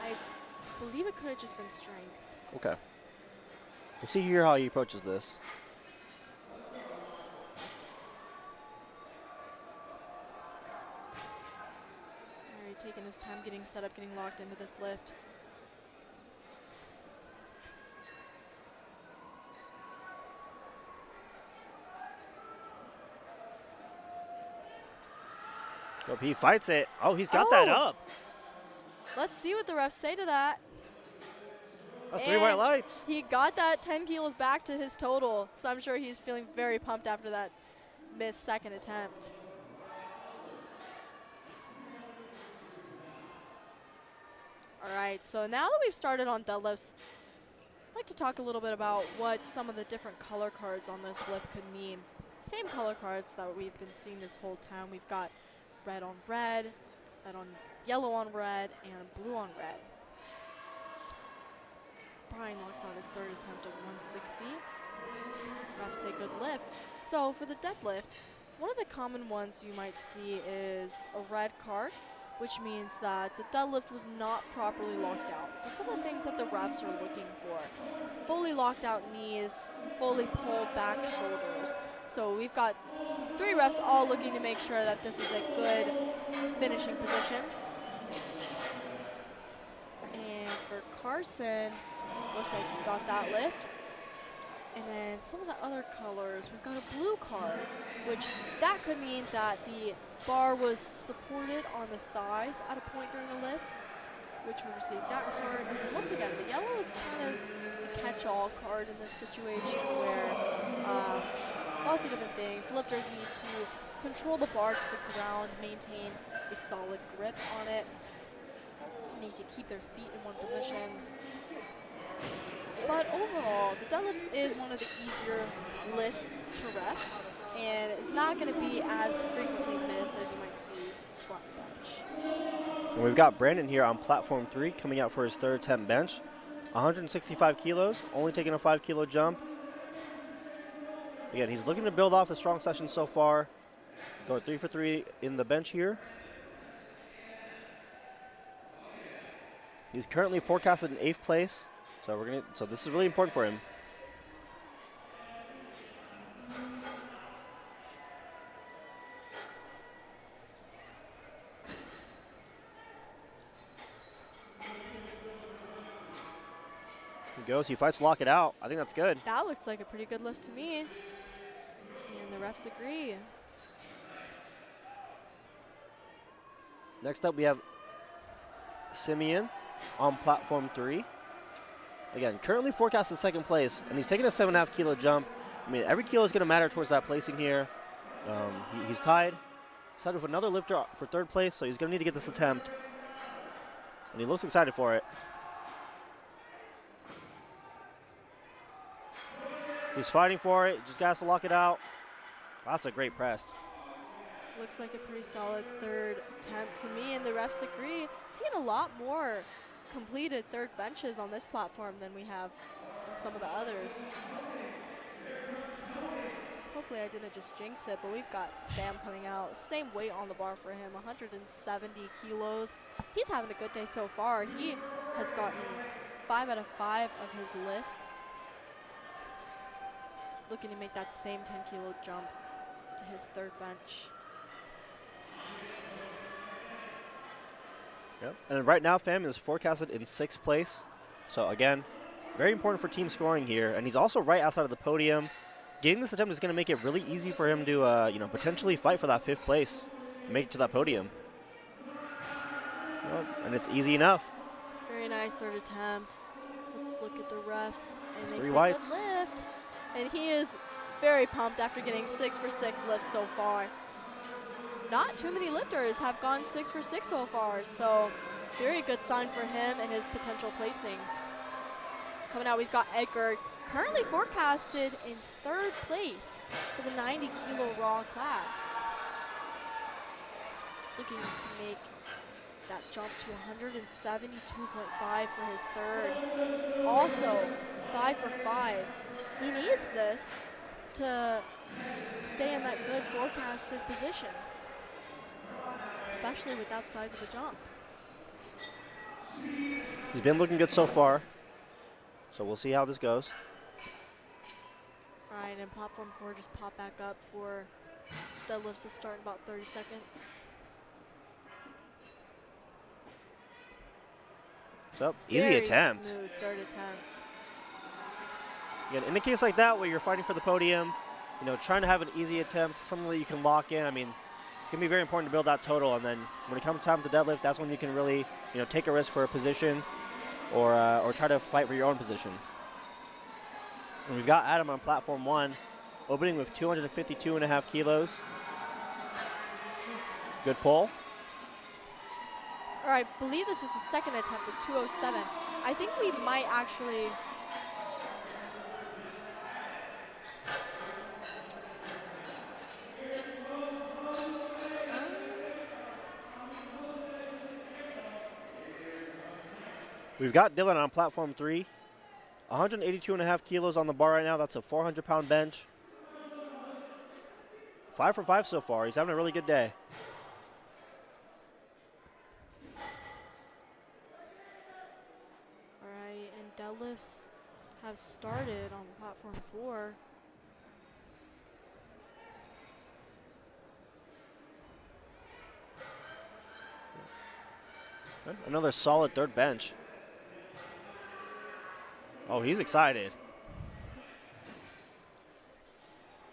I believe it could have just been strength. Okay. We'll see here how he approaches this. All right, taking his time getting set up, getting locked into this lift. Nope, he fights it. Oh, he's got that up. Let's see what the refs say to that. That's 3 white lights. He got that 10 kilos back to his total, so I'm sure he's feeling very pumped after that missed second attempt. All right, so now that we've started on deadlifts, I'd like to talk a little bit about what some of the different color cards on this lift could mean. Same color cards that we've been seeing this whole time. We've got red on red, red on yellow on red, and blue on red. Brian knocks out his third attempt of 160. Refs say good lift. So for the deadlift, one of the common ones you might see is a red card, which means that the deadlift was not properly locked out. So some of the things that the refs are looking for: fully locked out knees, fully pulled back shoulders. So we've got 3 refs all looking to make sure that this is a good finishing position. And for Carson, looks like he got that lift. And then some of the other colors, we've got a blue card, which that could mean that the bar was supported on the thighs at a point during the lift, which we received that card. And then once again, the yellow is kind of a catch-all card in this situation where lots of different things. Lifters need to control the bar to the ground, maintain a solid grip on it, need to keep their feet in one position. But overall, the deadlift is one of the easier lifts to ref, and it's not going to be as frequently missed as you might see squat and bench. And we've got Brandon here on platform 3 coming out for his third attempt bench. 165 kilos, only taking a 5 kilo jump. Again, he's looking to build off a strong session so far. Going 3 for 3 in the bench here. He's currently forecasted in 8th place. So this is really important for him. He goes, he fights to lock it out. I think that's good. That looks like a pretty good lift to me. And the refs agree. Next up we have Simeon on platform 3. Again, currently forecasted 2nd place, and he's taking a 7.5 kilo jump. I mean, every kilo is going to matter towards that placing here. He's tied. He's tied with another lifter for 3rd place, so he's going to need to get this attempt. And he looks excited for it. He's fighting for it. Just got to lock it out. That's a great press. Looks like a pretty solid 3rd attempt to me, and the refs agree. Seeing a lot more completed 3rd benches on this platform than we have on some of the others. Hopefully I didn't just jinx it, but we've got Bam coming out. Same weight on the bar for him, 170 kilos. He's having a good day so far. He has gotten 5 out of 5 of his lifts. Looking to make that same 10 kilo jump to his 3rd bench. Yep. And right now, Fam is forecasted in 6th place. So again, very important for team scoring here. And he's also right outside of the podium. Getting this attempt is going to make it really easy for him to, potentially fight for that 5th place, and make it to that podium. Well, and it's easy enough. Very nice 3rd attempt. Let's look at the refs. And they 3 say whites. good lift. And he is very pumped after getting 6 for 6 lifts so far. Not too many lifters have gone 6 for 6 so far, so very good sign for him and his potential placings. Coming out, we've got Edgar, currently forecasted in 3rd place for the 90 kilo raw class. Looking to make that jump to 172.5 for his 3rd. Also, 5 for 5. He needs this to stay in that good forecasted position, especially with that size of a jump. He's been looking good so far, so we'll see how this goes. All right, and platform 4 just pop back up for deadlifts to start in about 30 seconds. So, easy Very attempt. Smooth 3rd attempt. Again, in a case like that where you're fighting for the podium, trying to have an easy attempt, something that you can lock in. I mean, it's going to be very important to build that total, and then when it comes time to deadlift, that's when you can really, take a risk for a position or try to fight for your own position. And we've got Adam on platform 1, opening with 252.5 kilos. Good pull. Or I believe this is the second attempt with 207. I think we might actually... We've got Dylan on platform 3. 182.5 kilos on the bar right now. That's a 400-pound bench. 5 for 5 so far. He's having a really good day. All right, and deadlifts have started on platform 4. Another solid third bench. Oh, he's excited.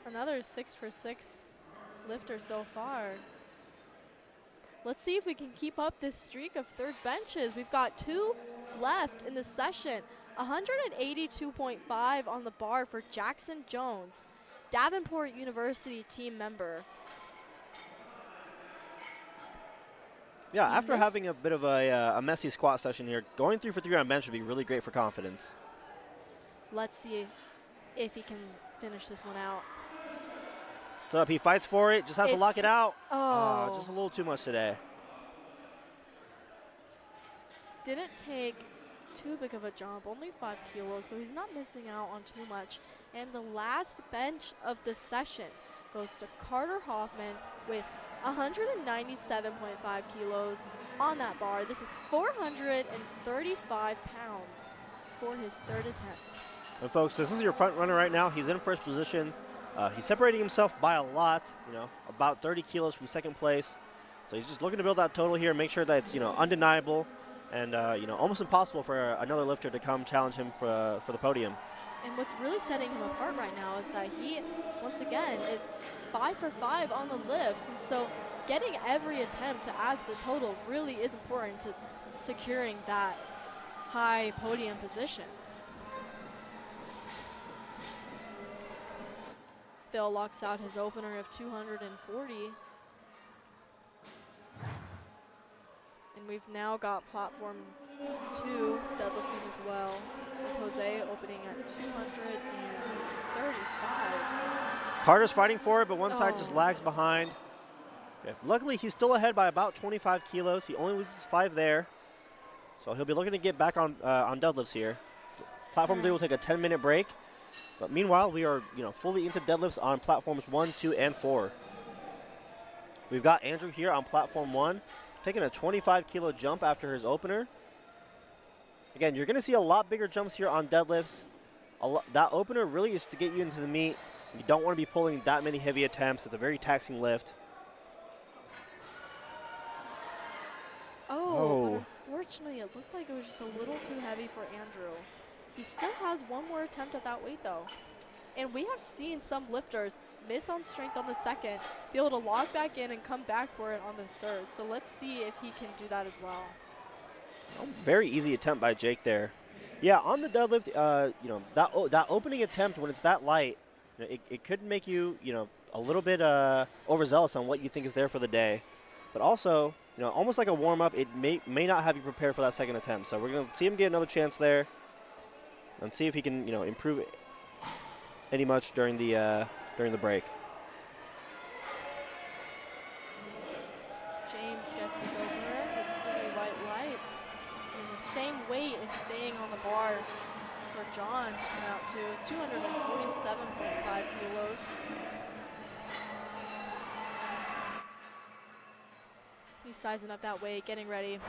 Another 6 for 6 lifter so far. Let's see if we can keep up this streak of third benches. We've got 2 left in the session. 182.5 on the bar for Jackson Jones, Davenport University team member. Yeah, after having a bit of a messy squat session here, going 3 for 3 on bench would be really great for confidence. Let's see if he can finish this one out. So up, he fights for it, just has to lock it out. Oh. Just a little too much today. Didn't take too big of a jump, only 5 kilos, so he's not missing out on too much. And the last bench of the session goes to Carter Hoffman with 197.5 kilos on that bar. This is 435 pounds for his third attempt. And folks, this is your front runner right now. He's in first position. He's separating himself by a lot, about 30 kilos from second place. So he's just looking to build that total here, make sure that it's, undeniable and, almost impossible for another lifter to come challenge him for the podium. And what's really setting him apart right now is that he, once again, is 5 for 5 on the lifts. And so getting every attempt to add to the total really is important to securing that high podium position. Phil locks out his opener of 240. And we've now got platform 2 deadlifting as well, with Jose opening at 235. Carter's fighting for it, but one side just lags behind. Yeah. Luckily, he's still ahead by about 25 kilos. He only loses 5 there. So he'll be looking to get back on deadlifts here. Platform 3 will take a 10-minute break. But meanwhile, we are fully into deadlifts on platforms 1, 2, and 4. We've got Andrew here on platform 1, taking a 25-kilo jump after his opener. Again, you're going to see a lot bigger jumps here on deadlifts. That opener really is to get you into the meet. You don't want to be pulling that many heavy attempts. It's a very taxing lift. Oh. Unfortunately, it looked like it was just a little too heavy for Andrew. He still has one more attempt at that weight, though. And we have seen some lifters miss on strength on the second, be able to log back in and come back for it on the third. So let's see if he can do that as well. Oh, very easy attempt by Jake there. Yeah, on the deadlift, that opening attempt when it's that light, it could make you, a little bit overzealous on what you think is there for the day. But also, almost like a warm-up, it may not have you prepared for that second attempt. So we're going to see him get another chance there and see if he can, improve any much during the break. James gets his opener with 3 white lights. And the same weight is staying on the bar for John to come out to 247.5 kilos. He's sizing up that weight, getting ready.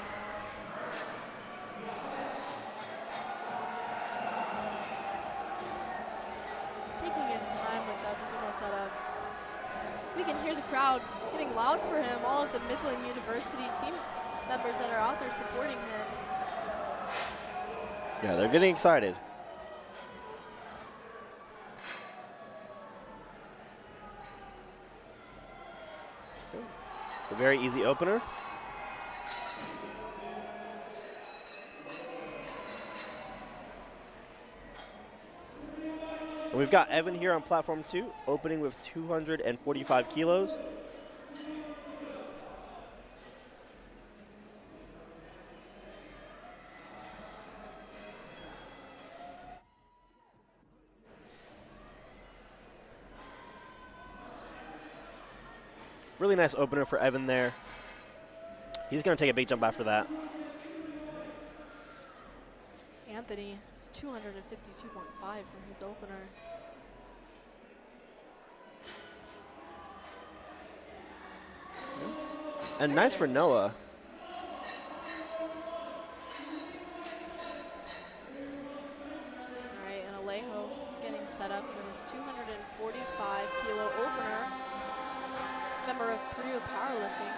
Taking his time with that sumo setup. We can hear the crowd getting loud for him, all of the Midland University team members that are out there supporting him. Yeah, they're getting excited. very easy opener. And we've got Evan here on platform 2, opening with 245 kilos. Really nice opener for Evan there. He's going to take a big jump after that. Anthony is 252.5 for his opener. And nice for Noah. All right, and Alejo is getting set up for his 245 kilo opener. Member of Podium Powerlifting.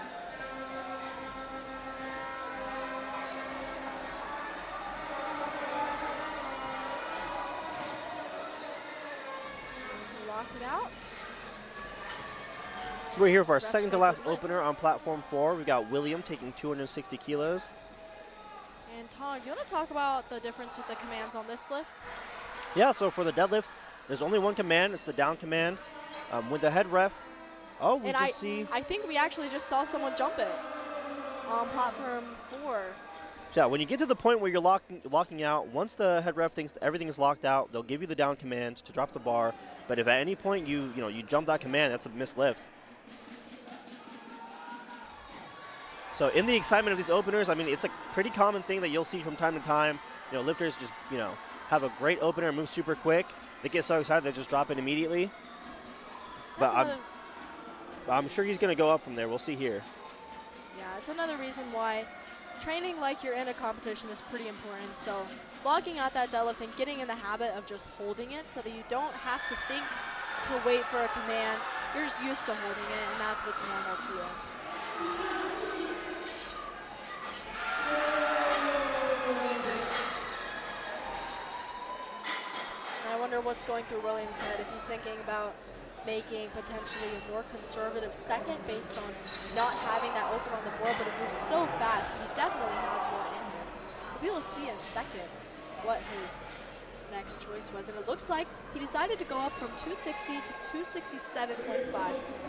He locked it out. We're here for our Rest second to of last the lift. opener on platform 4. We got William taking 260 kilos. And Tom, you want to talk about the difference with the commands on this lift? Yeah, so for the deadlift, there's only one command. It's the down command. With the head ref, we And just see. I think we actually just saw someone jump it on platform 4. Yeah, when you get to the point where you're locking out, once the head ref thinks everything is locked out, they'll give you the down command to drop the bar. But if at any point you jump that command, that's a missed lift. So in the excitement of these openers, I mean, it's a pretty common thing that you'll see from time to time. Lifters just, have a great opener and move super quick. They get so excited they just drop it immediately. But I'm sure he's going to go up from there. We'll see here. Yeah, it's another reason why training like you're in a competition is pretty important. So logging out that deadlift and getting in the habit of just holding it so that you don't have to think to wait for a command. You're just used to holding it, and that's what's normal to you. I wonder what's going through Williams' head, if he's thinking about making potentially a more conservative second based on not having that open on the board, but it moves so fast. He definitely has more in him. We'll be able to see in a second what his next choice was. And it looks like he decided to go up from 260 to 267.5.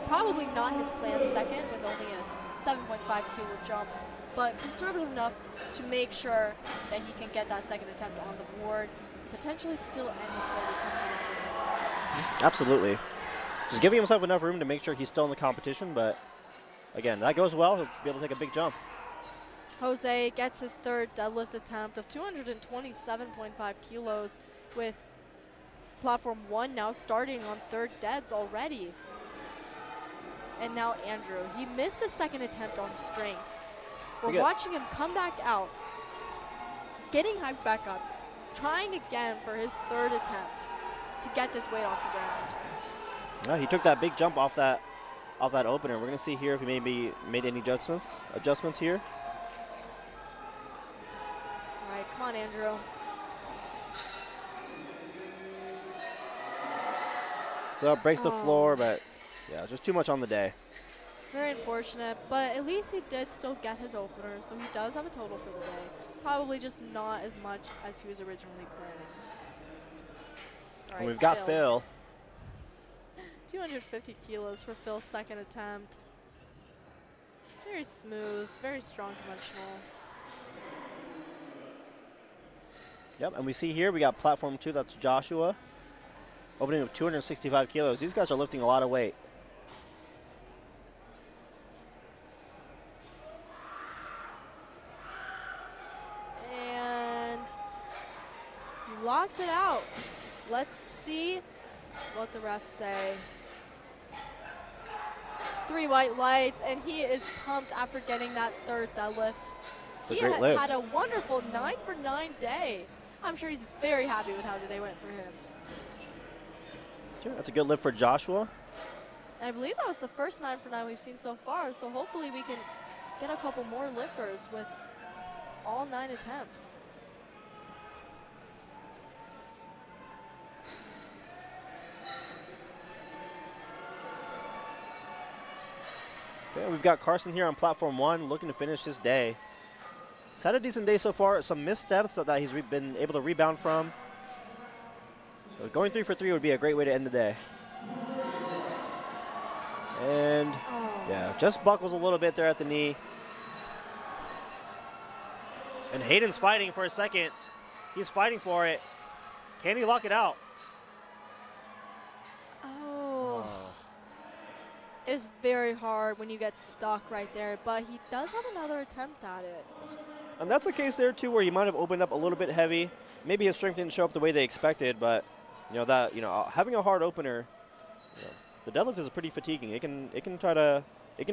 Probably not his planned second with only a 7.5 kilo jump, but conservative enough to make sure that he can get that second attempt on the board, potentially still end his third attempt around the hands. Absolutely. Just giving himself enough room to make sure he's still in the competition, but again, that goes well, he'll be able to take a big jump. Jose gets his third deadlift attempt of 227.5 kilos with platform 1 now starting on third deads already. And now Andrew, he missed a second attempt on strength. We're watching him come back out, getting hyped back up, trying again for his third attempt to get this weight off the ground. Yeah, he took that big jump off that opener. We're going to see here if he maybe made any adjustments here. All right, come on, Andrew. So it breaks the floor, but yeah, just too much on the day. Very unfortunate, but at least he did still get his opener, so he does have a total for the day. Probably just not as much as he was originally planning. All right, And we've got Phil. 250 kilos for Phil's second attempt. Very smooth, very strong conventional. Yep, and we see here we got platform 2, that's Joshua, opening with 265 kilos. These guys are lifting a lot of weight. And he locks it out. Let's see what the refs say. 3 white lights, and he is pumped after getting that third deadlift. It's a He great lift. had a wonderful 9 for 9 day. I'm sure he's very happy with how today went for him. Sure, that's a good lift for Joshua. And I believe that was the first 9 for 9 we've seen so far, so hopefully we can get a couple more lifters with all 9 attempts. Okay, We've got Carson here on platform 1 looking to finish his day. He's had a decent day so far. Some missteps, but that he's been able to rebound from. So going 3 for 3 would be a great way to end the day. And yeah, just buckles a little bit there at the knee. And Hayden's fighting for a second. He's fighting for it. Can he lock it out? Oh. It is very hard when you get stuck right there, but he does have another attempt at it. And that's a case there too where he might have opened up a little bit heavy. Maybe his strength didn't show up the way they expected, but having a hard opener, the deadlift is pretty fatiguing. It can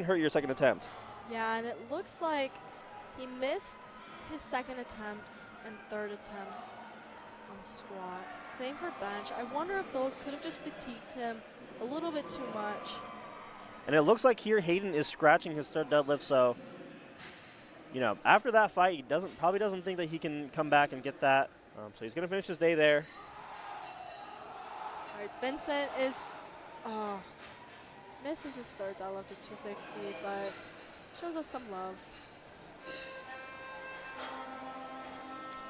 hurt your second attempt. Yeah, and it looks like he missed his second attempts and third attempts on squat. Same for bench. I wonder if those could have just fatigued him a little bit too much. And it looks like here Hayden is scratching his third deadlift, so after that fight, he probably doesn't think that he can come back and get that. So he's going to finish his day there. All right, Vincent misses his third deadlift at 260, but shows us some love.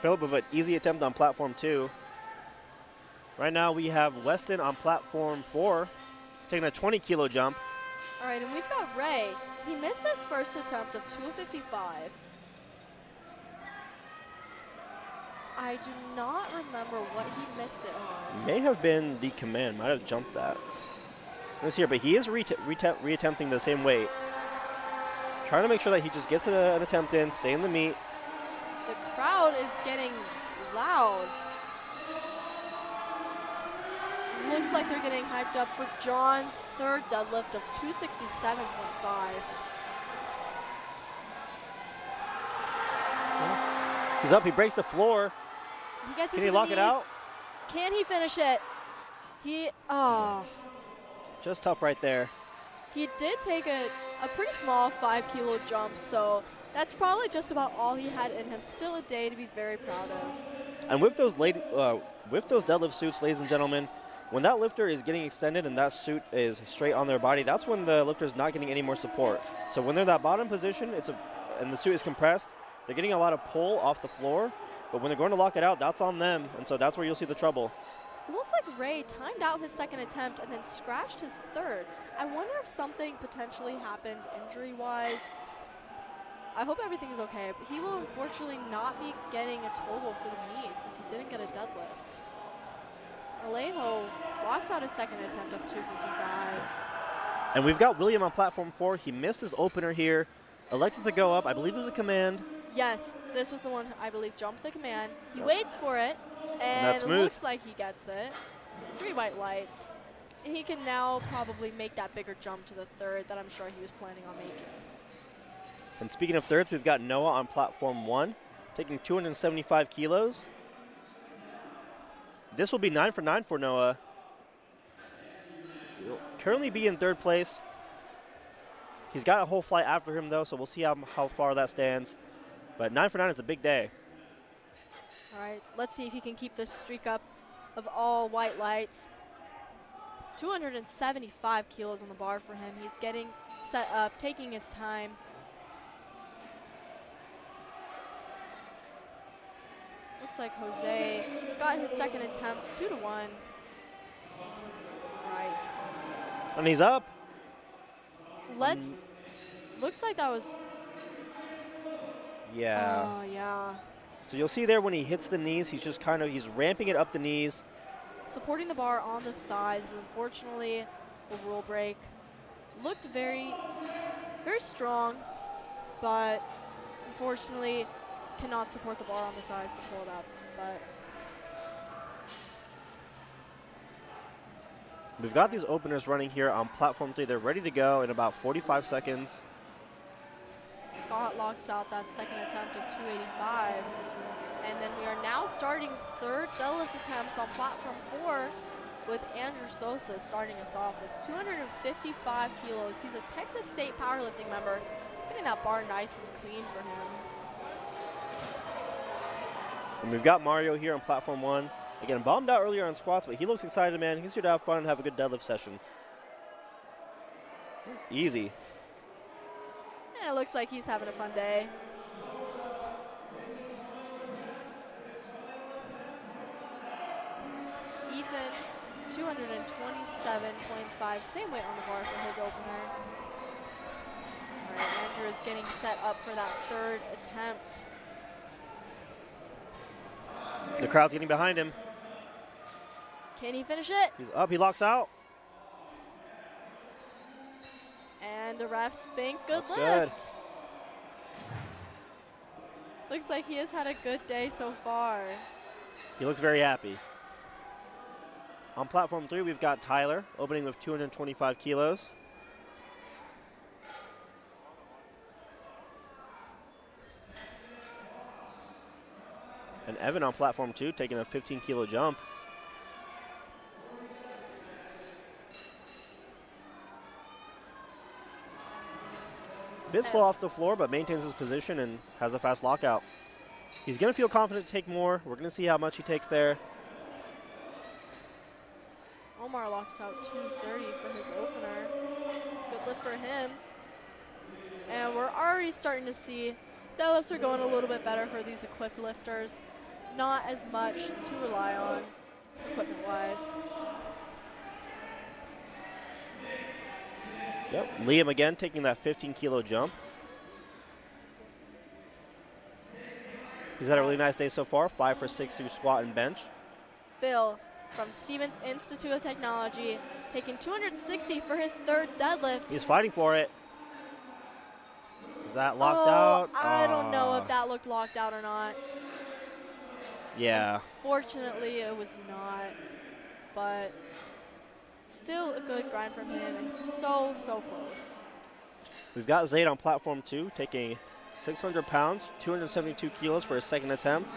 Philip with an easy attempt on platform 2. Right now we have Weston on platform 4, taking a 20-kilo jump. All right, and we've got Ray. He missed his first attempt of 255. I do not remember what he missed it on. May have been the command, might have jumped that. Let's see here, but he is reattempting the same weight. Trying to make sure that he just gets an attempt in, stay in the meet. The crowd is getting loud. Looks like they're getting hyped up for John's third deadlift of 267.5. He's up, he breaks the floor. He gets Can he lock it out? Can he finish it? Just tough right there. He did take a pretty small 5-kilo jump, so that's probably just about all he had in him. Still a day to be very proud of. And with those deadlift suits, ladies and gentlemen, when that lifter is getting extended and that suit is straight on their body, that's when the lifter is not getting any more support. So when they're in that bottom position, and the suit is compressed, they're getting a lot of pull off the floor. But when they're going to lock it out, that's on them, and so that's where you'll see the trouble. It looks like Ray timed out his second attempt and then scratched his third. I wonder if something potentially happened injury-wise. I hope everything is okay, but he will unfortunately not be getting a total for the knee since he didn't get a deadlift. Alejo walks out his second attempt of 255. And we've got William on platform 4. He missed his opener here, elected to go up. I believe it was a command. Yes, this was the one I believe jumped the command. He waits for it, and that's it smooth. looks like he gets it. 3 white lights. And he can now probably make that bigger jump to the third that I'm sure he was planning on making. And speaking of thirds, we've got Noah on platform 1, taking 275 kilos. This will be 9 for 9 for Noah. He'll currently be in third place. He's got a whole flight after him, though, so we'll see how far that stands. But 9 for 9 is a big day. All right, let's see if he can keep this streak up of all white lights. 275 kilos on the bar for him. He's getting set up, taking his time. Looks like Jose got his second attempt, 2-1. Right. And he's up. Looks like that was. Yeah. Oh, yeah. So you'll see there when he hits the knees, he's ramping it up the knees. Supporting the bar on the thighs. Unfortunately, a rule break. Looked very, very strong, but unfortunately cannot support the bar on the thighs to pull it up. But we've got these openers running here on platform 3. They're ready to go in about 45 seconds. Scott locks out that second attempt of 285. And then we are now starting third deadlift attempts on platform 4 with Andrew Sosa starting us off with 255 kilos. He's a Texas State powerlifting member, getting that bar nice and clean for him. And we've got Mario here on platform 1. Again, bombed out earlier on squats, but he looks excited, man. He's here to have fun and have a good deadlift session. Easy. Looks like he's having a fun day. Ethan, 227.5, same weight on the bar for his opener. All right, Andrew is getting set up for that third attempt. The crowd's getting behind him. Can he finish it? He's up, he locks out. And the refs think good That's lift. Looks like he has had a good day so far. He looks very happy. On platform 3, we've got Tyler opening with 225 kilos. And Evan on platform 2 taking a 15-kilo jump. Bit slow off the floor, but maintains his position and has a fast lockout. He's going to feel confident to take more. We're going to see how much he takes there. Omar locks out 230 for his opener. Good lift for him. And we're already starting to see deadlifts are going a little bit better for these equipped lifters. Not as much to rely on equipment-wise. Yep, Liam again taking that 15-kilo jump. He's had a really nice day so far, 5 for 6 through squat and bench. Phil from Stevens Institute of Technology taking 260 for his third deadlift. He's fighting for it. Is that locked out? I don't know if that looked locked out or not. Yeah. Fortunately, it was not, but still a good grind from him and so close. We've got Zayd on platform 2 taking 600 pounds, 272 kilos for his second attempt.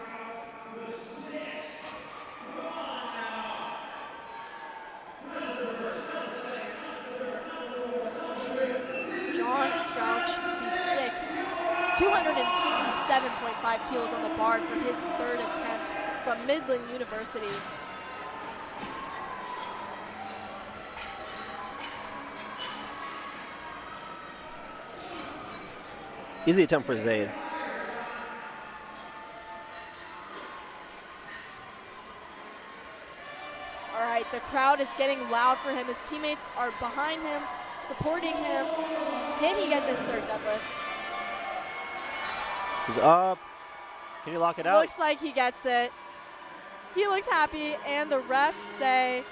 John Strouch, he's 6', 267.5 kilos on the bar for his third attempt from Midland University. Easy attempt for Zayd. All right, the crowd is getting loud for him. His teammates are behind him, supporting him. Can he get this third deadlift? He's up. Can he lock it out? Looks like he gets it. He looks happy, and the refs say,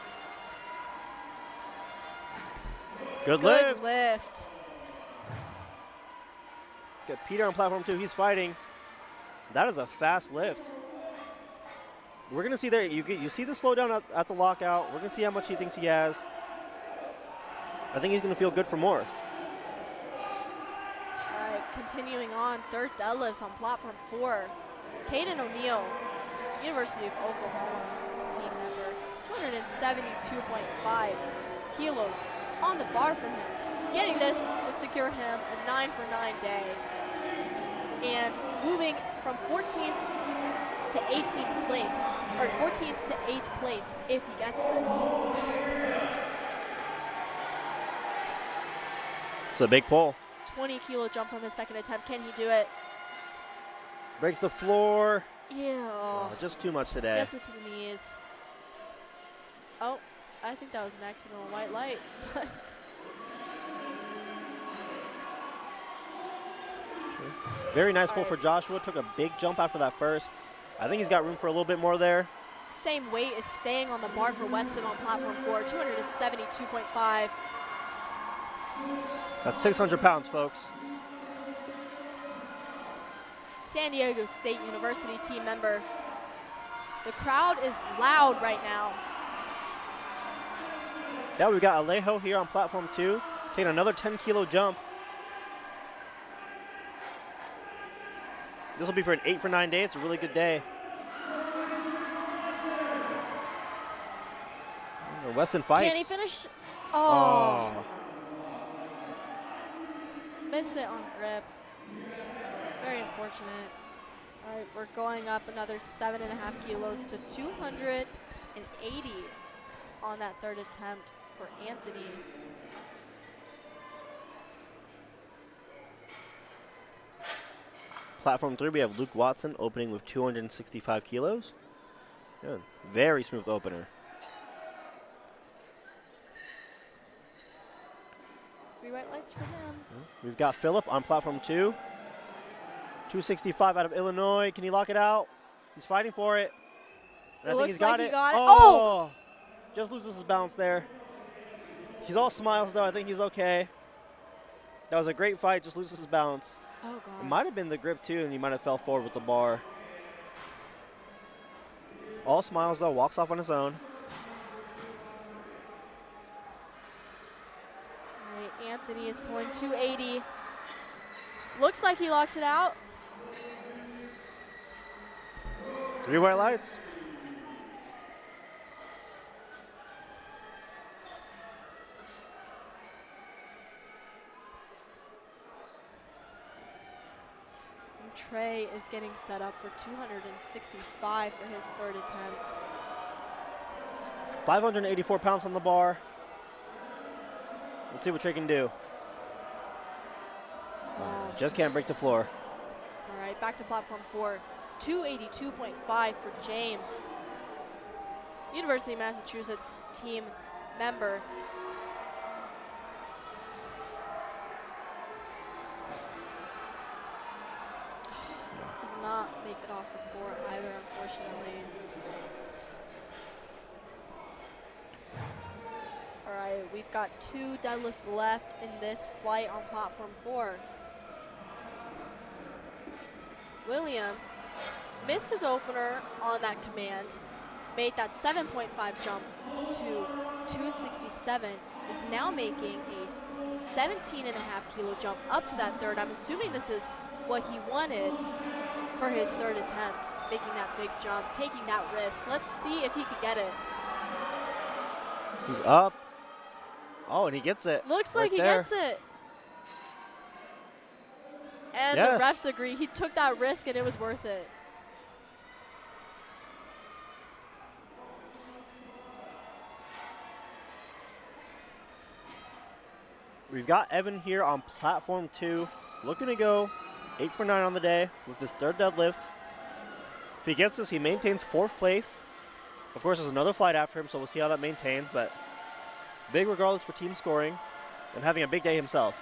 Good good lift. lift. Got Peter on platform 2. He's fighting. That is a fast lift. We're going to see there. You see the slowdown at the lockout. We're going to see how much he thinks he has. I think he's going to feel good for more. All right, continuing on, third deadlifts on platform 4. Caden O'Neill, University of Oklahoma team member, 272.5 kilos on the bar for him. Getting this would secure him a 9 for 9 day. And moving from 14th to 18th place, or 14th to 8th place if he gets this. It's a big pull. 20-kilo jump from his second attempt. Can he do it? Breaks the floor. Yeah. Just too much today. Gets it to the knees. Oh, I think that was an accidental white light. But very nice pull for Joshua. Took a big jump after that first. I think he's got room for a little bit more there. same weight is staying on the bar for Weston on platform 4, 272.5. That's 600 pounds, folks. San Diego State University team member. The crowd is loud right now. Yeah, we've got Alejo here on platform 2, taking another 10-kilo jump. This will be for an 8 for 9 day. It's a really good day. Weston fights. Can he finish? Oh. Missed it on grip. Very unfortunate. All right, we're going up another 7.5 kilos to 280 on that third attempt for Anthony. platform 3, we have Luke Watson opening with 265 kilos. Good. Very smooth opener. 3 white lights for him. We've got Philip on platform 2. 265 out of Illinois. Can he lock it out? He's fighting for it. And It I think looks he's got like it. he got it. Oh! Just loses his balance there. He's all smiles, though. I think he's okay. That was a great fight. Just loses his balance. Oh, It God. might have been the grip, too, and he might have fell forward with the bar. All smiles, though. Walks off on his own. All right, Anthony is pulling 280. Looks like he locks it out. 3 white lights. And Trey is getting set up for 265 for his 3rd attempt. 584 pounds on the bar. Let's see what Trey can do. Just can't break the floor. All right, back to platform 4. 282.5 for James. University of Massachusetts team member. Does not make it off the floor either, unfortunately. All right, we've got 2 deadlifts left in this flight on platform 4. William missed his opener on that command, made that 7.5 jump to 267, is now making a 17.5 kilo jump up to that 3rd. I'm assuming this is what he wanted for his 3rd attempt, making that big jump, taking that risk. Let's see if he can get it. He's up. Oh, and he gets it. Looks right like he there. gets it. And Yes. the refs agree. He took that risk and it was worth it. We've got Evan here on platform 2, looking to go 8 for 9 on the day with his 3rd deadlift. If he gets this, he maintains 4th place. Of course, there's another flight after him, so we'll see how that maintains, but big regardless for team scoring and having a big day himself.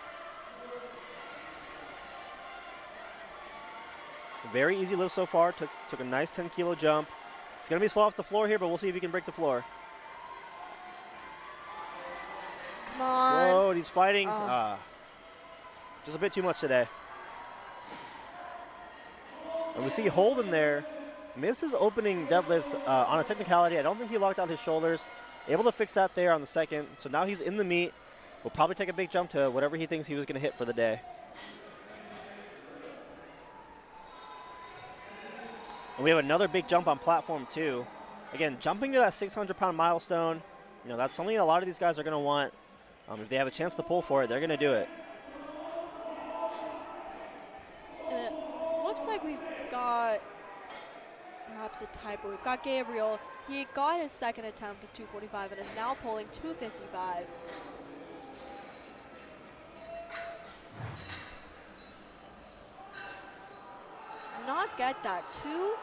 Very easy lift so far. Took a nice 10 kilo jump. It's going to be slow off the floor here, but we'll see if he can break the floor. Come on. Slow, and he's fighting. Oh. Just a bit too much today. And we see Holden there. Missed his opening deadlift on a technicality. I don't think he locked out his shoulders. Able to fix that there on the 2nd. So now he's in the meet. Will probably take a big jump to whatever he thinks he was going to hit for the day. And we have another big jump on platform 2. Again, jumping to that 600-pound milestone, you know, that's something a lot of these guys are going to want. If they have a chance to pull for it, they're going to do it. And it looks like we've got perhaps a typo. We've got Gabriel. He got his 2nd attempt of 245 and is now pulling 255. Does not get that. 2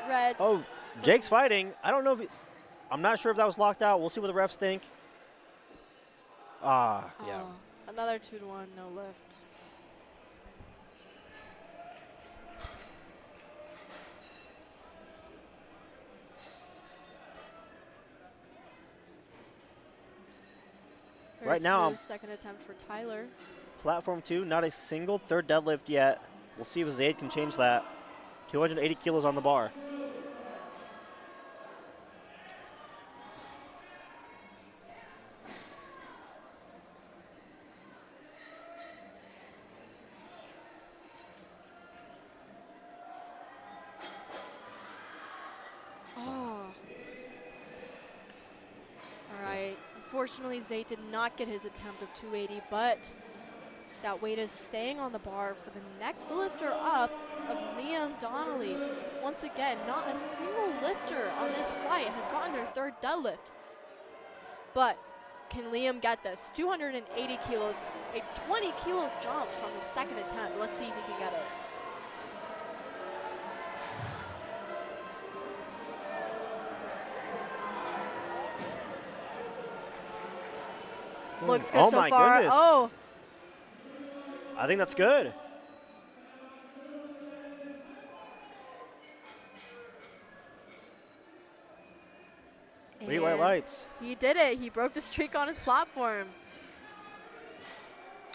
reds. Oh, Jake's fighting. I don't know if I'm not sure if that was locked out. We'll see what the refs think. Yeah. Another 2-1, no lift. Very Right now, smooth 2nd attempt for Tyler. Platform 2, not a single 3rd deadlift yet. We'll see if Zaid can change that. 280 kilos on the bar. Unfortunately, Zayd did not get his attempt of 280, but that weight is staying on the bar for the next lifter up of Liam Donnelly. Once again, not a single lifter on this flight has gotten their 3rd deadlift. But can Liam get this? 280 kilos, a 20 kilo jump from the 2nd attempt. Let's see if he can get it. Looks good Oh so my far. goodness. Oh, I think that's good. Three white and lights. he did it. He broke the streak on his platform.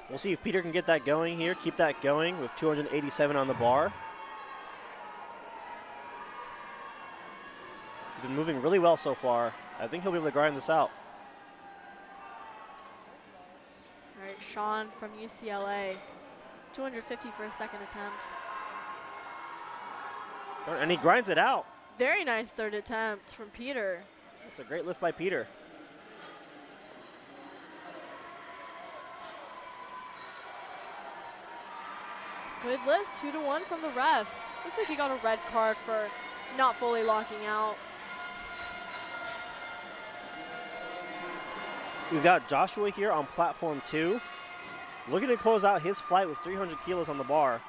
We'll see if Peter can get that going here. Keep that going with 287 on the bar. He's been moving really well so far. I think he'll be able to grind this out. All right, Sean from UCLA, 250 for a second attempt. And he grinds it out. Very nice third attempt from Peter. That's a great lift by Peter. Good lift, 2-1 from the refs. Looks like he got a red card for not fully locking out. We've got Joshua here on platform 2, looking to close out his flight with 300 kilos on the bar.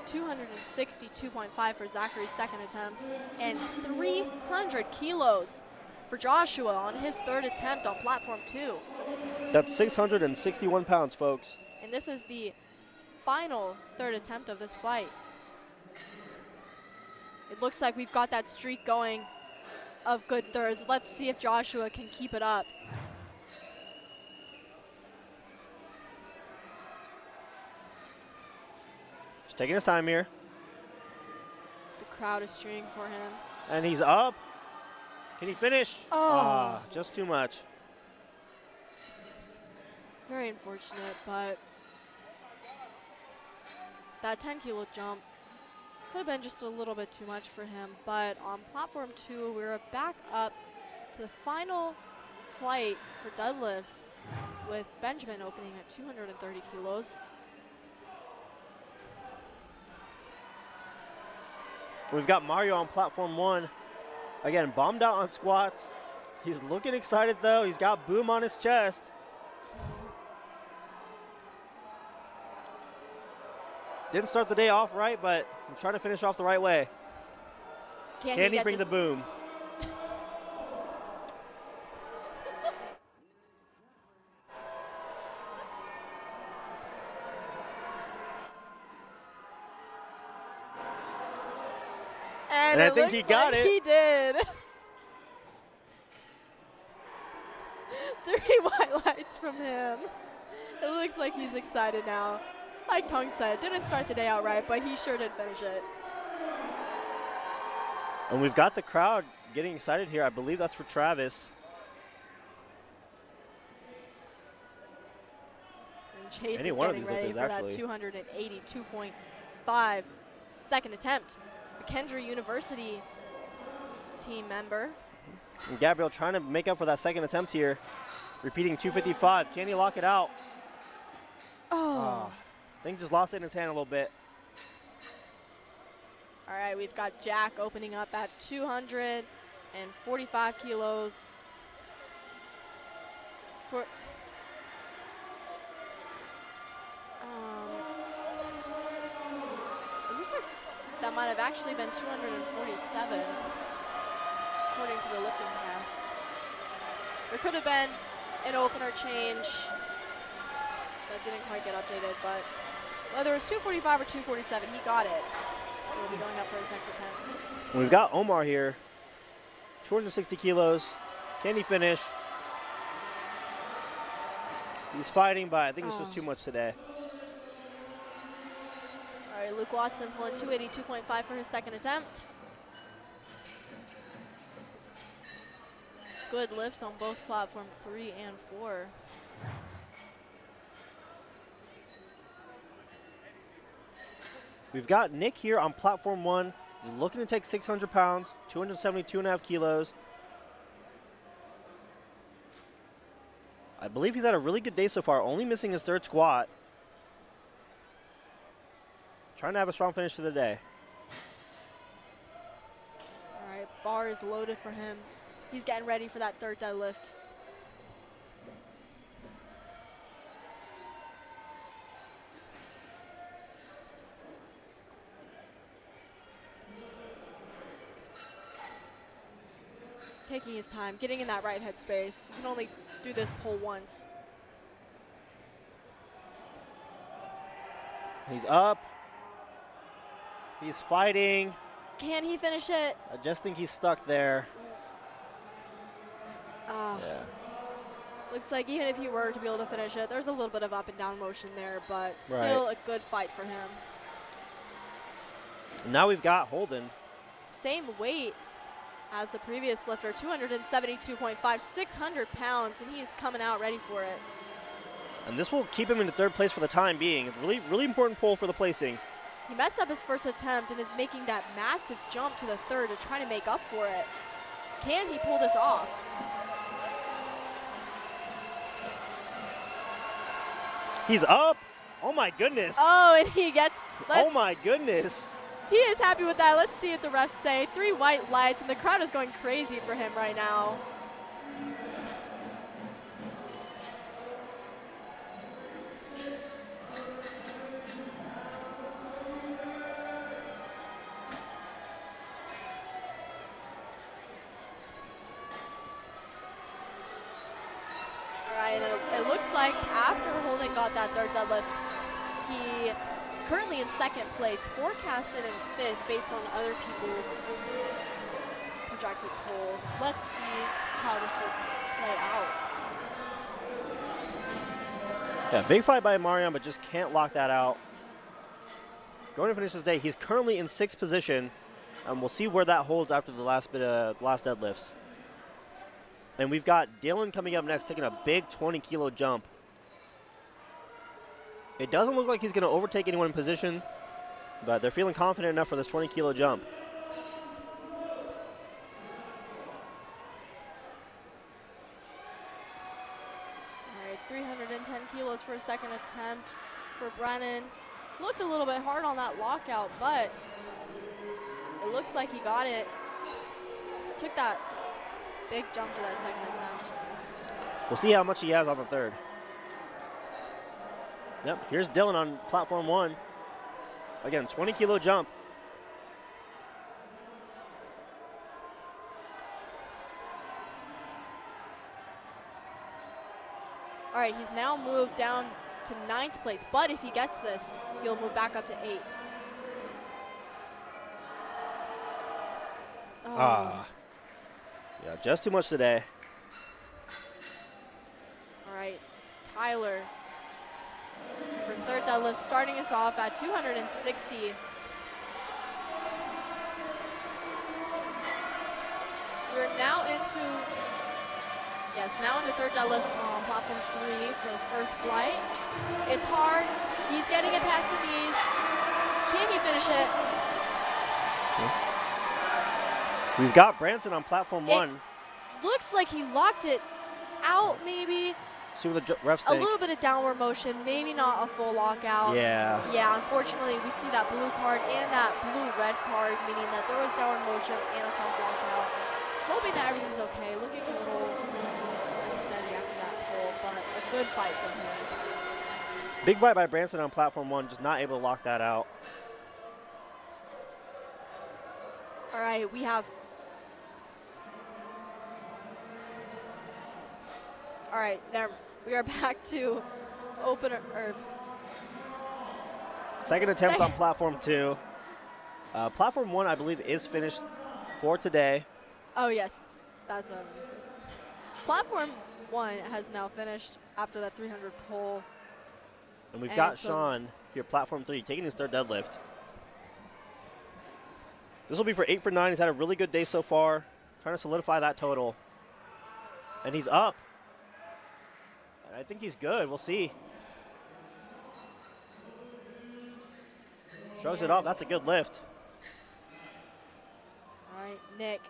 $262.5 for Zachary's second attempt, and 300 kilos for Joshua on his third attempt on platform 2. That's 661 pounds, folks. And this is the final third attempt of this flight. It looks like we've got that streak going of good thirds. Let's see if Joshua can keep it up. Just taking his time here. The crowd is cheering for him. And he's up. Can he finish? Oh. Just too much. Very unfortunate, but that 10-kilo jump could have been just a little bit too much for him. But on platform 2, we're back up to the final flight for deadlifts, with Benjamin opening at 230 kilos. We've got Mario on platform 1. Again, bombed out on squats. He's looking excited though. He's got boom on his chest. Didn't start the day off right, but I'm trying to finish off the right way. Can he bring the boom? And I think he got it. He did. 3 white lights from him. It looks like he's excited now. Like Tong said, didn't start the day out right, but he sure did finish it. And we've got the crowd getting excited here. I believe that's for Travis. And Chase Any is one of getting these ready lifters, for actually. that 282.5 second attempt. McKendree University team member. And Gabriel trying to make up for that second attempt here. Repeating 255. Can he lock it out? Oh. I think just lost it in his hand a little bit. All right, we've got Jack opening up at 245 kilos. For it looks like that might have actually been 247, according to the LiftingCast. There could have been an opener change that didn't quite get updated, but whether it was 245 or 247, he got it. He'll be going up for his next attempt. We've got Omar here, 260 kilos. Can he finish? He's fighting, but I think it's just too much today. All right, Luke Watson pulling 282.5 for his second attempt. Good lifts on both platform 3 and 4. We've got Nick here on platform 1. He's looking to take 600 pounds, 272.5 kilos. I believe he's had a really good day so far, only missing his third squat. Trying to have a strong finish to the day. All right, bar is loaded for him. He's getting ready for that third deadlift. taking his time, getting in that right headspace. You can only do this pull once. He's up. He's fighting. Can he finish it? I just think he's stuck there. Yeah. Looks like even if he were to be able to finish it, there's a little bit of up and down motion there, but still a good fight for him. Now we've got Holden. Same weight as the previous lifter, 272.5, 600 pounds, and he's coming out ready for it. And this will keep him in the third place for the time being. Really important pull for the placing. He messed up his first attempt and is making that massive jump to the third to try to make up for it. Can he pull this off? He's up. Oh my goodness. Oh, and he gets. Oh my goodness. He is happy with that. Let's see what the refs say. 3 white lights, and the crowd is going crazy for him right now. All right, and it looks like after Holden got that third deadlift, he is currently in second place, forecasted in 5th based on other people's projected polls. Let's see how this will play out. Yeah, big fight by Marion, but just can't lock that out. Going to finish this day, he's currently in 6th position, and we'll see where that holds after the last deadlifts. And we've got Dylan coming up next, taking a big 20-kilo jump. It doesn't look like he's going to overtake anyone in position, but they're feeling confident enough for this 20-kilo jump. All right, 310 kilos for a second attempt for Brennan. Looked a little bit hard on that lockout, but it looks like he got it. Took that big jump to that second attempt. We'll see how much he has on the third. Yep, here's Dylan on platform 1. Again, 20-kilo jump. All right, he's now moved down to 9th place, but if he gets this, he'll move back up to 8th. Oh. Yeah, just too much today. All right, Tyler for third deadlift, starting us off at 260. We're now into third deadlift on platform 3 for the first flight. It's hard. He's getting it past the knees. Can he finish it? We've got Branson on platform 1. Looks like he locked it out, maybe. See what the refs A think. little bit of downward motion, maybe not a full lockout. Yeah. Yeah, unfortunately, we see that blue card and that blue-red card, meaning that there was downward motion and a soft lockout. Hoping that everything's okay. Looking a little unsteady after that pull, but a good fight from him. Big fight by Branson on platform 1, just not able to lock that out. All right, we have. All right, there we are back to opener or Second attempt on platform 2. Platform 1, I believe, is finished for today. Oh yes, that's what I'm gonna say. Platform 1 has now finished after that 300 pull. And we've got Sean here, platform 3, taking his third deadlift. This will be for 8 for 9. He's had a really good day so far, trying to solidify that total. And he's up. And I think he's good. We'll see. Shrugs it off. That's a good lift. All right, Nick,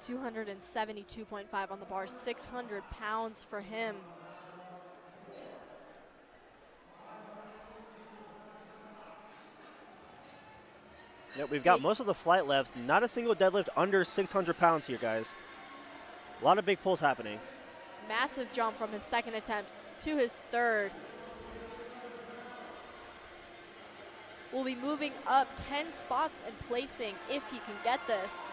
272.5 on the bar, 600 pounds for him. Yep, we've got most of the flight left. Not a single deadlift under 600 pounds here, guys. A lot of big pulls happening. Massive jump from his second attempt to his third. Will be moving up 10 spots and placing if he can get this.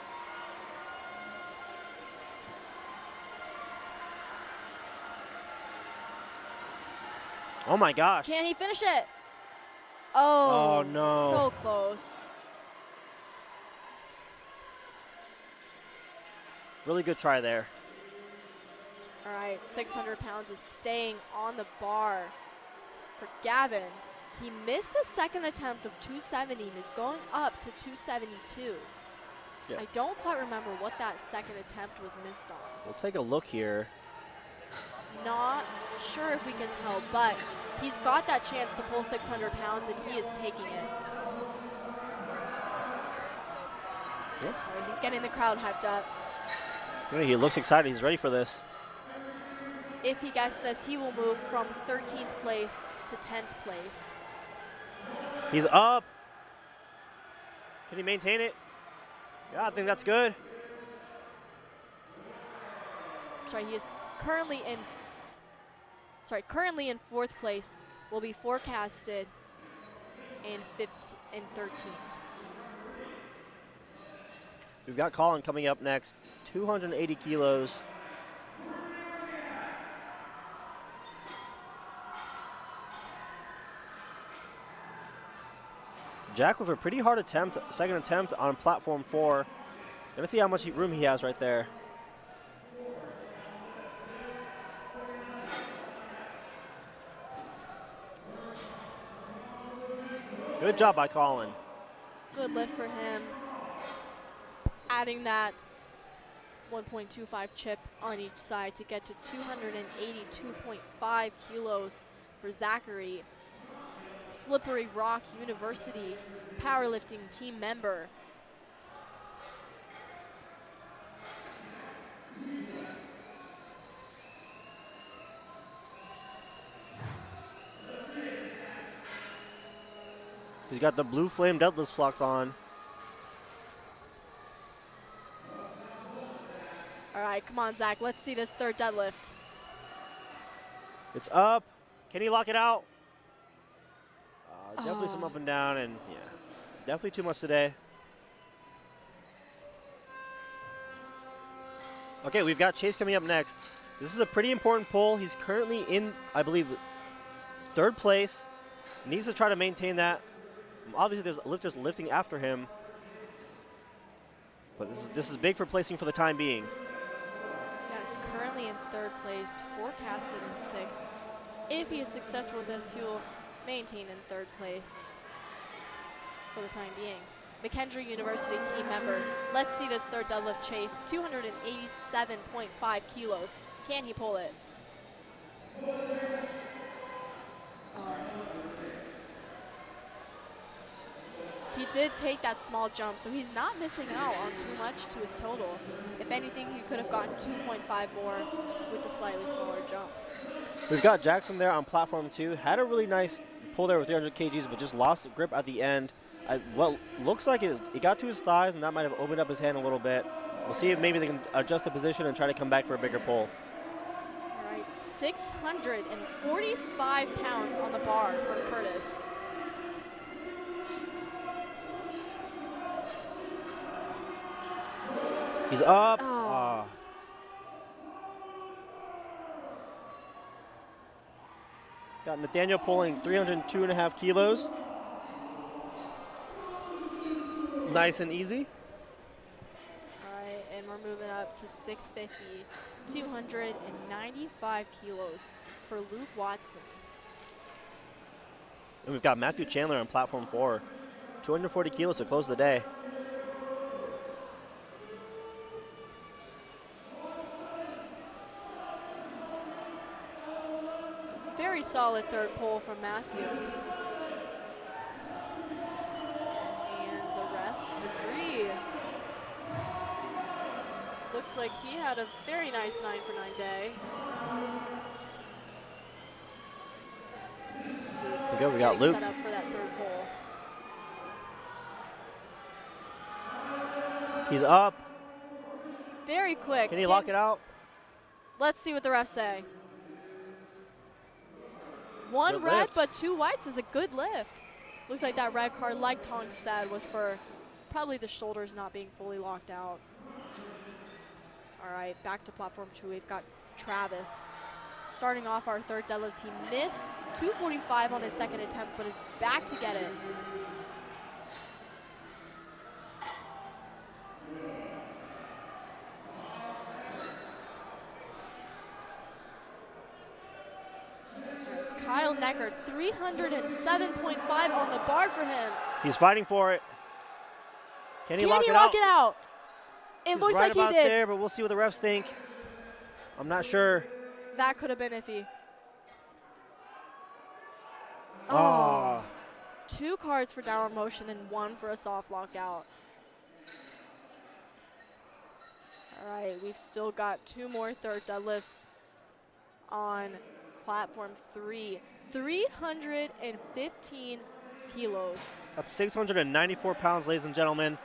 Oh my gosh. Can he finish it? Oh, Oh, no. So close. Really good try there. All right, 600 pounds is staying on the bar for Gavin. He missed a second attempt of 270 and is going up to 272. Yeah. I don't quite remember what that second attempt was missed on. We'll take a look here. Not sure if we can tell, but he's got that chance to pull 600 pounds and he is taking it. Yeah. All right, he's getting the crowd hyped up. He looks excited. He's ready for this. If he gets this, he will move from 13th place to 10th place. He's up. Can he maintain it? Yeah, I think that's good. Sorry, he is currently in fourth place. Will be forecasted in 13th. We've got Colin coming up next. 280 kilos. Jack with a pretty hard attempt, second attempt on platform 4. Let's see how much room he has right there. Good job by Colin. Good lift for him. Adding that 1.25 chip on each side to get to 282.5 kilos for Zachary. Slippery Rock University powerlifting team member. He's got the blue flame deadlift socks on. All right, come on, Zach. Let's see this third deadlift. It's up. Can he lock it out? Definitely some up and down, and yeah, definitely too much today. Okay, we've got Chase coming up next. This is a pretty important pull. He's currently in, I believe, third place. Needs to try to maintain that. Obviously, there's lifters lifting after him, but this is big for placing for the time being. Yes, currently in third place, forecasted in 6th. If he is successful with this, he will maintain in third place for the time being. McKendree University team member. Let's see this third deadlift Chase. 287.5 kilos. Can he pull it? He did take that small jump, so he's not missing out on too much to his total. If anything, he could have gotten 2.5 more with the slightly smaller jump. We've got Jackson there on platform 2. Had a really nice pull there with 300 kgs, but just lost the grip at the end. Well, looks like it got to his thighs, and that might have opened up his hand a little bit. We'll see if maybe they can adjust the position and try to come back for a bigger pull. All right, 645 pounds on the bar for Curtis. He's up. Oh. Got Nathaniel pulling 302.5 kilos. Nice and easy. All right, and we're moving up to 650, 295 kilos for Luke Watson. And we've got Matthew Chandler on platform 4. 240 kilos to close the day. Very solid third pull from Matthew. And the refs agree. Looks like he had a very nice 9 for 9 day. We go. We got Luke. Set up for that third pull. He's up. Very quick. Can he lock it out? Let's see what the refs say. One Good red, lift. but 2 whites is a good lift. Looks like that red card, like Tonk said, was for probably the shoulders not being fully locked out. All right, back to platform 2. We've got Travis starting off our third deadlifts. He missed 245 on his second attempt, but is back to get it. Kyle Necker, 307.5 on the bar for him. He's fighting for it. Can he lock it out? It looks like he did. There, but we'll see what the refs think. I'm not sure. That could have been iffy. Oh. 2 cards for downward motion and 1 for a soft lockout. All right, we've still got 2 more third deadlifts on platform 3. 315 kilos. That's 694 pounds, ladies and gentlemen.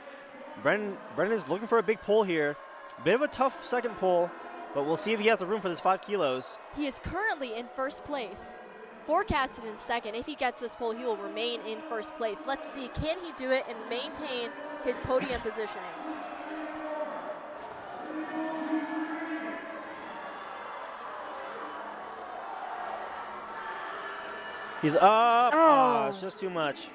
Brendan is looking for a big pull here. Bit of a tough second pull, but we'll see if he has the room for this 5 kilos. He is currently in first place. Forecasted in second. If he gets this pull, he will remain in first place. Let's see, can he do it and maintain his podium positioning? He's up. Oh, it's just too much.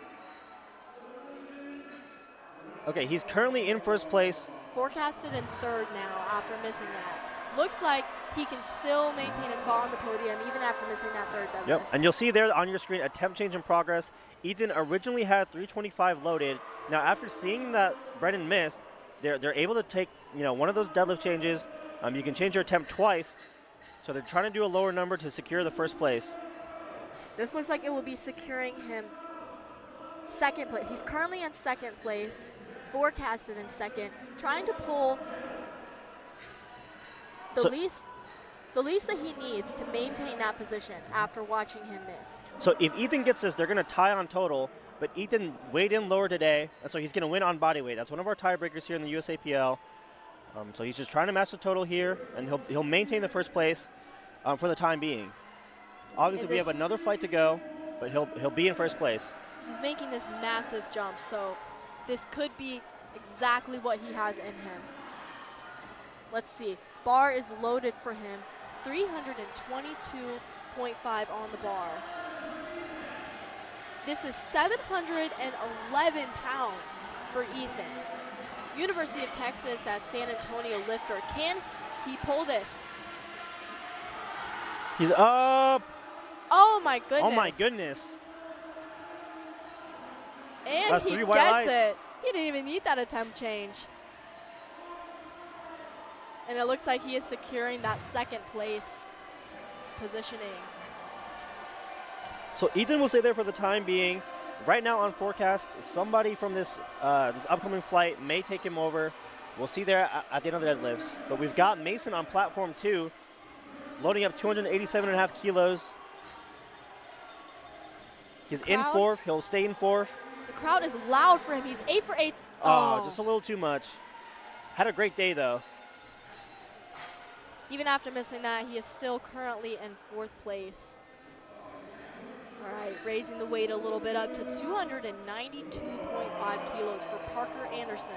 Okay, he's currently in first place. Forecasted in third now after missing that. Looks like he can still maintain his spot on the podium even after missing that third deadlift. Yep, and you'll see there on your screen, attempt change in progress. Ethan originally had 325 loaded. Now after seeing that Brendan missed, they're able to take one of those deadlift changes. You can change your attempt twice. So they're trying to do a lower number to secure the first place. This looks like it will be securing him second place. He's currently in second place, forecasted in second, trying to pull the least that he needs to maintain that position after watching him miss. So if Ethan gets this, they're going to tie on total, but Ethan weighed in lower today, and so he's going to win on body weight. That's one of our tiebreakers here in the USAPL. So he's just trying to match the total here, and he'll maintain the first place for the time being. Obviously, we have another fight to go, but he'll be in first place. He's making this massive jump, so this could be exactly what he has in him. Let's see. Bar is loaded for him. 322.5 on the bar. This is 711 pounds for Ethan. University of Texas at San Antonio lifter. Can he pull this? He's up. Oh my goodness. Oh my goodness. And that's he gets it. He didn't even need that attempt change. And it looks like he is securing that second place positioning. So Ethan will stay there for the time being. Right now on forecast, somebody from this upcoming flight may take him over. We'll see there at the end of the deadlifts. But we've got Mason on platform 2. Loading up 287.5 kilos. He's in 4th. He'll stay in 4th. The crowd is loud for him. He's 8 for 8. Oh, just a little too much. Had a great day, though. Even after missing that, he is still currently in 4th place. All right, raising the weight a little bit up to 292.5 kilos for Parker Anderson.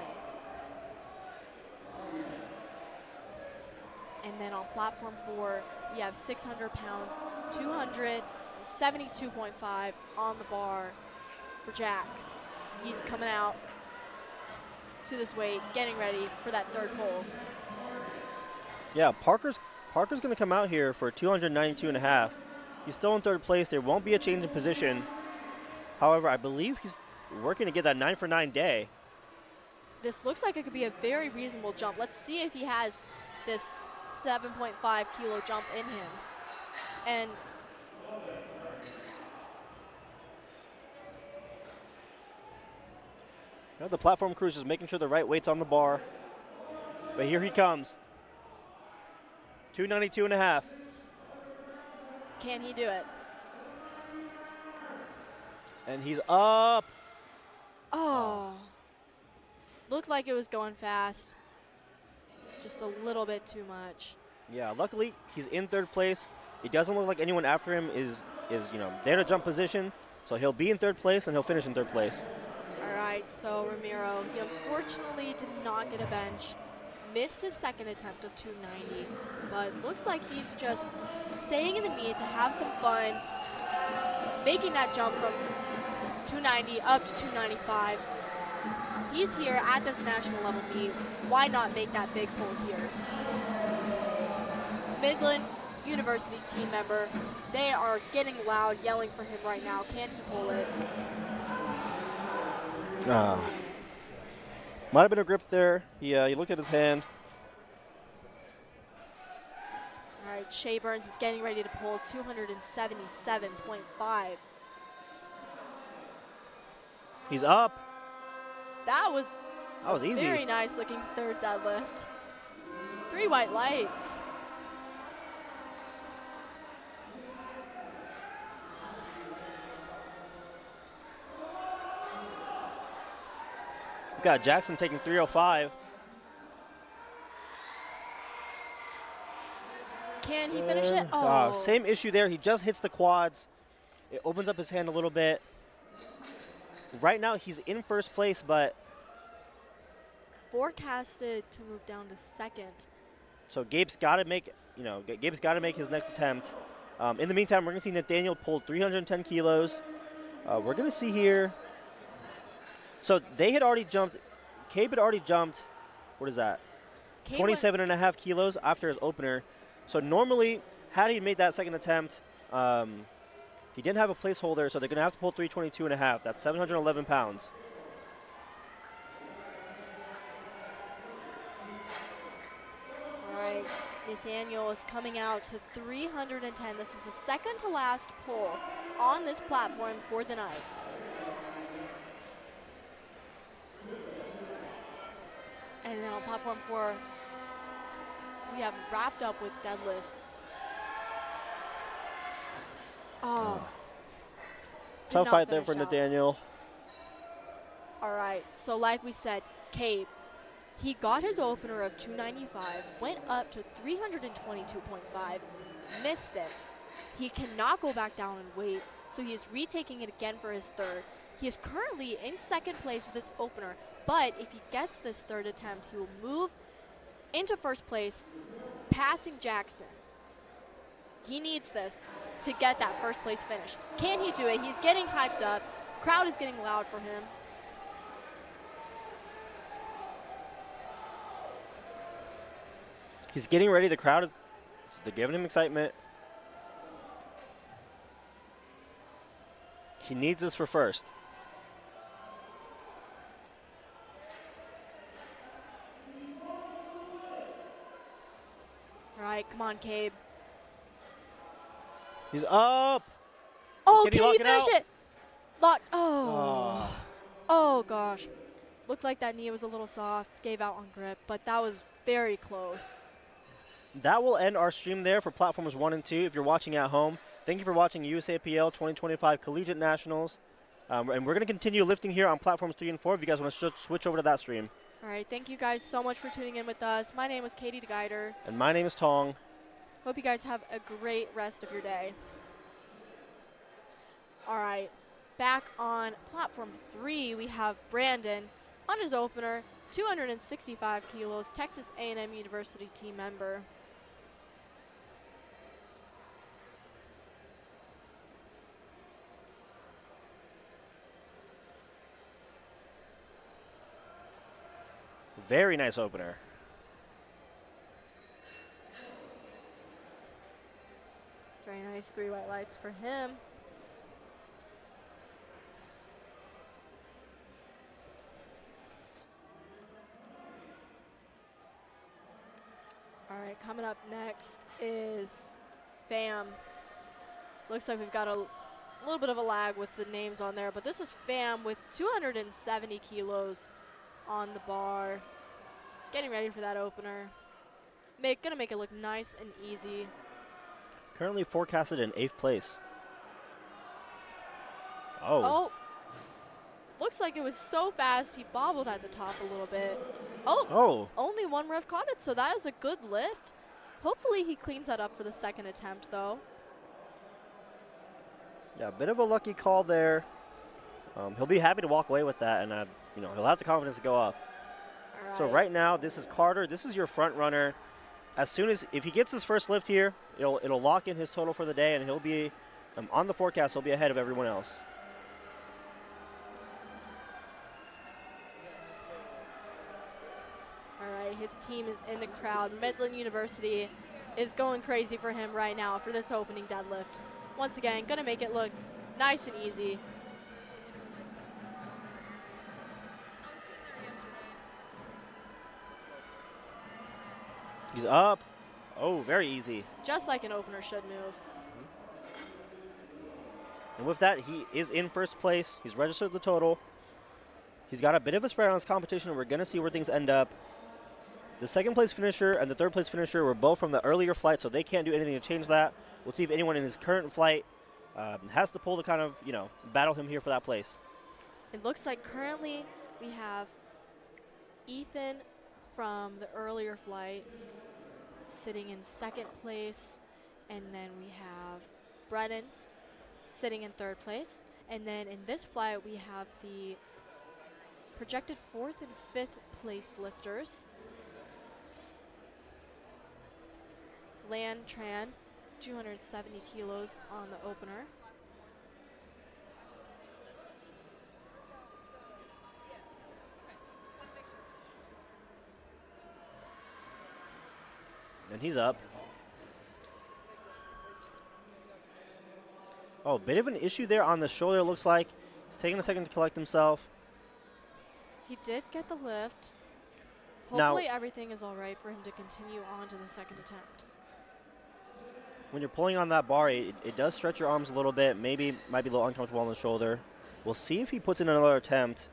And then on platform 4, we have 600 pounds, 272.5 on the bar for Jack. He's coming out to this weight, getting ready for that third pull. Yeah, Parker's going to come out here for 292.5. He's still in 3rd place. There won't be a change in position. However, I believe he's working to get that 9 for 9 day. This looks like it could be a very reasonable jump. Let's see if he has this 7.5 kilo jump in him. And now the platform crew is just making sure the right weight's on the bar. But here he comes. 292.5. Can he do it? And he's up. Oh. Looked like it was going fast. Just a little bit too much. Yeah, luckily he's in 3rd place. It doesn't look like anyone after him is there to jump position. So he'll be in 3rd place and he'll finish in 3rd place. All right, so Ramiro, he unfortunately did not get a bench. missed his second attempt of 290, but looks like he's just staying in the meet to have some fun, making that jump from 290 up to 295. He's here at this national level meet. Why not make that big pull here? Midland University team member, they are getting loud, yelling for him right now. Can he pull it? Might have been a grip there. He looked at his hand. All right, Shea Burns is getting ready to pull 277.5. He's up. That was easy. Very nice looking third deadlift. 3 white lights. We got Jackson taking 305. Can he finish it? Same issue there. He just hits the quads. It opens up his hand a little bit. Right now, he's in first place, but forecasted to move down to second. So Gabe's got to make, Gabe's got to make his next attempt. In the meantime, we're going to see Nathaniel pull 310 kilos. We're going to see here. So they had already jumped. Gabe had already jumped. What is that? 27.5 kilos after his opener. So normally, had he made that second attempt, he didn't have a placeholder, so they're going to have to pull 322.5. That's 711 pounds. All right, Nathaniel is coming out to 310. This is the second to last pull on this platform for the night. And then on platform 4, we have wrapped up with deadlifts. Tough fight there for Nathaniel. All right, so like we said, Gabe, he got his opener of 295, went up to 322.5, missed it. He cannot go back down and wait, so he is retaking it again for his third. He is currently in second place with his opener, but if he gets this third attempt, he will move into first place, passing Jackson. He needs this to get that first place finish. Can he do it? He's getting hyped up. Crowd is getting loud for him. He's getting ready. The crowd is they're giving him excitement. He needs this for first. All right, come on, Gabe. He's up. Oh, can he finish it? Lock. Oh. Oh, gosh. Looked like that knee was a little soft, gave out on grip, but that was very close. That will end our stream there for platforms 1 and 2. If you're watching at home, thank you for watching USAPL 2025 Collegiate Nationals. And we're going to continue lifting here on platforms 3 and 4 if you guys want to switch over to that stream. All right, thank you guys so much for tuning in with us. My name is Katie DeGuider. And my name is Tong. Hope you guys have a great rest of your day. All right, back on platform 3, we have Brandon on his opener, 265 kilos, Texas A&M University team member. Very nice opener. Very nice 3 white lights for him. All right, coming up next is Fam. Looks like we've got a little bit of a lag with the names on there, but this is Fam with 270 kilos on the bar. Getting ready for that opener. Gonna make it look nice and easy. Currently forecasted in 8th place. Oh. Looks like it was so fast he bobbled at the top a little bit. Only one ref caught it, so that is a good lift. Hopefully he cleans that up for the second attempt, though. Yeah, a bit of a lucky call there. He'll be happy to walk away with that, and he'll have the confidence to go up. All So right now, this is Carter. This is your front runner. As soon as, if he gets his first lift here, it'll lock in his total for the day, and he'll be, on the forecast, he'll be ahead of everyone else. All right, his team is in the crowd. Midland University is going crazy for him right now for this opening deadlift. Once again, gonna make it look nice and easy. He's up. Oh, very easy. Just like an opener should move. And with that, he is in first place. He's registered the total. He's got a bit of a spread on his competition, and we're going to see where things end up. The second place finisher and the third place finisher were both from the earlier flight, so they can't do anything to change that. We'll see if anyone in his current flight has the pull to kind of, battle him here for that place. It looks like currently we have Ethan from the earlier flight sitting in second place, and then we have Brennan sitting in third place. And then in this flight, we have the projected fourth and fifth place lifters. Lan Tran, 270 kilos on the opener. And he's up. Oh, a bit of an issue there on the shoulder, looks like. He's taking a second to collect himself. He did get the lift. Now, Hopefully everything is all right for him to continue on to the second attempt. when you're pulling on that bar, it does stretch your arms a little bit. Maybe might be a little uncomfortable on the shoulder. We'll see if he puts in another attempt.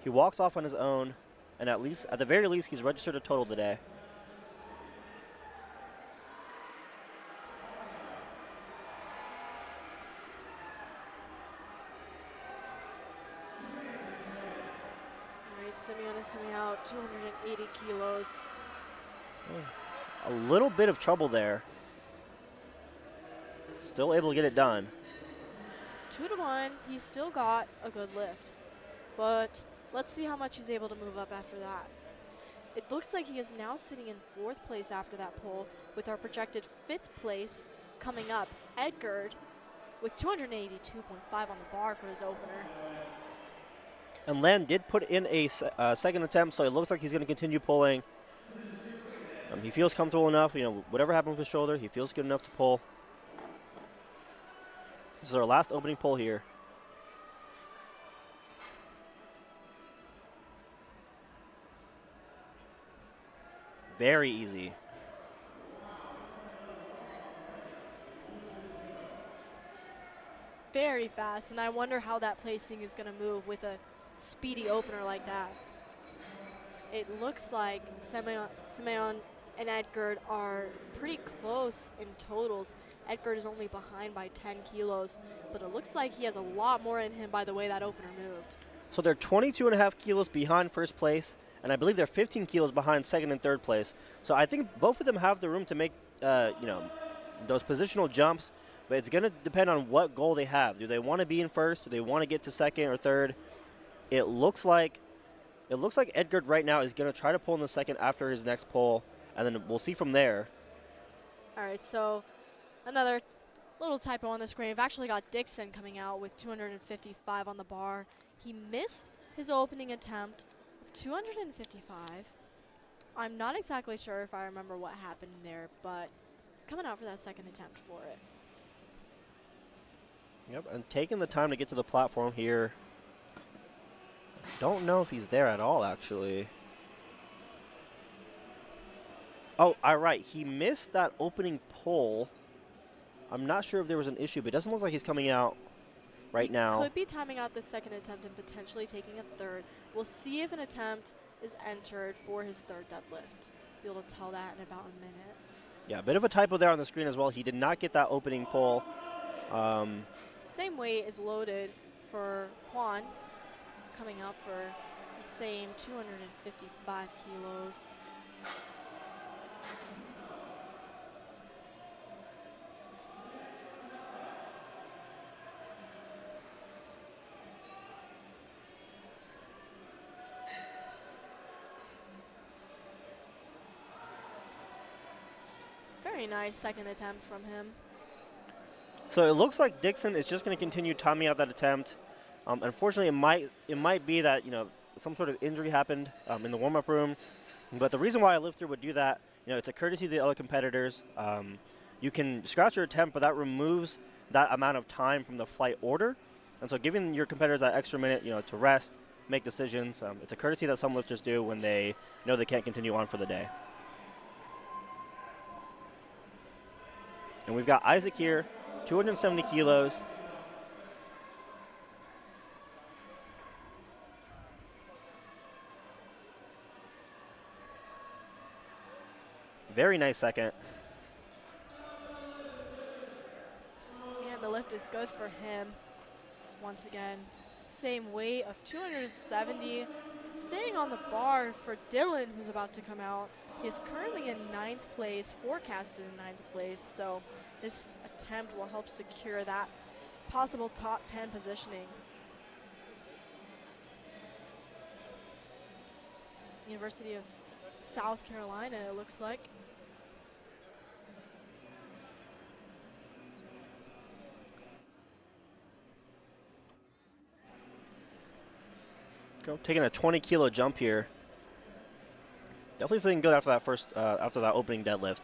He walks off on his own, and at the very least, he's registered a total today. Simeon is coming out, 280 kilos. A little bit of trouble there. Still able to get it done. 2-1, he's still got a good lift. But let's see how much he's able to move up after that. It looks like he is now sitting in fourth place after that pull, with our projected fifth place coming up, Edgard, with 282.5 on the bar for his opener. And Lan did put in a second attempt, so it looks like he's going to continue pulling. He feels comfortable enough. Whatever happened with his shoulder, he feels good enough to pull. This is our last opening pull here. Very easy. Very fast, and I wonder how that placing is going to move with a speedy opener like that. It looks like Simeon and Edgard are pretty close in totals. Edgard is only behind by 10 kilos, but it looks like he has a lot more in him by the way that opener moved. So they're 22.5 kilos behind first place, and I believe they're 15 kilos behind second and third place. So I think both of them have the room to make, those positional jumps, but it's going to depend on what goal they have. Do they want to be in first? Do they want to get to second or third? It looks like Edgard right now is going to try to pull in the second after his next pull, and then we'll see from there. All right, so another little typo on the screen. We've actually got Dixon coming out with 255 on the bar. He missed his opening attempt of 255. I'm not exactly sure if I remember what happened there, but he's coming out for that second attempt for it. Yep, and taking the time to get to the platform here. Don't know if he's there at all, actually. Oh, all right. He missed that opening pull. I'm not sure if there was an issue, but it doesn't look like he's coming out right now. Could be timing out the second attempt and potentially taking a third. We'll see if an attempt is entered for his third deadlift. Be able to tell that in about a minute. Yeah, a bit of a typo there on the screen as well. He did not get that opening pull. Same weight is loaded for Juan, coming out for the same 255 kilos. Very nice second attempt from him. So it looks like Dixon is just going to continue timing out that attempt. Unfortunately, it might be that some sort of injury happened in the warm-up room. But the reason why a lifter would do that, it's a courtesy to the other competitors. You can scratch your attempt, but that removes that amount of time from the flight order. And so giving your competitors that extra minute, to rest, make decisions, it's a courtesy that some lifters do when they know they can't continue on for the day. And we've got Isaac here, 270 kilos. Very nice second. And the lift is good for him. Once again, same weight of 270. Staying on the bar for Dylan, who's about to come out. He's currently in 9th place, forecasted in 9th place. So this attempt will help secure that possible top 10 positioning. University of South Carolina, it looks like. Taking a 20-kilo jump here. Definitely feeling good after that after that opening deadlift.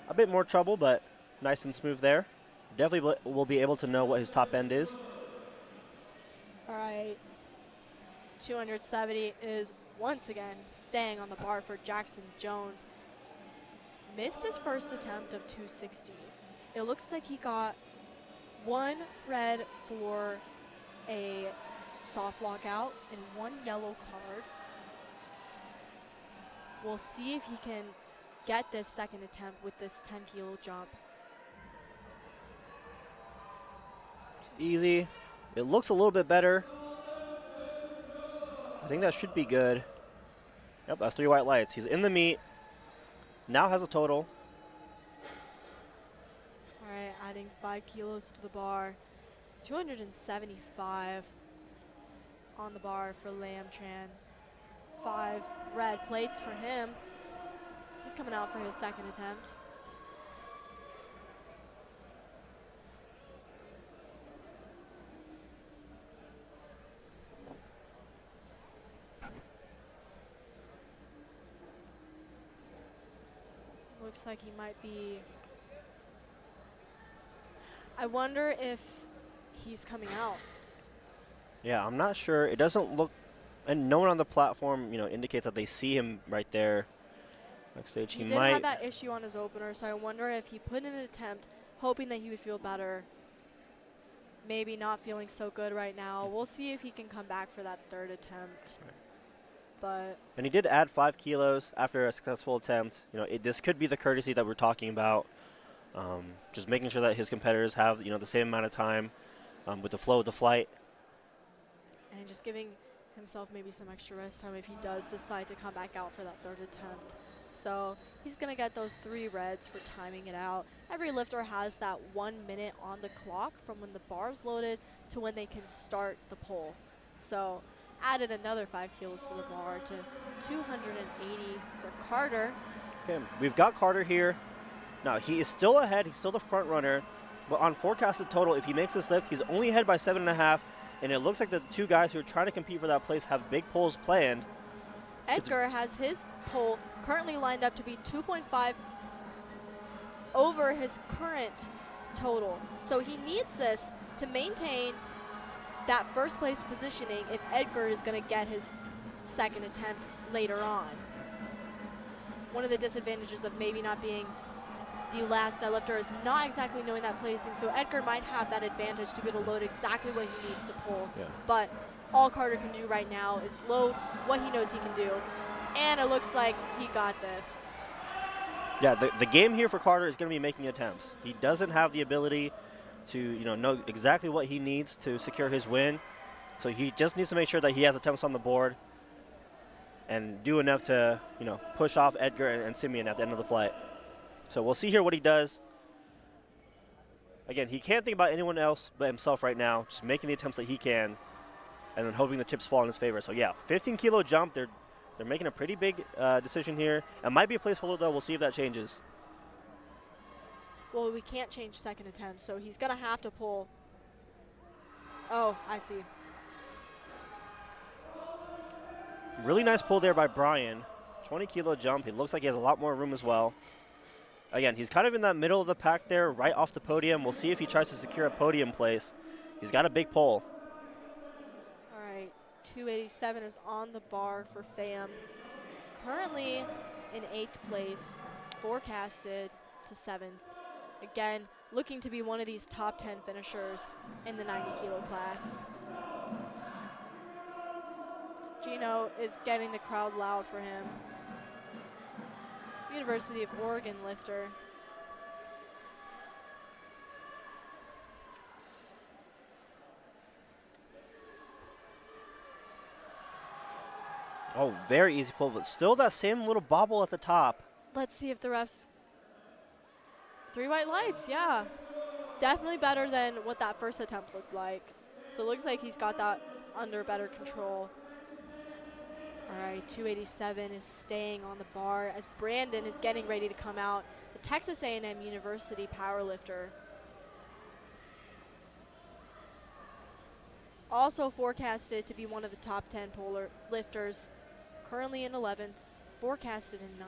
A bit more trouble, but nice and smooth there. Definitely will be able to know what his top end is. All right. 270 is once again staying on the bar for Jackson Jones. Missed his first attempt of 260. It looks like he got 1 red for a soft lockout and 1 yellow card. We'll see if he can get this second attempt with this 10-kilo jump. Easy. It looks a little bit better. I think that should be good. Yep, that's 3 white lights. He's in the meet. Now has a total. All right, adding 5 kilos to the bar. 275 on the bar for Lam Tran. 5 red plates for him. He's coming out for his second attempt. Looks like he might be. I wonder if he's coming out. Yeah, I'm not sure. It doesn't look, and no one on the platform, indicates that they see him right there. Backstage, he did have that issue on his opener, so I wonder if he put in an attempt, hoping that he would feel better. Maybe not feeling so good right now. We'll see if he can come back for that third attempt. Right. But and he did add 5 kilos after a successful attempt. This could be the courtesy that we're talking about. Just making sure that his competitors have, the same amount of time with the flow of the flight. And just giving himself maybe some extra rest time if he does decide to come back out for that third attempt. So he's going to get those 3 reds for timing it out. Every lifter has that 1 minute on the clock from when the bar's loaded to when they can start the pull. So added another 5 kilos to the bar to 280 for Carter. Okay, we've got Carter here. Now, he is still ahead. He's still the front runner. But on forecasted total, if he makes this lift, he's only ahead by 7.5. And it looks like the 2 guys who are trying to compete for that place have big pulls planned. Edgar has his pull currently lined up to be 2.5 over his current total. So he needs this to maintain that first place positioning if Edgar is going to get his second attempt later on. One of the disadvantages of maybe not being the last deadlifter is not exactly knowing that placing, so Edgar might have that advantage to be able to load exactly what he needs to pull. Yeah. But all Carter can do right now is load what he knows he can do, and it looks like he got this. Yeah, the game here for Carter is going to be making attempts. He doesn't have the ability to know exactly what he needs to secure his win, so he just needs to make sure that he has attempts on the board and do enough to push off Edgar and Simeon at the end of the flight. So we'll see here what he does. Again, he can't think about anyone else but himself right now, just making the attempts that he can and then hoping the tips fall in his favor. So yeah, 15-kilo jump. They're making a pretty big decision here. It might be a placeholder though. We'll see if that changes. Well, we can't change second attempt, so he's going to have to pull. Oh, I see. Really nice pull there by Brian. 20-kilo jump. He looks like he has a lot more room as well. Again, he's kind of in that middle of the pack there, right off the podium. We'll see if he tries to secure a podium place. He's got a big pull. All right, 287 is on the bar for FAM. Currently in 8th place, forecasted to 7th. Again, looking to be one of these top 10 finishers in the 90-kilo class. Gino is getting the crowd loud for him. University of Oregon lifter. Oh, very easy pull, but still that same little bobble at the top. Let's see if the refs. 3 white lights, yeah. Definitely better than what that first attempt looked like. So it looks like he's got that under better control. All right, 287 is staying on the bar as Brandon is getting ready to come out, the Texas A&M University powerlifter. Also forecasted to be one of the top 10 polar lifters, currently in 11th, forecasted in 9th.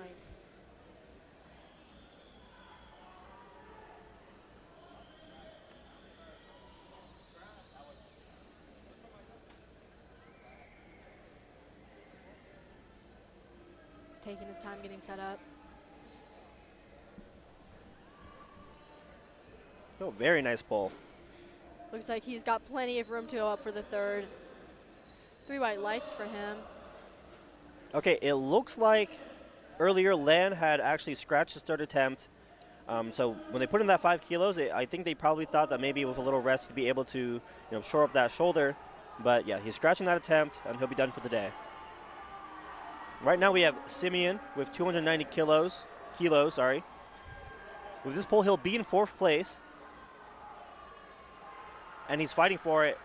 Taking his time getting set up. Oh, very nice pull. Looks like he's got plenty of room to go up for the third. 3 white lights for him. Okay, it looks like earlier Lan had actually scratched his third attempt. So when they put in that 5 kilos, I think they probably thought that maybe with a little rest he'd be able to, shore up that shoulder. But yeah, he's scratching that attempt, and he'll be done for the day. Right now we have Simeon with 290 kilos. With this pull, he'll be in 4th place. And he's fighting for it.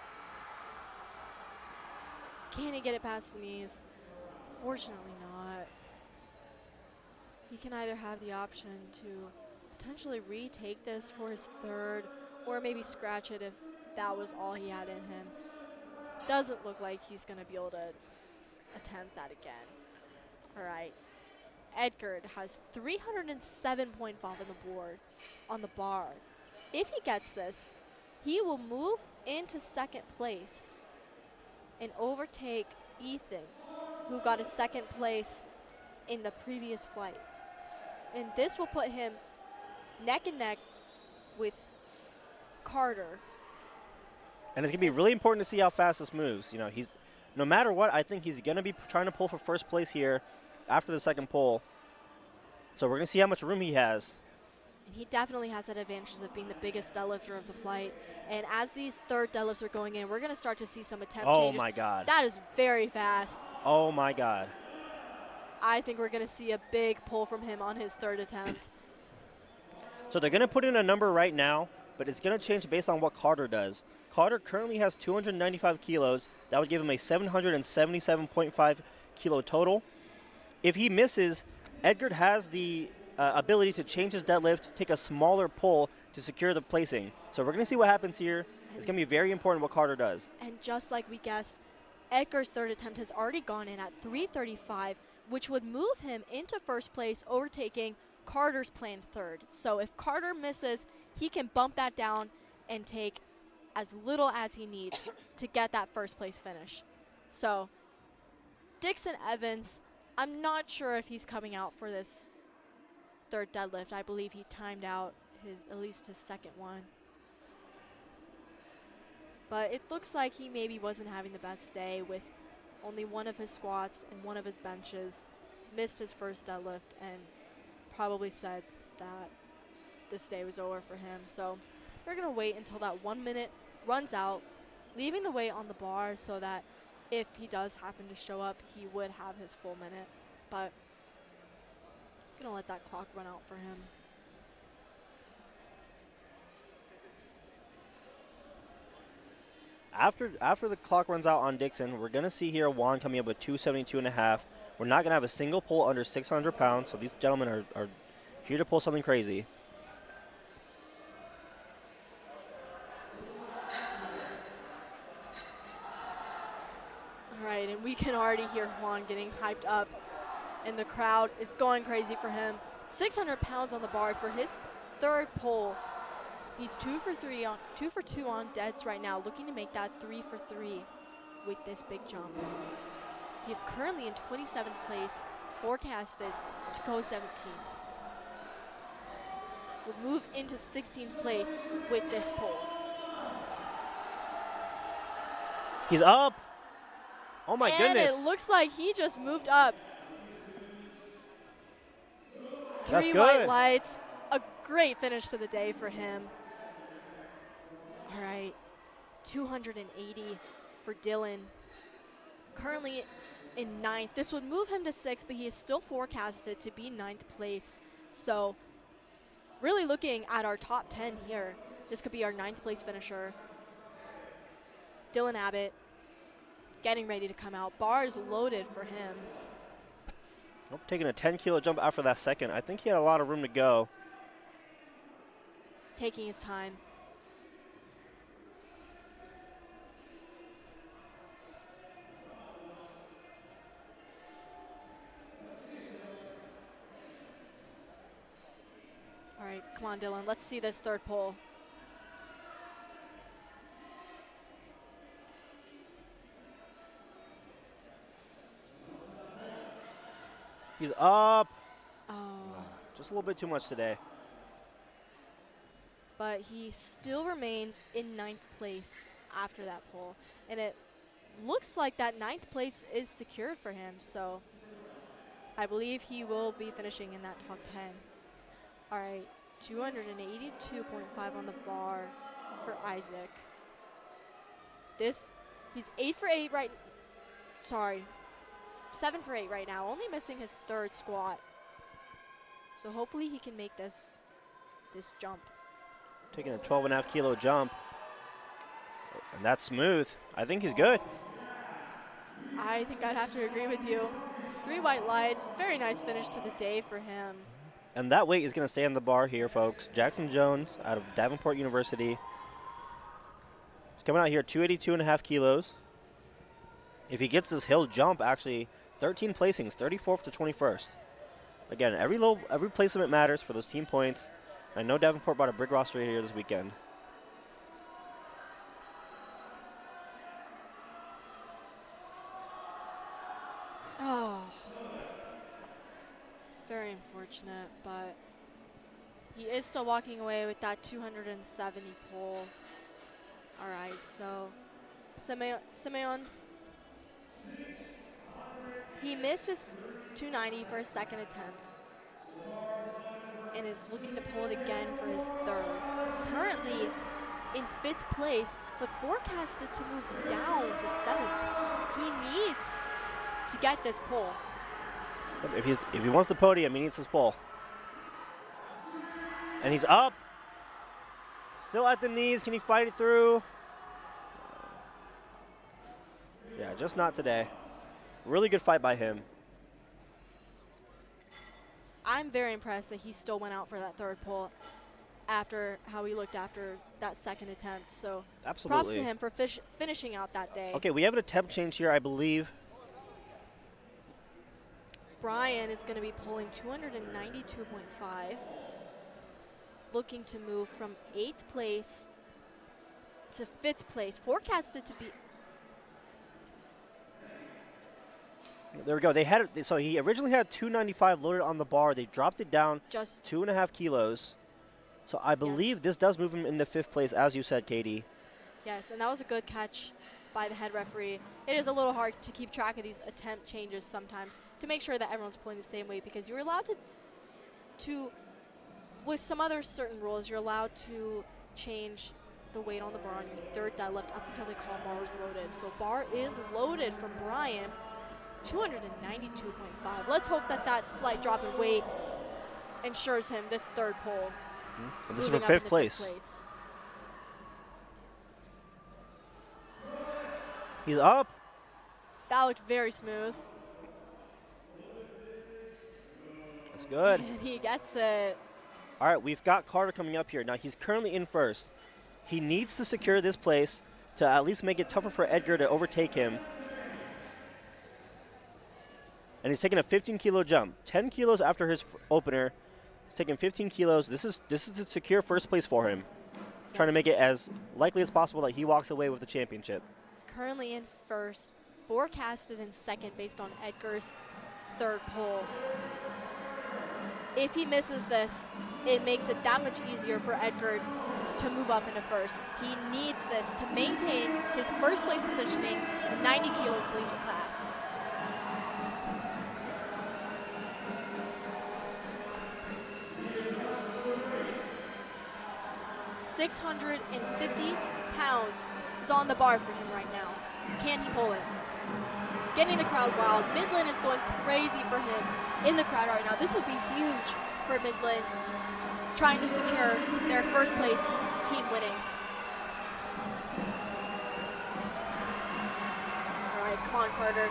Can he get it past the knees? Fortunately not. He can either have the option to potentially retake this for his third, or maybe scratch it if that was all he had in him. Doesn't look like he's going to be able to attempt that again. All right, Edgard has 307.5 on the bar. If he gets this, he will move into 2nd place and overtake Ethan, who got a 2nd place in the previous flight. And this will put him neck and neck with Carter. And it's going to be really important to see how fast this moves. He's no matter what, I think he's going to be trying to pull for 1st place here after the 2nd pull. So we're going to see how much room he has. And he definitely has that advantage of being the biggest deadlifter of the flight. And as these 3rd deadlifts are going in, we're going to start to see some attempt changes. Oh, my God. That is very fast. Oh, my God. I think we're going to see a big pull from him on his 3rd attempt. So they're going to put in a number right now, but it's going to change based on what Carter does. Carter currently has 295 kilos. That would give him a 777.5 kilo total. If he misses, Edgard has the ability to change his deadlift, take a smaller pull to secure the placing. So we're going to see what happens here. It's going to be very important what Carter does. And just like we guessed, Edgar's 3rd attempt has already gone in at 335, which would move him into 1st place, overtaking Carter's planned 3rd. So if Carter misses, he can bump that down and take as little as he needs to get that 1st place finish. So Dixon Evans, I'm not sure if he's coming out for this 3rd deadlift. I believe he timed out at least his 2nd one. But it looks like he maybe wasn't having the best day with only one of his squats and one of his benches. Missed his 1st deadlift and probably said that this day was over for him. So we're going to wait until that 1 minute runs out, leaving the weight on the bar so that if he does happen to show up, he would have his full minute. But I'm going to let that clock run out for him. After the clock runs out on Dixon, we're going to see here Juan coming up with 272.5. We're not going to have a single pull under 600 pounds, so these gentlemen are here to pull something crazy. All right, and we can already hear Juan getting hyped up, and the crowd is going crazy for him. 600 pounds on the bar for his third pull. He's 2 for 2 on deads right now, looking to make that 3 for 3 with this big jump. He is currently in 27th place, forecasted to go 17th. Will move into 16th place with this pull. He's up. Oh my goodness. And it looks like he just moved up. That's 3 good. white lights. A great finish to the day for him. All right, 280 for Dylan. Currently in 9th. This would move him to 6th, but he is still forecasted to be 9th place. So really looking at our top 10 here. This could be our 9th place finisher. Dylan Abbott getting ready to come out. Bar is loaded for him. Nope, taking a 10-kilo jump after that second. I think he had a lot of room to go. Taking his time. All right, come on, Dylan. Let's see this third pull. He's up. Oh. Just a little bit too much today. But he still remains in 9th place after that pull. And it looks like that 9th place is secured for him. So I believe he will be finishing in that top 10. All right, 282.5 on the bar for Isaac. He's 8 for 8 right, 7 for 8 right now, only missing his third squat. So hopefully he can make this jump. Taking a 12.5-kilo jump. And that's smooth. I think he's good. I think I'd have to agree with you. 3 white lights, very nice finish to the day for him. And that weight is going to stay on the bar here, folks. Jackson Jones out of Davenport University. He's coming out here 282.5 kilos. If he gets this hill jump, actually 13 placings, 34th to 21st. Again, every placement matters for those team points. I know Davenport brought a big roster here this weekend. Oh, very unfortunate, but he is still walking away with that 270 pull. All right, so Simeon, he missed his 290 for his second attempt and is looking to pull it again for his third. Currently in 5th place, but forecasted to move down to 7th. He needs to get this pull. If he wants the podium, he needs this pull. And he's up. Still at the knees. Can he fight it through? Yeah, just not today. Really good fight by him. I'm very impressed that he still went out for that third pull after how he looked after that second attempt. So absolutely. Props to him for finishing out that day. Okay, we have an attempt change here, I believe. Brian is going to be pulling 292.5, looking to move from 8th place to 5th place, forecasted to be. There we go. So he originally had 295 loaded on the bar. They dropped it down just 2.5 kilos. So I believe this does move him into 5th place, as you said, Katie. Yes, and that was a good catch by the head referee. It is a little hard to keep track of these attempt changes sometimes to make sure that everyone's pulling the same weight, because you're allowed to with some other certain rules, you're allowed to change the weight on the bar on your third deadlift up until they call bar is loaded. So bar is loaded for Brian, 292.5. Let's hope that slight drop in weight ensures him this third pull. And this is for 5th place. He's up. That looked very smooth. That's good. And he gets it. All right, we've got Carter coming up here. Now, he's currently in first. He needs to secure this place to at least make it tougher for Edgar to overtake him. And he's taking a 15-kilo jump. 10 kilos after his opener. He's taking 15 kilos. This is to secure first place for him. Yes. Trying to make it as likely as possible that he walks away with the championship. Currently in first, forecasted in second based on Edgar's third pull. If he misses this, it makes it that much easier for Edgar to move up into first. He needs this to maintain his first place positioning in the 90-kilo collegiate class. £650 is on the bar for him right now. Can he pull it? Getting the crowd wild. Midland is going crazy for him in the crowd right now. This would be huge for Midland, trying to secure their first place team winnings. All right, come on, Carter.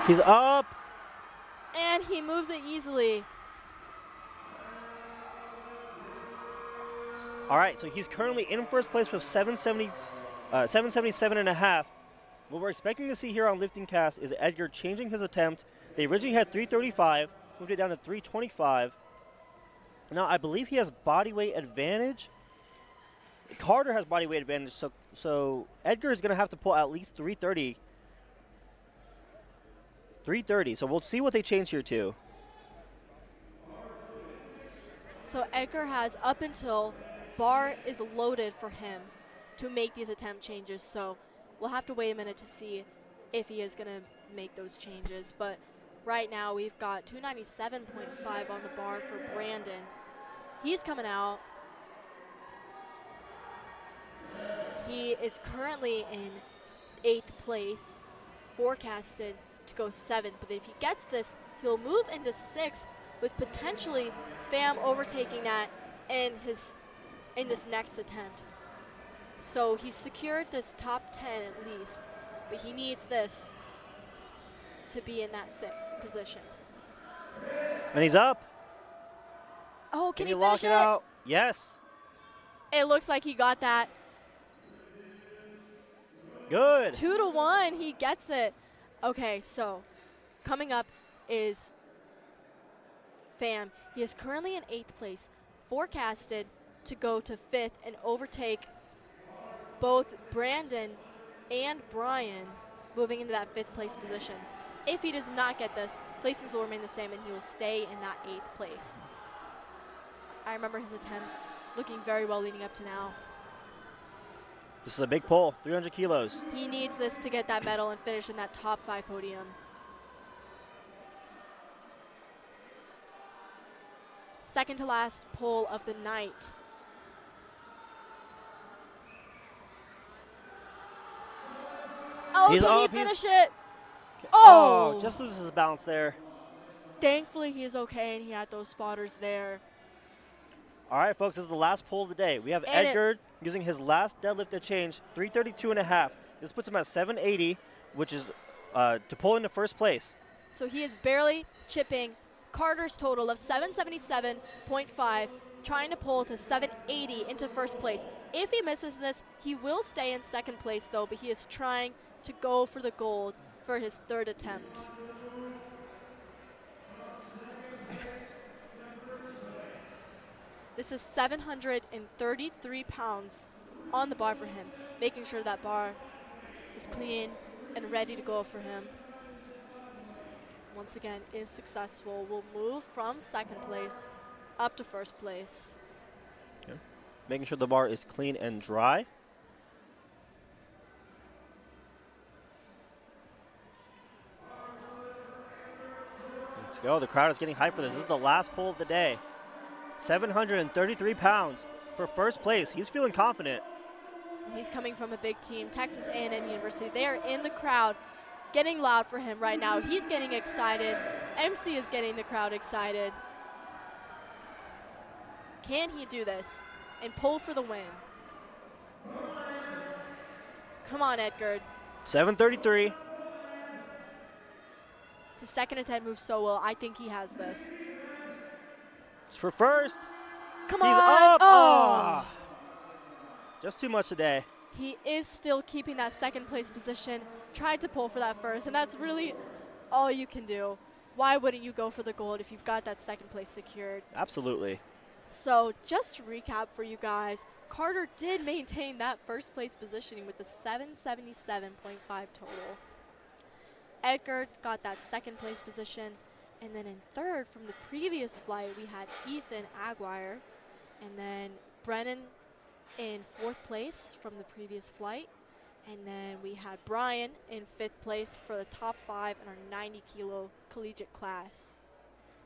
He's up. And he moves it easily. All right, so he's currently in first place with 777 and a half. What we're expecting to see here on LiftingCast is Edgar changing his attempt. They originally had 335, moved it down to 325. Now, I believe he has body weight advantage. Carter has body weight advantage, so Edgar is going to have to pull at least 330. 330, so we'll see what they change here to. So Edgar has up until bar is loaded for him to make these attempt changes, so we'll have to wait a minute to see if he is going to make those changes. But right now we've got 297.5 on the bar for Brandon. He's coming out. He is currently in 8th place, forecasted to go 7th, but if he gets this, he'll move into 6th with potentially Pham overtaking that in this next attempt. So he's secured this top 10 at least, but he needs this to be in that 6th position. And he's up. Oh, can he lock finish it out? Yes. It looks like he got that. Good. 2-1, he gets it. Okay, so coming up is Pham. He is currently in 8th place, forecasted to go to 5th and overtake both Brandon and Brian, moving into that 5th place position. If he does not get this, placings will remain the same and he will stay in that 8th place. I remember his attempts looking very well leading up to now. This is a big pull, 300 kilos. He needs this to get that medal and finish in that top 5 podium. Second to last pull of the night. Oh, can he finish it? Oh, just loses his balance there. Thankfully, he is okay, and he had those spotters there. All right, folks, this is the last pull of the day. We have And Edgar using his last deadlift to change, 332 and a half. This puts him at 780, which is to pull into first place. So he is barely chipping Carter's total of 777.5, trying to pull to 780 into first place. If he misses this, he will stay in second place, though, but he is trying to go for the gold for his 3rd attempt. This is 733 pounds on the bar for him, making sure that bar is clean and ready to go for him. Once again, if successful, we'll move from 2nd place up to 1st place. Okay. Making sure the bar is clean and dry. Let's go. The crowd is getting hyped for this. This is the last pull of the day. 733 pounds for first place. He's feeling confident. He's coming from a big team, Texas A&M University. They are in the crowd, getting loud for him right now. He's getting excited. MC is getting the crowd excited. Can he do this and pull for the win? Come on, Edgar. 7:33. His second attempt moves so well. I think he has this. It's for first. Come He's on. up. Oh. Just too much today. He is still keeping that second place position. Tried to pull for that first, and that's really all you can do. Why wouldn't you go for the gold if you've got that second place secured? Absolutely. So just to recap for you guys, Carter did maintain that first place positioning with the 777.5 total. Edgar got that second place position. And then in third from the previous flight, we had Ethan Aguirre. And then Brennan in fourth place from the previous flight. And then we had Brian in fifth place for the top 5 in our 90 kilo collegiate class.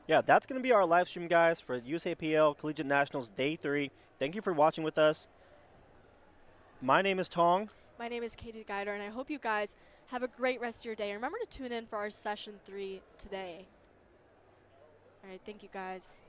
Yeah, that's going to be our live stream, guys, for USAPL Collegiate Nationals Day 3. Thank you for watching with us. My name is Tong. My name is Katie Guider, and I hope you guys have a great rest of your day. Remember to tune in for our session 3 today. All right, thank you guys.